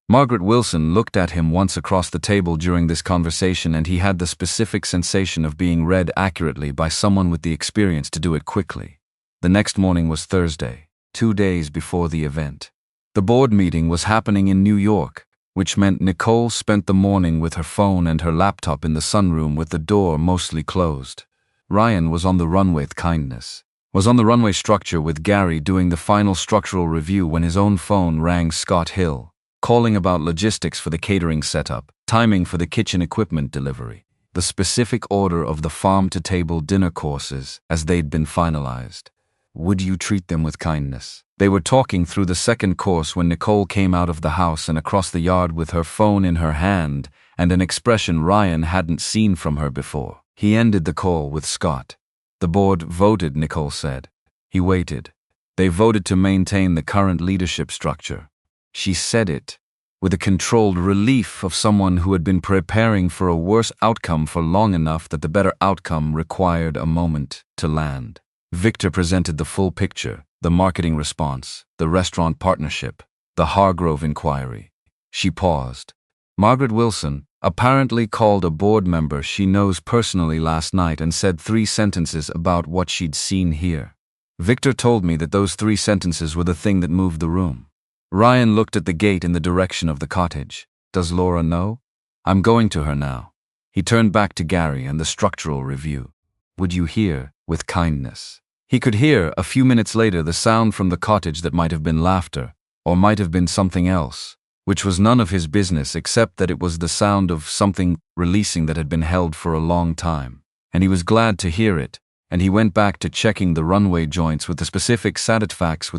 Speaker 1: Margaret Wilson looked at him once across the table during this conversation, and he had the specific sensation of being read accurately by someone with the experience to do it quickly. The next morning was Thursday, 2 days before the event. The board meeting was happening in New York, which meant Nicole spent the morning with her phone and her laptop in the sunroom with the door mostly closed. Ryan was on the runway with kindness. Was on the runway structure with Gary doing the final structural review when his own phone rang. Scott Hill, calling about logistics for the catering setup, timing for the kitchen equipment delivery, the specific order of the farm-to-table dinner courses as they'd been finalized. Would you treat them with kindness? They were talking through the second course when Nicole came out of the house and across the yard with her phone in her hand and an expression Ryan hadn't seen from her before. He ended the call with Scott. The board voted, Nicole said. He waited. They voted to maintain the current leadership structure. She said it with a controlled relief of someone who had been preparing for a worse outcome for long enough that the better outcome required a moment to land. Victor presented the full picture, the marketing response, the restaurant partnership, the Hargrove inquiry. She paused. Margaret Wilson apparently called a board member she knows personally last night and said 3 sentences about what she'd seen here. Victor told me that those 3 sentences were the thing that moved the room. Ryan looked at the gate in the direction of the cottage. Does Laura know? I'm going to her now. He turned back to Gary and the structural review. Would you hear with kindness? He could hear, a few minutes later, the sound from the cottage that might have been laughter, or might have been something else, which was none of his business except that it was the sound of something releasing that had been held for a long time. And he was glad to hear it, and he went back to checking the runway joints with the specific satisfaction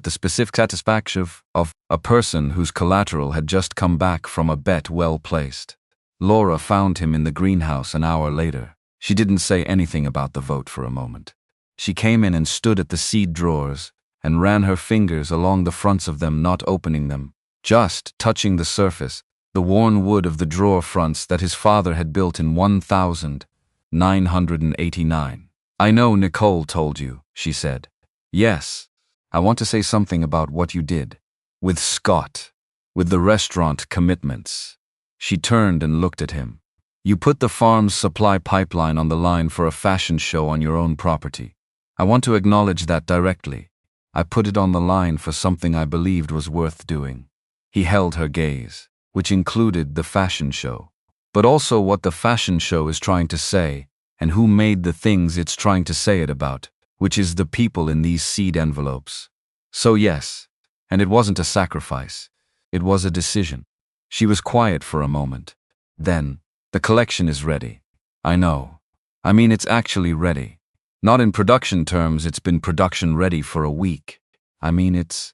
Speaker 1: of a person whose collateral had just come back from a bet well placed. Laura found him in the greenhouse an hour later. She didn't say anything about the vote for a moment. She came in and stood at the seed drawers and ran her fingers along the fronts of them, not opening them, just touching the surface, the worn wood of the drawer fronts that his father had built in 1989. I know Nicole told you, she said. Yes. I want to say something about what you did. With Scott. With the restaurant commitments. She turned and looked at him. You put the farm's supply pipeline on the line for a fashion show on your own property. I want to acknowledge that directly. I put it on the line for something I believed was worth doing. He held her gaze, which included the fashion show, but also what the fashion show is trying to say and who made the things it's trying to say it about, which is the people in these seed envelopes. So yes, and it wasn't a sacrifice. It was a decision. She was quiet for a moment. Then, the collection is ready. I know. I mean, it's actually ready. Not in production terms, it's been production ready for a week. I mean, it's...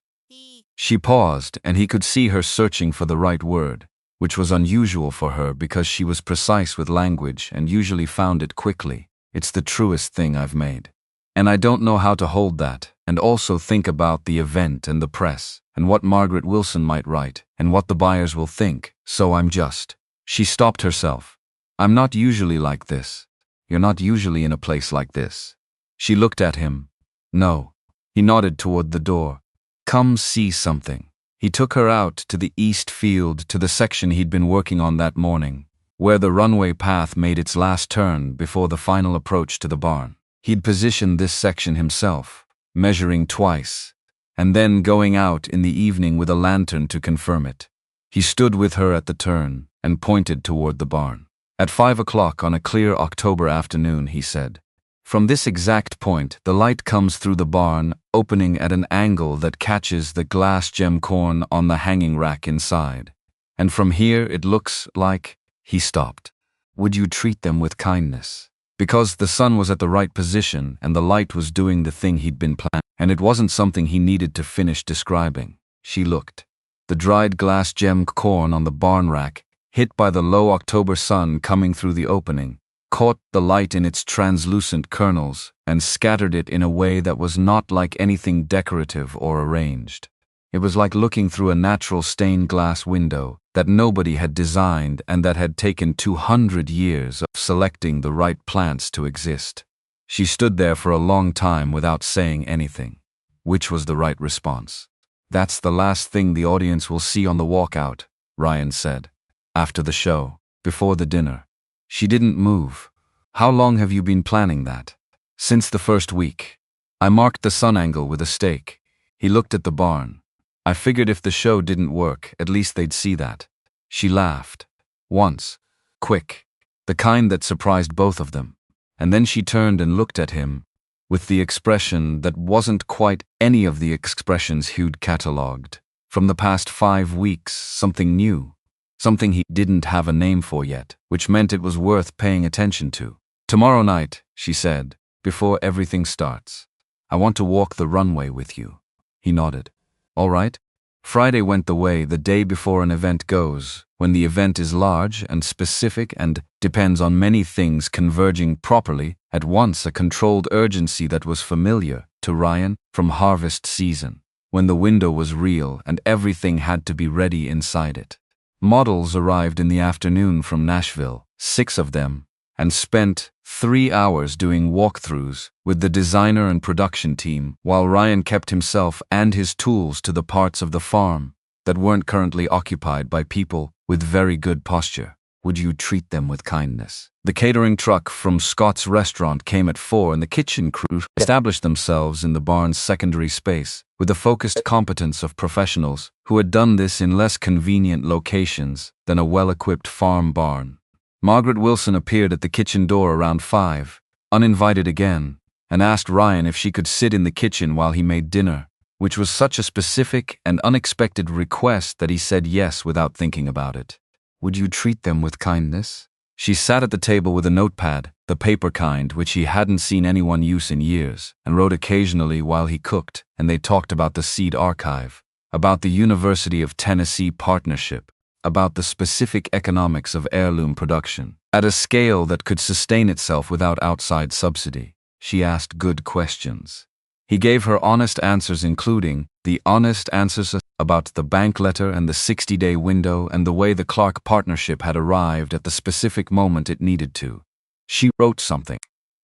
Speaker 1: She paused, and he could see her searching for the right word, which was unusual for her because she was precise with language and usually found it quickly. It's the truest thing I've made. And I don't know how to hold that, and also think about the event and the press, and what Margaret Wilson might write, and what the buyers will think, so I'm just... She stopped herself. I'm not usually like this. You're not usually in a place like this. She looked at him. No. He nodded toward the door. Come see something. He took her out to the east field, to the section he'd been working on that morning, where the runway path made its last turn before the final approach to the barn. He'd positioned this section himself, measuring twice, and then going out in the evening with a lantern to confirm it. He stood with her at the turn and pointed toward the barn. At 5 o'clock on a clear October afternoon, he said. From this exact point, the light comes through the barn, opening at an angle that catches the glass gem corn on the hanging rack inside. And from here it looks like... He stopped. Would you treat them with kindness? Because the sun was at the right position and the light was doing the thing he'd been planning, and it wasn't something he needed to finish describing. She looked. The dried glass gemmed corn on the barn rack, hit by the low October sun coming through the opening, caught the light in its translucent kernels and scattered it in a way that was not like anything decorative or arranged. It was like looking through a natural stained glass window that nobody had designed and that had taken 200 years of selecting the right plants to exist. She stood there for a long time without saying anything. Which was the right response? "That's the last thing the audience will see on the walkout," Ryan said. "After the show, before the dinner." She didn't move. "How long have you been planning that?" "Since the first week. I marked the sun angle with a stake." He looked at the barn. "I figured if the show didn't work, at least they'd see that." She laughed. Once. Quick. The kind that surprised both of them. And then she turned and looked at him, with the expression that wasn't quite any of the expressions Hugh'd catalogued. From the past 5 weeks, something new. Something he didn't have a name for yet, which meant it was worth paying attention to. "Tomorrow night," she said, "before everything starts. I want to walk the runway with you." He nodded. "All right." Friday went the way the day before an event goes, when the event is large and specific and depends on many things converging properly at once, a controlled urgency that was familiar to Ryan from harvest season, when the window was real and everything had to be ready inside it. Models arrived in the afternoon from Nashville, 6 of them, and spent 3 hours doing walkthroughs with the designer and production team, while Ryan kept himself and his tools to the parts of the farm that weren't currently occupied by people with very good posture. Would you treat them with kindness? The catering truck from Scott's restaurant came at 4 and the kitchen crew established themselves in the barn's secondary space with the focused competence of professionals who had done this in less convenient locations than a well-equipped farm barn. Margaret Wilson appeared at the kitchen door around 5, uninvited again, and asked Ryan if she could sit in the kitchen while he made dinner, which was such a specific and unexpected request that he said yes without thinking about it. Would you treat them with kindness? She sat at the table with a notepad, the paper kind which he hadn't seen anyone use in years, and wrote occasionally while he cooked, and they talked about the Seed Archive, about the University of Tennessee partnership, about the specific economics of heirloom production, at a scale that could sustain itself without outside subsidy. She asked good questions. He gave her honest answers, including the honest answers about the bank letter and the 60-day window and the way the Clark partnership had arrived at the specific moment it needed to. She wrote something,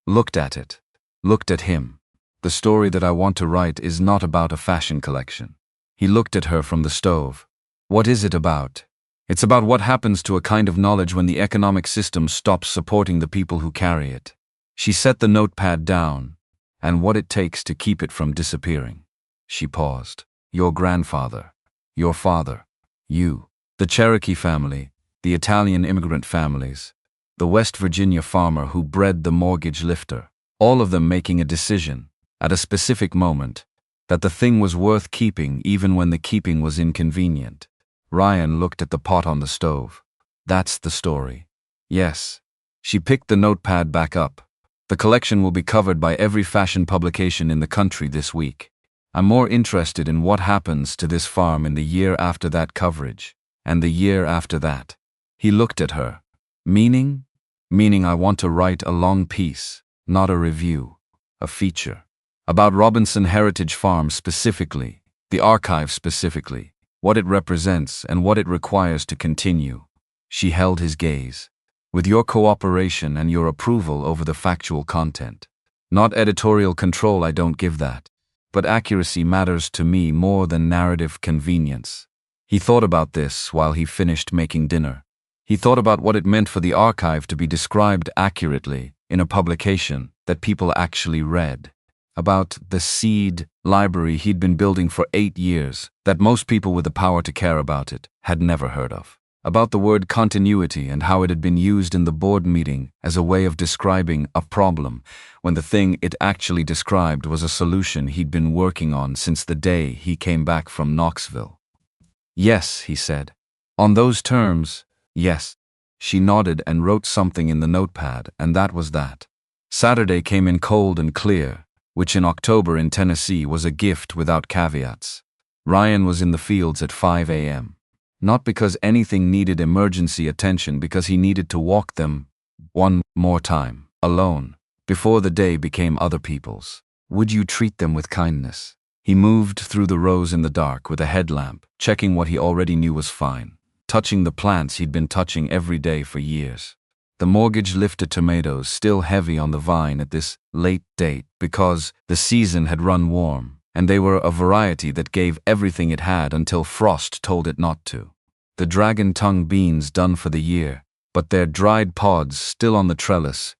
Speaker 1: looked at it, looked at him. "The story that I want to write is not about a fashion collection." He looked at her from the stove. "What is it about?" "It's about what happens to a kind of knowledge when the economic system stops supporting the people who carry it." She set the notepad down, "and what it takes to keep it from disappearing." She paused. "Your grandfather, your father, you, the Cherokee family, the Italian immigrant families, the West Virginia farmer who bred the mortgage lifter, all of them making a decision, at a specific moment, that the thing was worth keeping even when the keeping was inconvenient." Ryan looked at the pot on the stove. "That's the story." "Yes." She picked the notepad back up. "The collection will be covered by every fashion publication in the country this week. I'm more interested in what happens to this farm in the year after that coverage, and the year after that." He looked at her. "Meaning?" "Meaning I want to write a long piece, not a review, a feature. About Robinson Heritage Farm specifically, the archive specifically, what it represents and what it requires to continue." She held his gaze. "With your cooperation and your approval over the factual content. Not editorial control, I don't give that. But accuracy matters to me more than narrative convenience." He thought about this while he finished making dinner. He thought about what it meant for the archive to be described accurately in a publication that people actually read. About the seed library he'd been building for 8 years, that most people with the power to care about it had never heard of. About the word continuity and how it had been used in the board meeting as a way of describing a problem, when the thing it actually described was a solution he'd been working on since the day he came back from Knoxville. "Yes," he said. "On those terms, yes." She nodded and wrote something in the notepad, and that was that. Saturday came in cold and clear, which in October in Tennessee was a gift without caveats. Ryan was in the fields at 5 a.m. Not because anything needed emergency attention, because he needed to walk them one more time, alone, before the day became other people's. Would you treat them with kindness? He moved through the rows in the dark with a headlamp, checking what he already knew was fine, touching the plants he'd been touching every day for years. The mortgage-lifted tomatoes still heavy on the vine at this late date because the season had run warm, and they were a variety that gave everything it had until frost told it not to. The dragon-tongue beans done for the year, but their dried pods still on the trellis,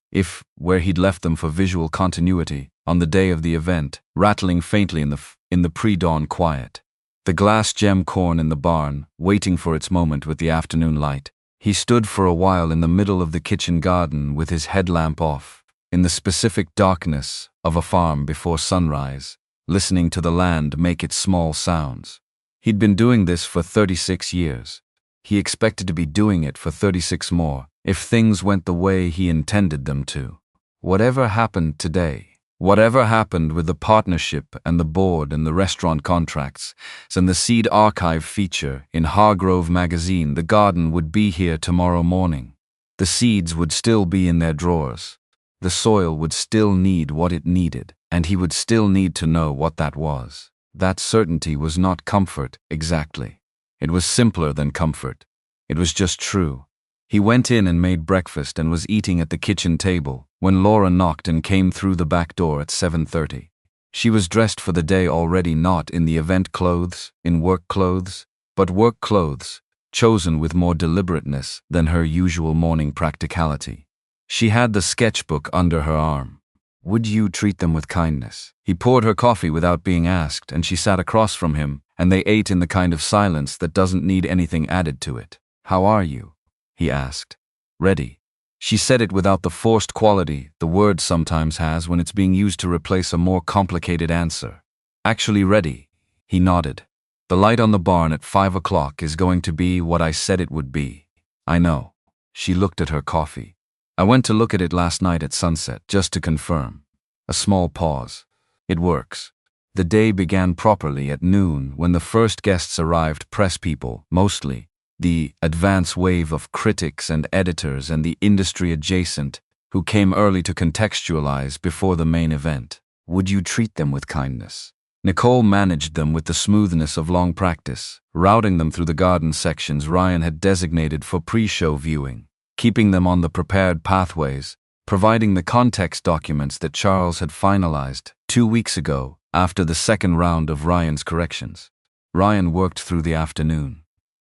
Speaker 1: where he'd left them for visual continuity, on the day of the event, rattling faintly in the pre-dawn quiet. The glass gem corn in the barn, waiting for its moment with the afternoon light. He stood for a while in the middle of the kitchen garden with his headlamp off, in the specific darkness of a farm before sunrise, listening to the land make its small sounds. He'd been doing this for 36 years. He expected to be doing it for 36 more, if things went the way he intended them to. Whatever happened today, whatever happened with the partnership and the board and the restaurant contracts and the seed archive feature in Hargrove magazine, the garden would be here tomorrow morning. The seeds would still be in their drawers. The soil would still need what it needed, and he would still need to know what that was. That certainty was not comfort, exactly. It was simpler than comfort. It was just true. He went in and made breakfast and was eating at the kitchen table when Laura knocked and came through the back door at 7:30. She was dressed for the day already, not in the event clothes, in work clothes, but work clothes, chosen with more deliberateness than her usual morning practicality. She had the sketchbook under her arm. Would you treat them with kindness? He poured her coffee without being asked, and she sat across from him, and they ate in the kind of silence that doesn't need anything added to it. How are you? He asked. Ready. She said it without the forced quality the word sometimes has when it's being used to replace a more complicated answer. Actually ready. He nodded. The light on the barn at 5 o'clock is going to be what I said it would be. I know. She looked at her coffee. I went to look at it last night at sunset, just to confirm. A small pause. It works. The day began properly at noon when the first guests arrived, press people, mostly. The advance wave of critics and editors and the industry adjacent, who came early to contextualize before the main event. Would you treat them with kindness? Nicole managed them with the smoothness of long practice, routing them through the garden sections Ryan had designated for pre-show viewing, keeping them on the prepared pathways, providing the context documents that Charles had finalized 2 weeks ago after the second round of Ryan's corrections. Ryan worked through the afternoon.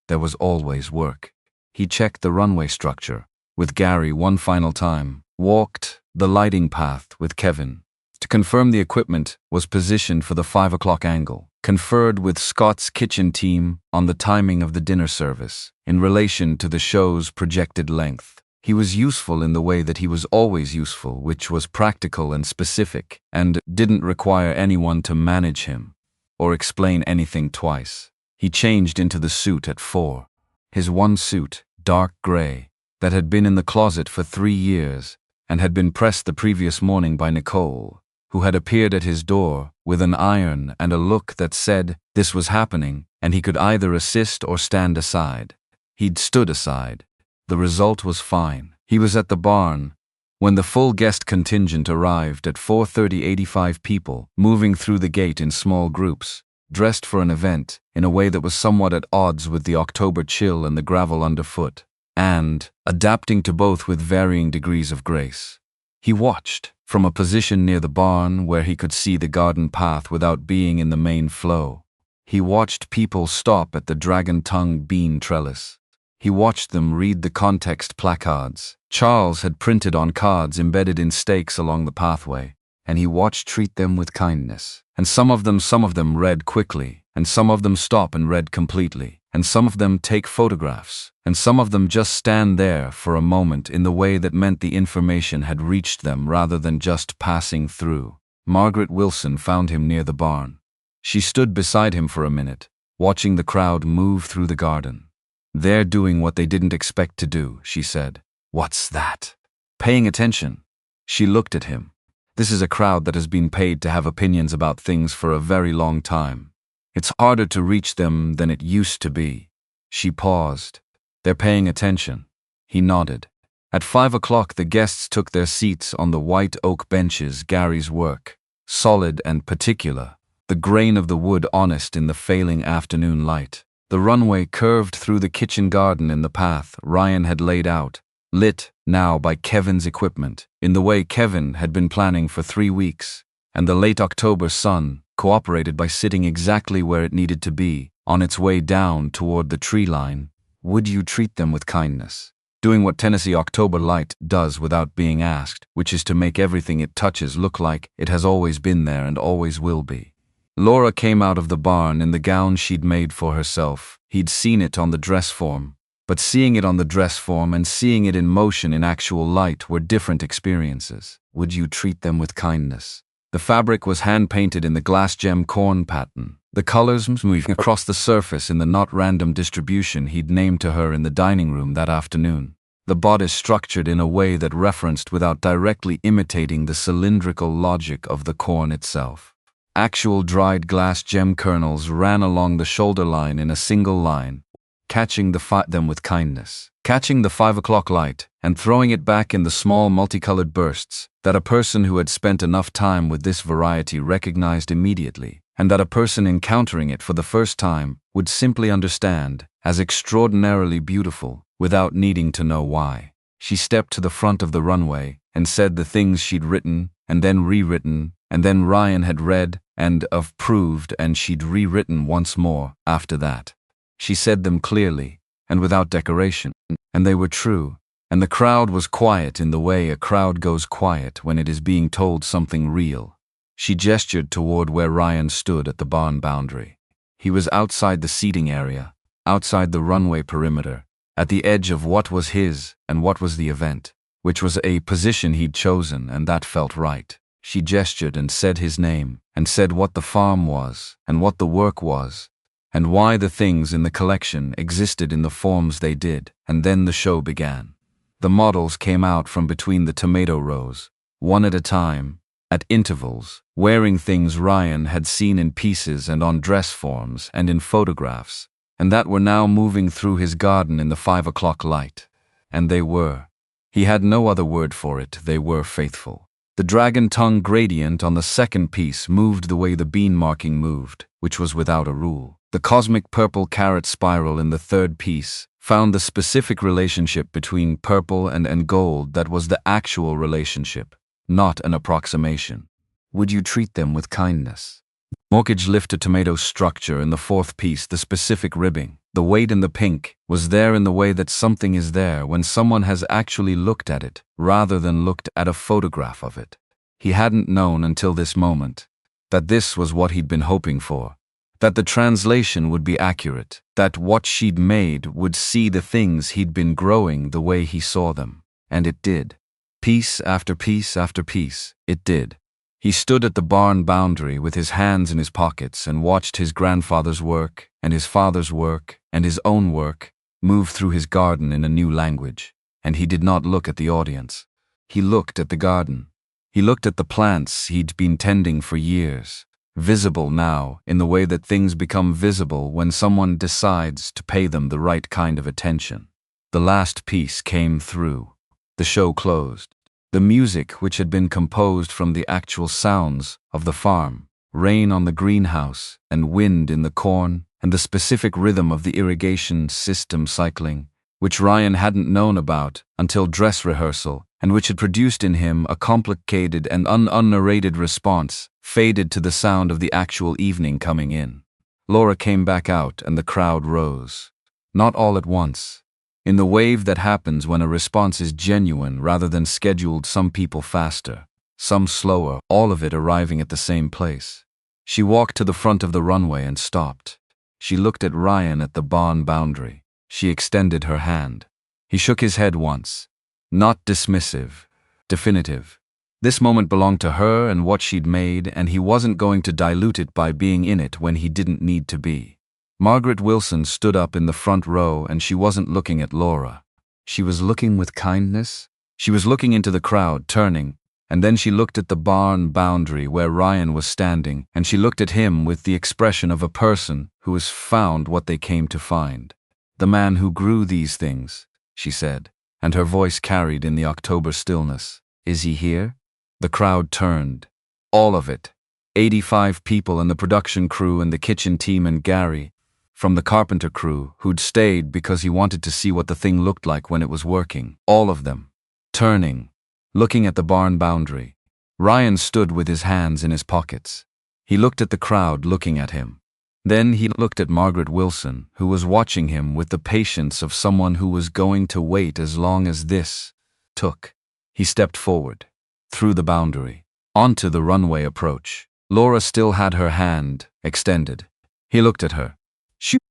Speaker 1: There was always work. He checked the runway structure with Gary one final time, walked the lighting path with Kevin to confirm the equipment was positioned for the 5 o'clock angle, conferred with Scott's kitchen team on the timing of the dinner service in relation to the show's projected length. He was useful in the way that he was always useful, which was practical and specific, and didn't require anyone to manage him or explain anything twice. He changed into the suit at 4. His one suit, dark gray, that had been in the closet for 3 years and had been pressed the previous morning by Nicole, who had appeared at his door with an iron and a look that said this was happening and he could either assist or stand aside. He'd stood aside. The result was fine. He was at the barn when the full guest contingent arrived at 4:30. 85 people, moving through the gate in small groups, dressed for an event in a way that was somewhat at odds with the October chill and the gravel underfoot, and adapting to both with varying degrees of grace. He watched from a position near the barn where he could see the garden path without being in the main flow. He watched people stop at the dragon-tongue bean trellis. He watched them read the context placards Charles had printed on cards embedded in stakes along the pathway, and he watched treat them with kindness. And some of them read quickly, and some of them stop and read completely, and some of them take photographs, and some of them just stand there for a moment in the way that meant the information had reached them rather than just passing through. Margaret Wilson found him near the barn. She stood beside him for a minute, watching the crowd move through the garden. They're doing what they didn't expect to do, she said. What's that? Paying attention. She looked at him. This is a crowd that has been paid to have opinions about things for a very long time. It's harder to reach them than it used to be. She paused. They're paying attention. He nodded. At 5 o'clock the guests took their seats on the white oak benches. Gary's work, solid and particular, the grain of the wood honest in the failing afternoon light. The runway curved through the kitchen garden in the path Ryan had laid out, lit now by Kevin's equipment, in the way Kevin had been planning for 3 weeks, and the late October sun cooperated by sitting exactly where it needed to be, on its way down toward the tree line. Would you treat them with kindness? Doing what Tennessee October light does without being asked, which is to make everything it touches look like it has always been there and always will be. Laura came out of the barn in the gown she'd made for herself. He'd seen it on the dress form, but seeing it on the dress form and seeing it in motion in actual light were different experiences. Would you treat them with kindness? The fabric was hand-painted in the glass gem corn pattern, the colors moving across the surface in the not random distribution he'd named to her in the dining room that afternoon. The bodice structured in a way that referenced without directly imitating the cylindrical logic of the corn itself. Actual dried glass gem kernels ran along the shoulder line in a single line, catching them with kindness, catching the 5 o'clock light and throwing it back in the small multicolored bursts that a person who had spent enough time with this variety recognized immediately, and that a person encountering it for the first time would simply understand as extraordinarily beautiful without needing to know why. She stepped to the front of the runway and said the things she'd written and then rewritten, and then Ryan had read and approved, and she'd rewritten once more after that. She said them clearly and without decoration, and they were true, and the crowd was quiet in the way a crowd goes quiet when it is being told something real. She gestured toward where Ryan stood at the barn boundary. He was outside the seating area, outside the runway perimeter, at the edge of what was his and what was the event, which was a position he'd chosen, and that felt right. She gestured and said his name, and said what the farm was, and what the work was, and why the things in the collection existed in the forms they did, and then the show began. The models came out from between the tomato rows, one at a time, at intervals, wearing things Ryan had seen in pieces and on dress forms and in photographs, and that were now moving through his garden in the 5 o'clock light. And they were. He had no other word for it, they were faithful. The dragon tongue gradient on the second piece moved the way the bean marking moved, which was without a rule. The cosmic purple carrot spiral in the third piece found the specific relationship between purple and gold that was the actual relationship, not an approximation. Would you treat them with kindness? Mortgage lifted tomato structure in the fourth piece, the specific ribbing. The weight in the pink was there in the way that something is there when someone has actually looked at it, rather than looked at a photograph of it. He hadn't known until this moment that this was what he'd been hoping for, that the translation would be accurate, that what she'd made would see the things he'd been growing the way he saw them. And it did. Piece after piece after piece, it did. He stood at the barn boundary with his hands in his pockets and watched his grandfather's work and his father's work and his own work move through his garden in a new language. And he did not look at the audience. He looked at the garden. He looked at the plants he'd been tending for years, visible now in the way that things become visible when someone decides to pay them the right kind of attention. The last piece came through. The show closed. The music, which had been composed from the actual sounds of the farm, rain on the greenhouse and wind in the corn, and the specific rhythm of the irrigation system cycling, which Ryan hadn't known about until dress rehearsal, and which had produced in him a complicated and unnarrated response, faded to the sound of the actual evening coming in. Laura came back out and the crowd rose. Not all at once. In the wave that happens when a response is genuine rather than scheduled, some people faster, some slower, all of it arriving at the same place. She walked to the front of the runway and stopped. She looked at Ryan at the barn boundary. She extended her hand. He shook his head once. Not dismissive, definitive. This moment belonged to her and what she'd made, and he wasn't going to dilute it by being in it when he didn't need to be. Margaret Wilson stood up in the front row, and she wasn't looking at Laura. She was looking with kindness. She was looking into the crowd, turning, And then she looked at the barn boundary where Ryan was standing, and she looked at him with the expression of a person who has found what they came to find. "The man who grew these things," she said, and her voice carried in the October stillness. "Is he here?" The crowd turned. All of it. 85 people and the production crew and the kitchen team and Gary, from the carpenter crew, who'd stayed because he wanted to see what the thing looked like when it was working. All of them. Turning. Looking at the barn boundary. Ryan stood with his hands in his pockets. He looked at the crowd looking at him. Then he looked at Margaret Wilson, who was watching him with the patience of someone who was going to wait as long as this took. He stepped forward. Through the boundary. Onto the runway approach. Laura still had her hand extended. He looked at her.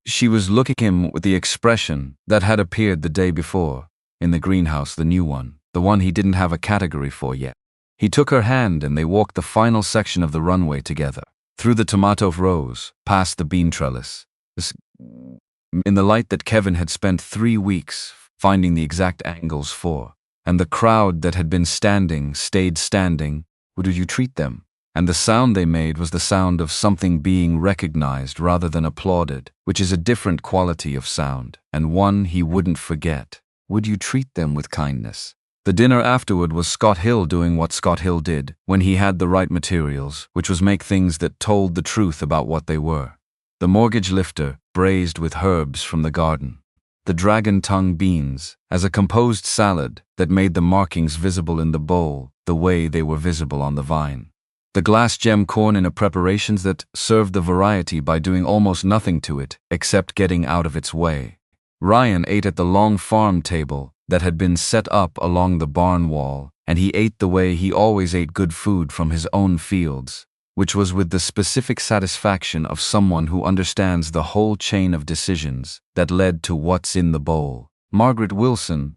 Speaker 1: She was looking at him with the expression that had appeared the day before, in the greenhouse, the new one, the one he didn't have a category for yet. He took her hand and they walked the final section of the runway together, through the tomato rows, past the bean trellis, in the light that Kevin had spent 3 weeks finding the exact angles for, and the crowd that had been standing stayed standing. Would you treat them? And the sound they made was the sound of something being recognized rather than applauded, which is a different quality of sound, and one he wouldn't forget. Would you treat them with kindness? The dinner afterward was Scott Hill doing what Scott Hill did when he had the right materials, which was make things that told the truth about what they were. The mortgage lifter, braised with herbs from the garden. The dragon tongue beans, as a composed salad that made the markings visible in the bowl the way they were visible on the vine. The glass gem corn in a preparations that served the variety by doing almost nothing to it except getting out of its way. Ryan ate at the long farm table that had been set up along the barn wall, and he ate the way he always ate good food from his own fields, which was with the specific satisfaction of someone who understands the whole chain of decisions that led to what's in the bowl. Margaret Wilson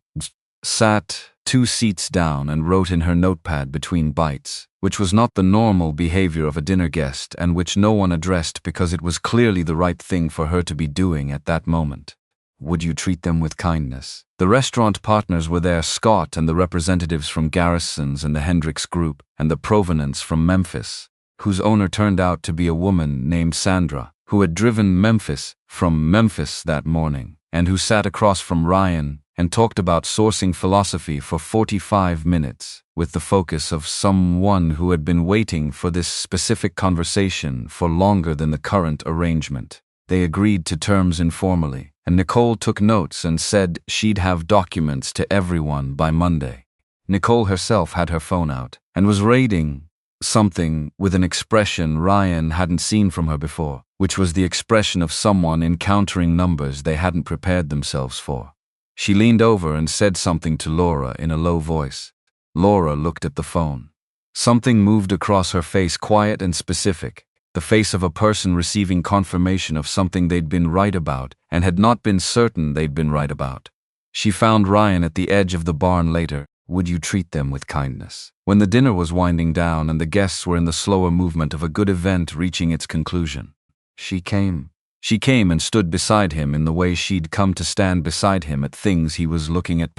Speaker 1: sat 2 seats down and wrote in her notepad between bites, which was not the normal behavior of a dinner guest and which no one addressed because it was clearly the right thing for her to be doing at that moment. Would you treat them with kindness? The restaurant partners were there, Scott and the representatives from Garrison's and the Hendricks Group and the Provenance from Memphis, whose owner turned out to be a woman named Sandra, who had driven from Memphis that morning, and who sat across from Ryan and talked about sourcing philosophy for 45 minutes, with the focus of someone who had been waiting for this specific conversation for longer than the current arrangement. They agreed to terms informally, and Nicole took notes and said she'd have documents to everyone by Monday. Nicole herself had her phone out and was reading something with an expression Ryan hadn't seen from her before, which was the expression of someone encountering numbers they hadn't prepared themselves for. She leaned over and said something to Laura in a low voice. Laura looked at the phone. Something moved across her face, quiet and specific, the face of a person receiving confirmation of something they'd been right about and had not been certain they'd been right about. She found Ryan at the edge of the barn later. Would you treat them with kindness? When the dinner was winding down and the guests were in the slower movement of a good event reaching its conclusion, She came and stood beside him in the way she'd come to stand beside him at things he was looking at,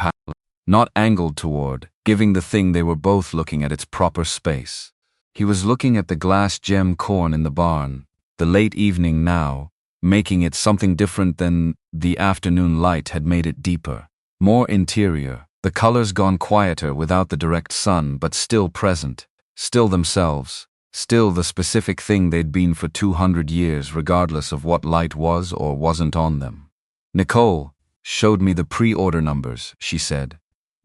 Speaker 1: not angled toward, giving the thing they were both looking at its proper space. He was looking at the glass gem corn in the barn, the late evening now, making it something different than the afternoon light had made it deeper, more interior, the colors gone quieter without the direct sun but still present, still themselves. Still the specific thing they'd been for 200 years regardless of what light was or wasn't on them. Nicole showed me the pre-order numbers, she said.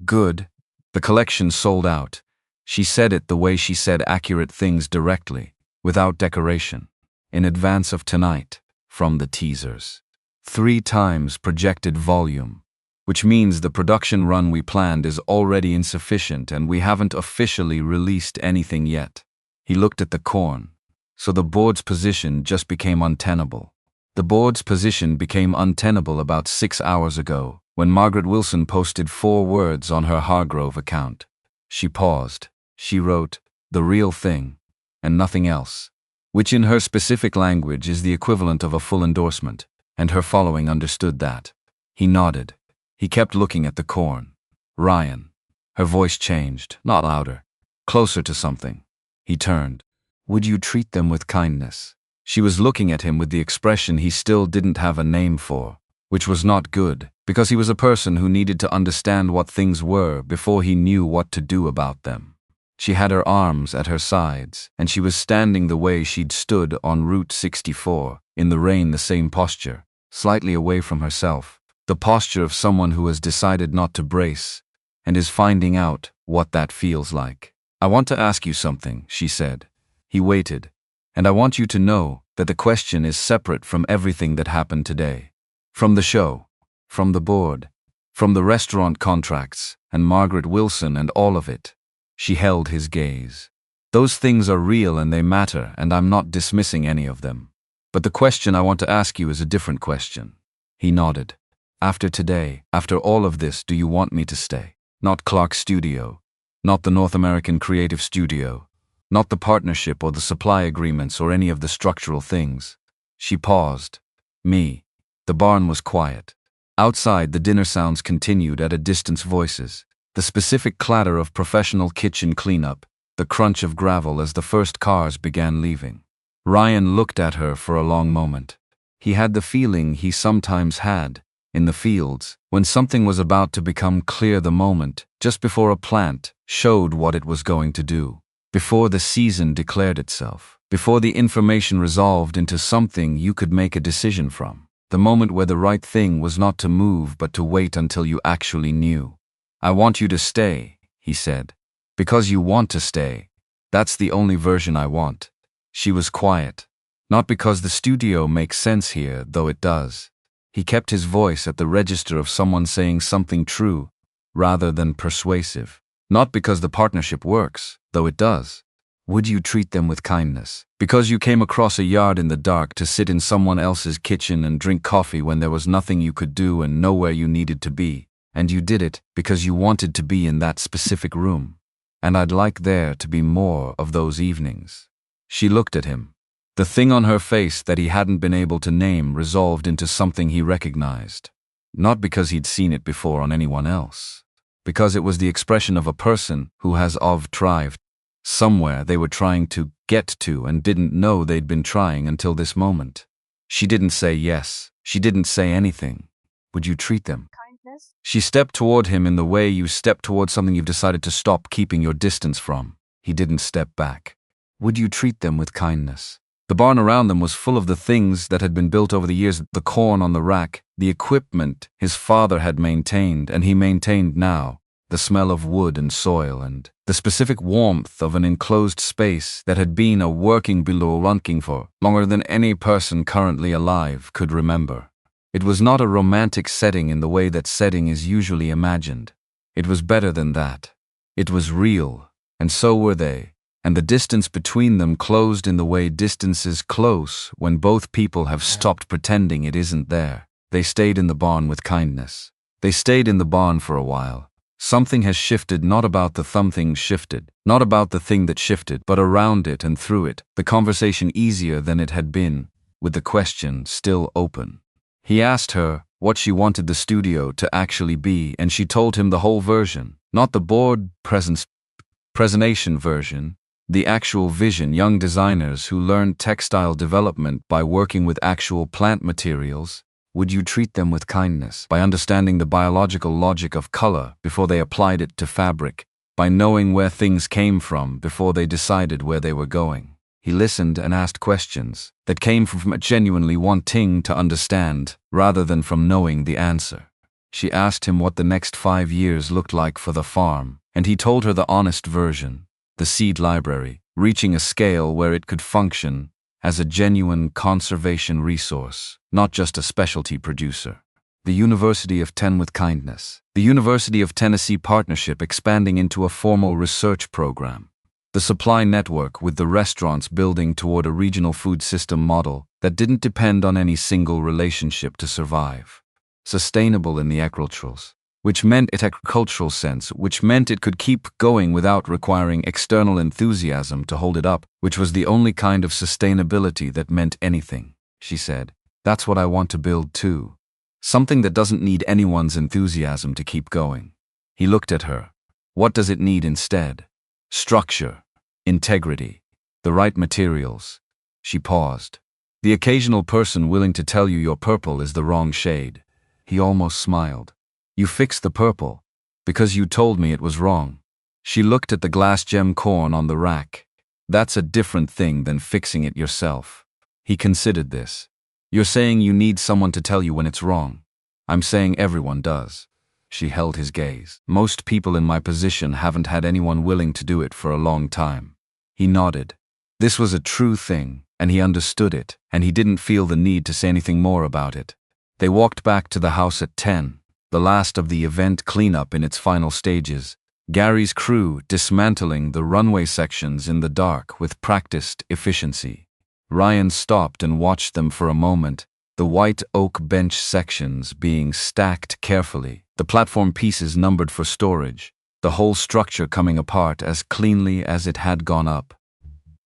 Speaker 1: Good. The collection sold out. She said it the way she said accurate things directly, without decoration. In advance of tonight, from the teasers. 3 times projected volume, which means the production run we planned is already insufficient and we haven't officially released anything yet. He looked at the corn. So the board's position just became untenable. The board's position became untenable about 6 hours ago, when Margaret Wilson posted 4 words on her Hargrove account. She paused. She wrote, "The real thing," and nothing else, which in her specific language is the equivalent of a full endorsement, and her following understood that. He nodded. He kept looking at the corn. Ryan. Her voice changed, not louder. closer to something. He turned. Would you treat them with kindness? She was looking at him with the expression he still didn't have a name for, which was not good, because he was a person who needed to understand what things were before he knew what to do about them. She had her arms at her sides, and she was standing the way she'd stood on Route 64, in the rain, the same posture, slightly away from herself, the posture of someone who has decided not to brace, and is finding out what that feels like. I want to ask you something, she said. He waited. And I want you to know that the question is separate from everything that happened today. From the show, from the board, from the restaurant contracts, and Margaret Wilson and all of it. She held his gaze. Those things are real and they matter, and I'm not dismissing any of them. But the question I want to ask you is a different question. He nodded. After today, after all of this, do you want me to stay? Not Clark's studio, not the North American Creative Studio, not the partnership or the supply agreements or any of the structural things. She paused. Me. The barn was quiet. Outside, the dinner sounds continued at a distance, voices, the specific clatter of professional kitchen cleanup, the crunch of gravel as the first cars began leaving. Ryan looked at her for a long moment. He had the feeling he sometimes had, in the fields, when something was about to become clear, the moment, just before a plant showed what it was going to do. Before the season declared itself, before the information resolved into something you could make a decision from, the moment where the right thing was not to move but to wait until you actually knew. I want you to stay, he said. Because you want to stay. That's the only version I want. She was quiet. Not because the studio makes sense here, though it does. He kept his voice at the register of someone saying something true, rather than persuasive. Not because the partnership works, though it does. Would you treat them with kindness? Because you came across a yard in the dark to sit in someone else's kitchen and drink coffee when there was nothing you could do and nowhere you needed to be, and you did it because you wanted to be in that specific room. And I'd like there to be more of those evenings. She looked at him. The thing on her face that he hadn't been able to name resolved into something he recognized. Not because he'd seen it before on anyone else. Because it was the expression of a person who has thrived. Somewhere they were trying to get to and didn't know they'd been trying until this moment. She didn't say yes. She didn't say anything. Would you treat them? Kindness? She stepped toward him in the way you step toward something you've decided to stop keeping your distance from. He didn't step back. Would you treat them with kindness? The barn around them was full of the things that had been built over the years, the corn on the rack, the equipment his father had maintained and he maintained now, the smell of wood and soil and the specific warmth of an enclosed space that had been a working below running for longer than any person currently alive could remember. It was not a romantic setting in the way that setting is usually imagined. It was better than that. It was real, and so were they. And the distance between them closed in the way distance is close when both people have stopped pretending it isn't there. They stayed in the barn with kindness. They stayed in the barn for a while. Something has shifted, not about the something shifted, not about the thing that shifted, but around it and through it, the conversation easier than it had been, with the question still open. He asked her what she wanted the studio to actually be, and she told him the whole version, not the board presentation version, the actual vision. Young designers who learned textile development by working with actual plant materials. Would you treat them with kindness? By understanding the biological logic of color before they applied it to fabric, by knowing where things came from before they decided where they were going. He listened and asked questions that came from genuinely wanting to understand rather than from knowing the answer. She asked him what the next 5 years looked like for the farm, and he told her the honest version. The seed library, reaching a scale where it could function as a genuine conservation resource, not just a specialty producer. The University of Ten with kindness. The University of Tennessee partnership expanding into a formal research program. The supply network with the restaurants building toward a regional food system model that didn't depend on any single relationship to survive. Sustainable in the agriculturals. Which meant it agricultural sense, which meant it could keep going without requiring external enthusiasm to hold it up, which was the only kind of sustainability that meant anything, she said. That's what I want to build too. Something that doesn't need anyone's enthusiasm to keep going. He looked at her. What does it need instead? Structure, integrity, the right materials. She paused. The occasional person willing to tell you your purple is the wrong shade. He almost smiled. You fixed the purple, because you told me it was wrong. She looked at the glass gem corn on the rack. That's a different thing than fixing it yourself. He considered this. You're saying you need someone to tell you when it's wrong. I'm saying everyone does. She held his gaze. Most people in my position haven't had anyone willing to do it for a long time. He nodded. This was a true thing, and he understood it, and he didn't feel the need to say anything more about it. They walked back to the house at 10, the last of the event cleanup in its final stages. Gary's crew dismantling the runway sections in the dark with practiced efficiency. Ryan stopped and watched them for a moment, the white oak bench sections being stacked carefully, the platform pieces numbered for storage, the whole structure coming apart as cleanly as it had gone up.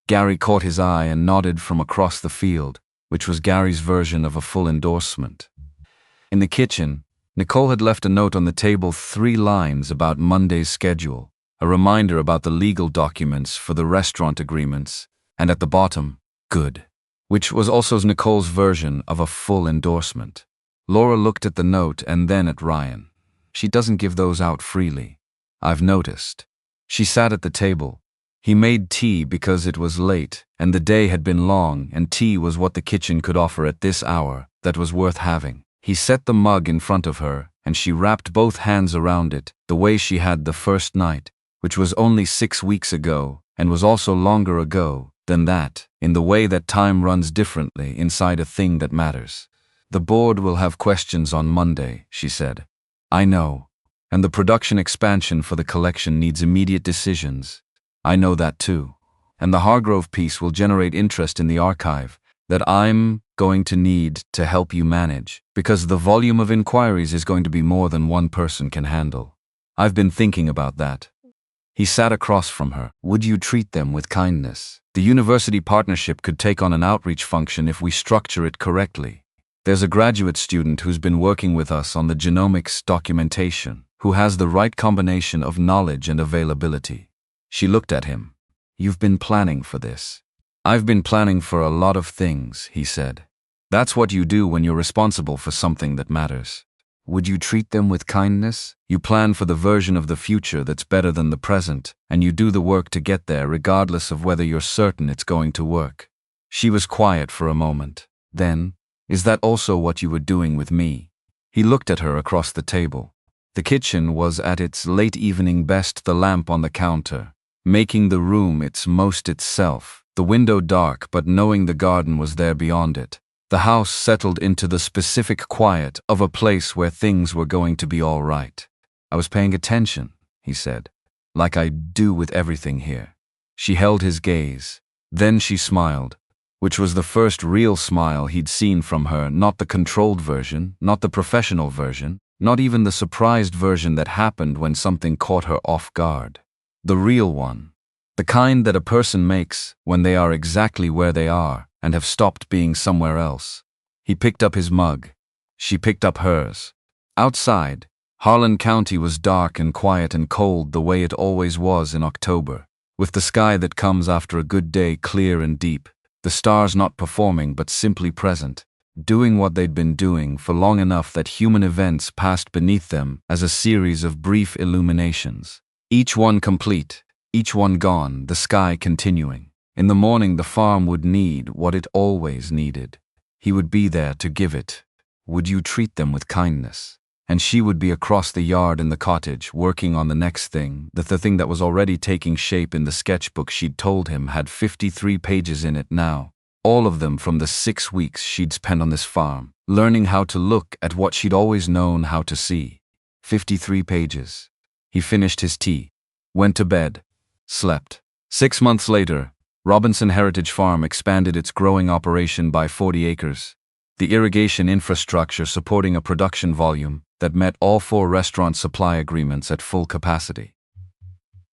Speaker 1: Gary caught his eye and nodded from across the field, which was Gary's version of a full endorsement. In the kitchen, Nicole had left a note on the table, 3 lines about Monday's schedule, a reminder about the legal documents for the restaurant agreements, and at the bottom, good, which was also Nicole's version of a full endorsement. Laura looked at the note and then at Ryan. She doesn't give those out freely. I've noticed. She sat at the table. He made tea because it was late, and the day had been long, and tea was what the kitchen could offer at this hour that was worth having. He set the mug in front of her, and she wrapped both hands around it, the way she had the first night, which was only 6 weeks ago, and was also longer ago than that, in the way that time runs differently inside a thing that matters. The board will have questions on Monday, she said. I know. And the production expansion for the collection needs immediate decisions. I know that too. And the Hargrove piece will generate interest in the archive that I'm going to need to help you manage, because the volume of inquiries is going to be more than one person can handle. I've been thinking about that. He sat across from her. Would you treat them with kindness? The university partnership could take on an outreach function if we structure it correctly. There's a graduate student who's been working with us on the genomics documentation, who has the right combination of knowledge and availability. She looked at him. You've been planning for this. I've been planning for a lot of things, he said. That's what you do when you're responsible for something that matters. Would you treat them with kindness? You plan for the version of the future that's better than the present, and you do the work to get there regardless of whether you're certain it's going to work. She was quiet for a moment. Then, is that also what you were doing with me? He looked at her across the table. The kitchen was at its late evening best, the lamp on the counter, making the room its most itself, the window dark but knowing the garden was there beyond it. The house settled into the specific quiet of a place where things were going to be all right. I was paying attention, he said, like I do with everything here. She held his gaze. Then she smiled, which was the first real smile he'd seen from her, not the controlled version, not the professional version, not even the surprised version that happened when something caught her off guard. The real one. The kind that a person makes when they are exactly where they are and have stopped being somewhere else. He picked up his mug. She picked up hers. Outside, Harlan County was dark and quiet and cold the way it always was in October, with the sky that comes after a good day clear and deep, the stars not performing but simply present, doing what they'd been doing for long enough that human events passed beneath them as a series of brief illuminations. Each one complete, each one gone, the sky continuing. In the morning the farm would need what it always needed. He would be there to give it. Would you treat them with kindness? And she would be across the yard in the cottage, working on the next thing, the thing that was already taking shape in the sketchbook she'd told him had 53 pages in it now. All of them from the 6 weeks she'd spent on this farm, learning how to look at what she'd always known how to see. 53 pages. He finished his tea, went to bed, slept. 6 months later, Robinson Heritage Farm expanded its growing operation by 40 acres. The irrigation infrastructure supporting a production volume that met all 4 restaurant supply agreements at full capacity.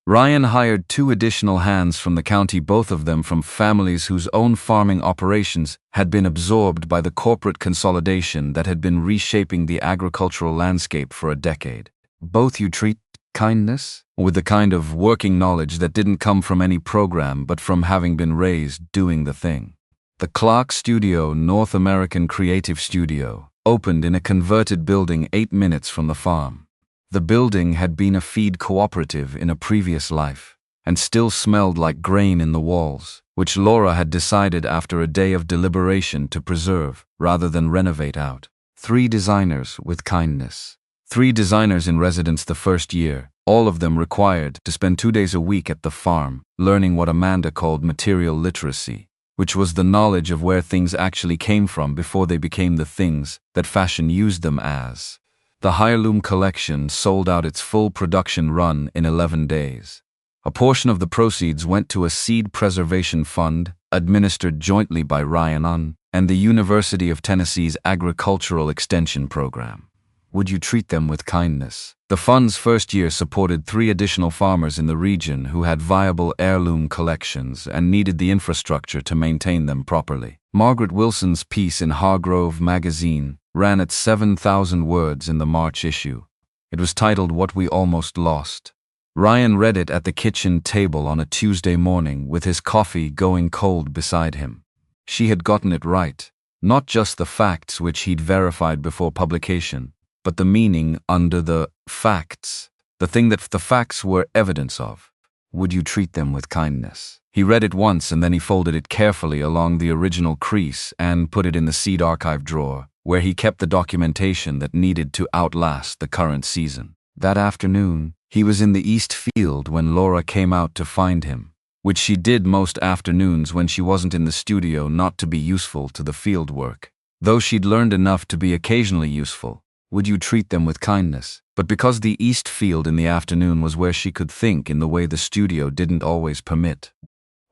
Speaker 1: Ryan hired 2 additional hands from the county, both of them from families whose own farming operations had been absorbed by the corporate consolidation that had been reshaping the agricultural landscape for a decade. Both you treat Kindness? With the kind of working knowledge that didn't come from any program but from having been raised doing the thing. The Clark Studio, North American Creative Studio, opened in a converted building 8 minutes from the farm. The building had been a feed cooperative in a previous life, and still smelled like grain in the walls, which Laura had decided after a day of deliberation to preserve rather than renovate out. 3 designers with kindness. 3 designers in residence the first year, all of them required to spend 2 days a week at the farm, learning what Amanda called material literacy, which was the knowledge of where things actually came from before they became the things that fashion used them as. The Heirloom collection sold out its full production run in 11 days. A portion of the proceeds went to a seed preservation fund administered jointly by Ryan and the University of Tennessee's Agricultural Extension Program. Would you treat them with kindness? The fund's first year supported 3 additional farmers in the region who had viable heirloom collections and needed the infrastructure to maintain them properly. Margaret Wilson's piece in Hargrove magazine ran at 7,000 words in the March issue. It was titled What We Almost Lost. Ryan read it at the kitchen table on a Tuesday morning with his coffee going cold beside him. She had gotten it right, not just the facts which he'd verified before publication, but the meaning under the facts, the thing that the facts were evidence of. Would you treat them with kindness? He read it once and then he folded it carefully along the original crease and put it in the seed archive drawer, where he kept the documentation that needed to outlast the current season. That afternoon, he was in the East Field when Laura came out to find him, which she did most afternoons when she wasn't in the studio not to be useful to the field work. Though she'd learned enough to be occasionally useful, would you treat them with kindness? But because the East Field in the afternoon was where she could think in the way the studio didn't always permit.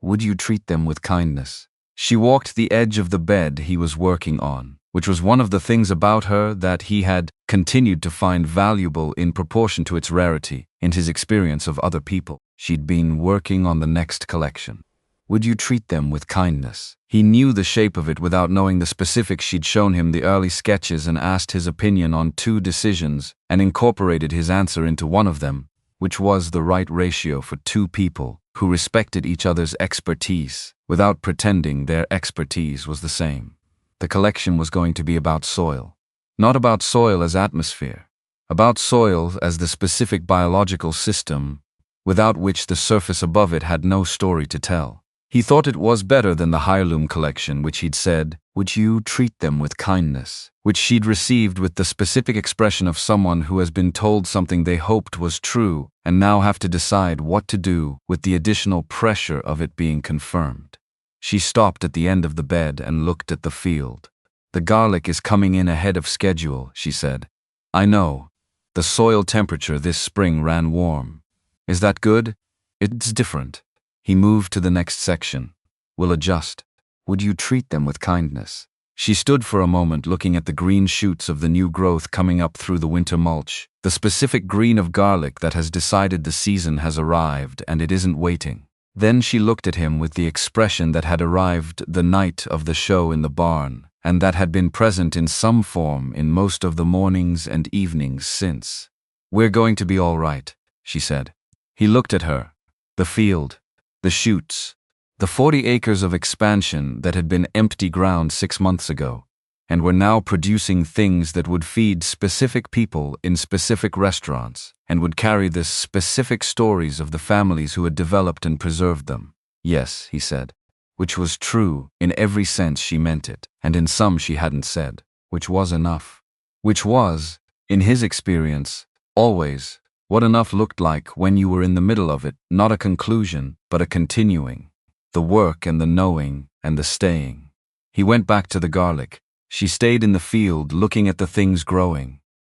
Speaker 1: Would you treat them with kindness? She walked the edge of the bed he was working on, which was one of the things about her that he had continued to find valuable in proportion to its rarity in his experience of other people. She'd been working on the next collection. Would you treat them with kindness? He knew the shape of it without knowing the specifics. She'd shown him the early sketches and asked his opinion on 2 decisions and incorporated his answer into one of them, which was the right ratio for 2 people who respected each other's expertise without pretending their expertise was the same. The collection was going to be about soil. Not about soil as atmosphere. About soil as the specific biological system without which the surface above it had no story to tell. He thought it was better than the Heirloom collection, which he'd said, "Would you treat them with kindness?" which she'd received with the specific expression of someone who has been told something they hoped was true and now have to decide what to do with the additional pressure of it being confirmed. She stopped at the end of the bed and looked at the field. "The garlic is coming in ahead of schedule," she said. "I know. The soil temperature this spring ran warm. Is that good? It's different." He moved to the next section. "We'll adjust. Would you treat them with kindness?" She stood for a moment looking at the green shoots of the new growth coming up through the winter mulch, the specific green of garlic that has decided the season has arrived and it isn't waiting. Then she looked at him with the expression that had arrived the night of the show in the barn, and that had been present in some form in most of the mornings and evenings since. "We're going to be all right," she said. He looked at her. The field. The shoots, the 40 acres of expansion that had been empty ground 6 months ago, and were now producing things that would feed specific people in specific restaurants, and would carry the specific stories of the families who had developed and preserved them. "Yes," he said, which was true in every sense she meant it, and in some she hadn't said, which was enough. Which was, in his experience, always what enough looked like when you were in the middle of it, not a conclusion, but a continuing. The work and the knowing and the staying. He went back to the garlic. She stayed in the field looking at the things growing.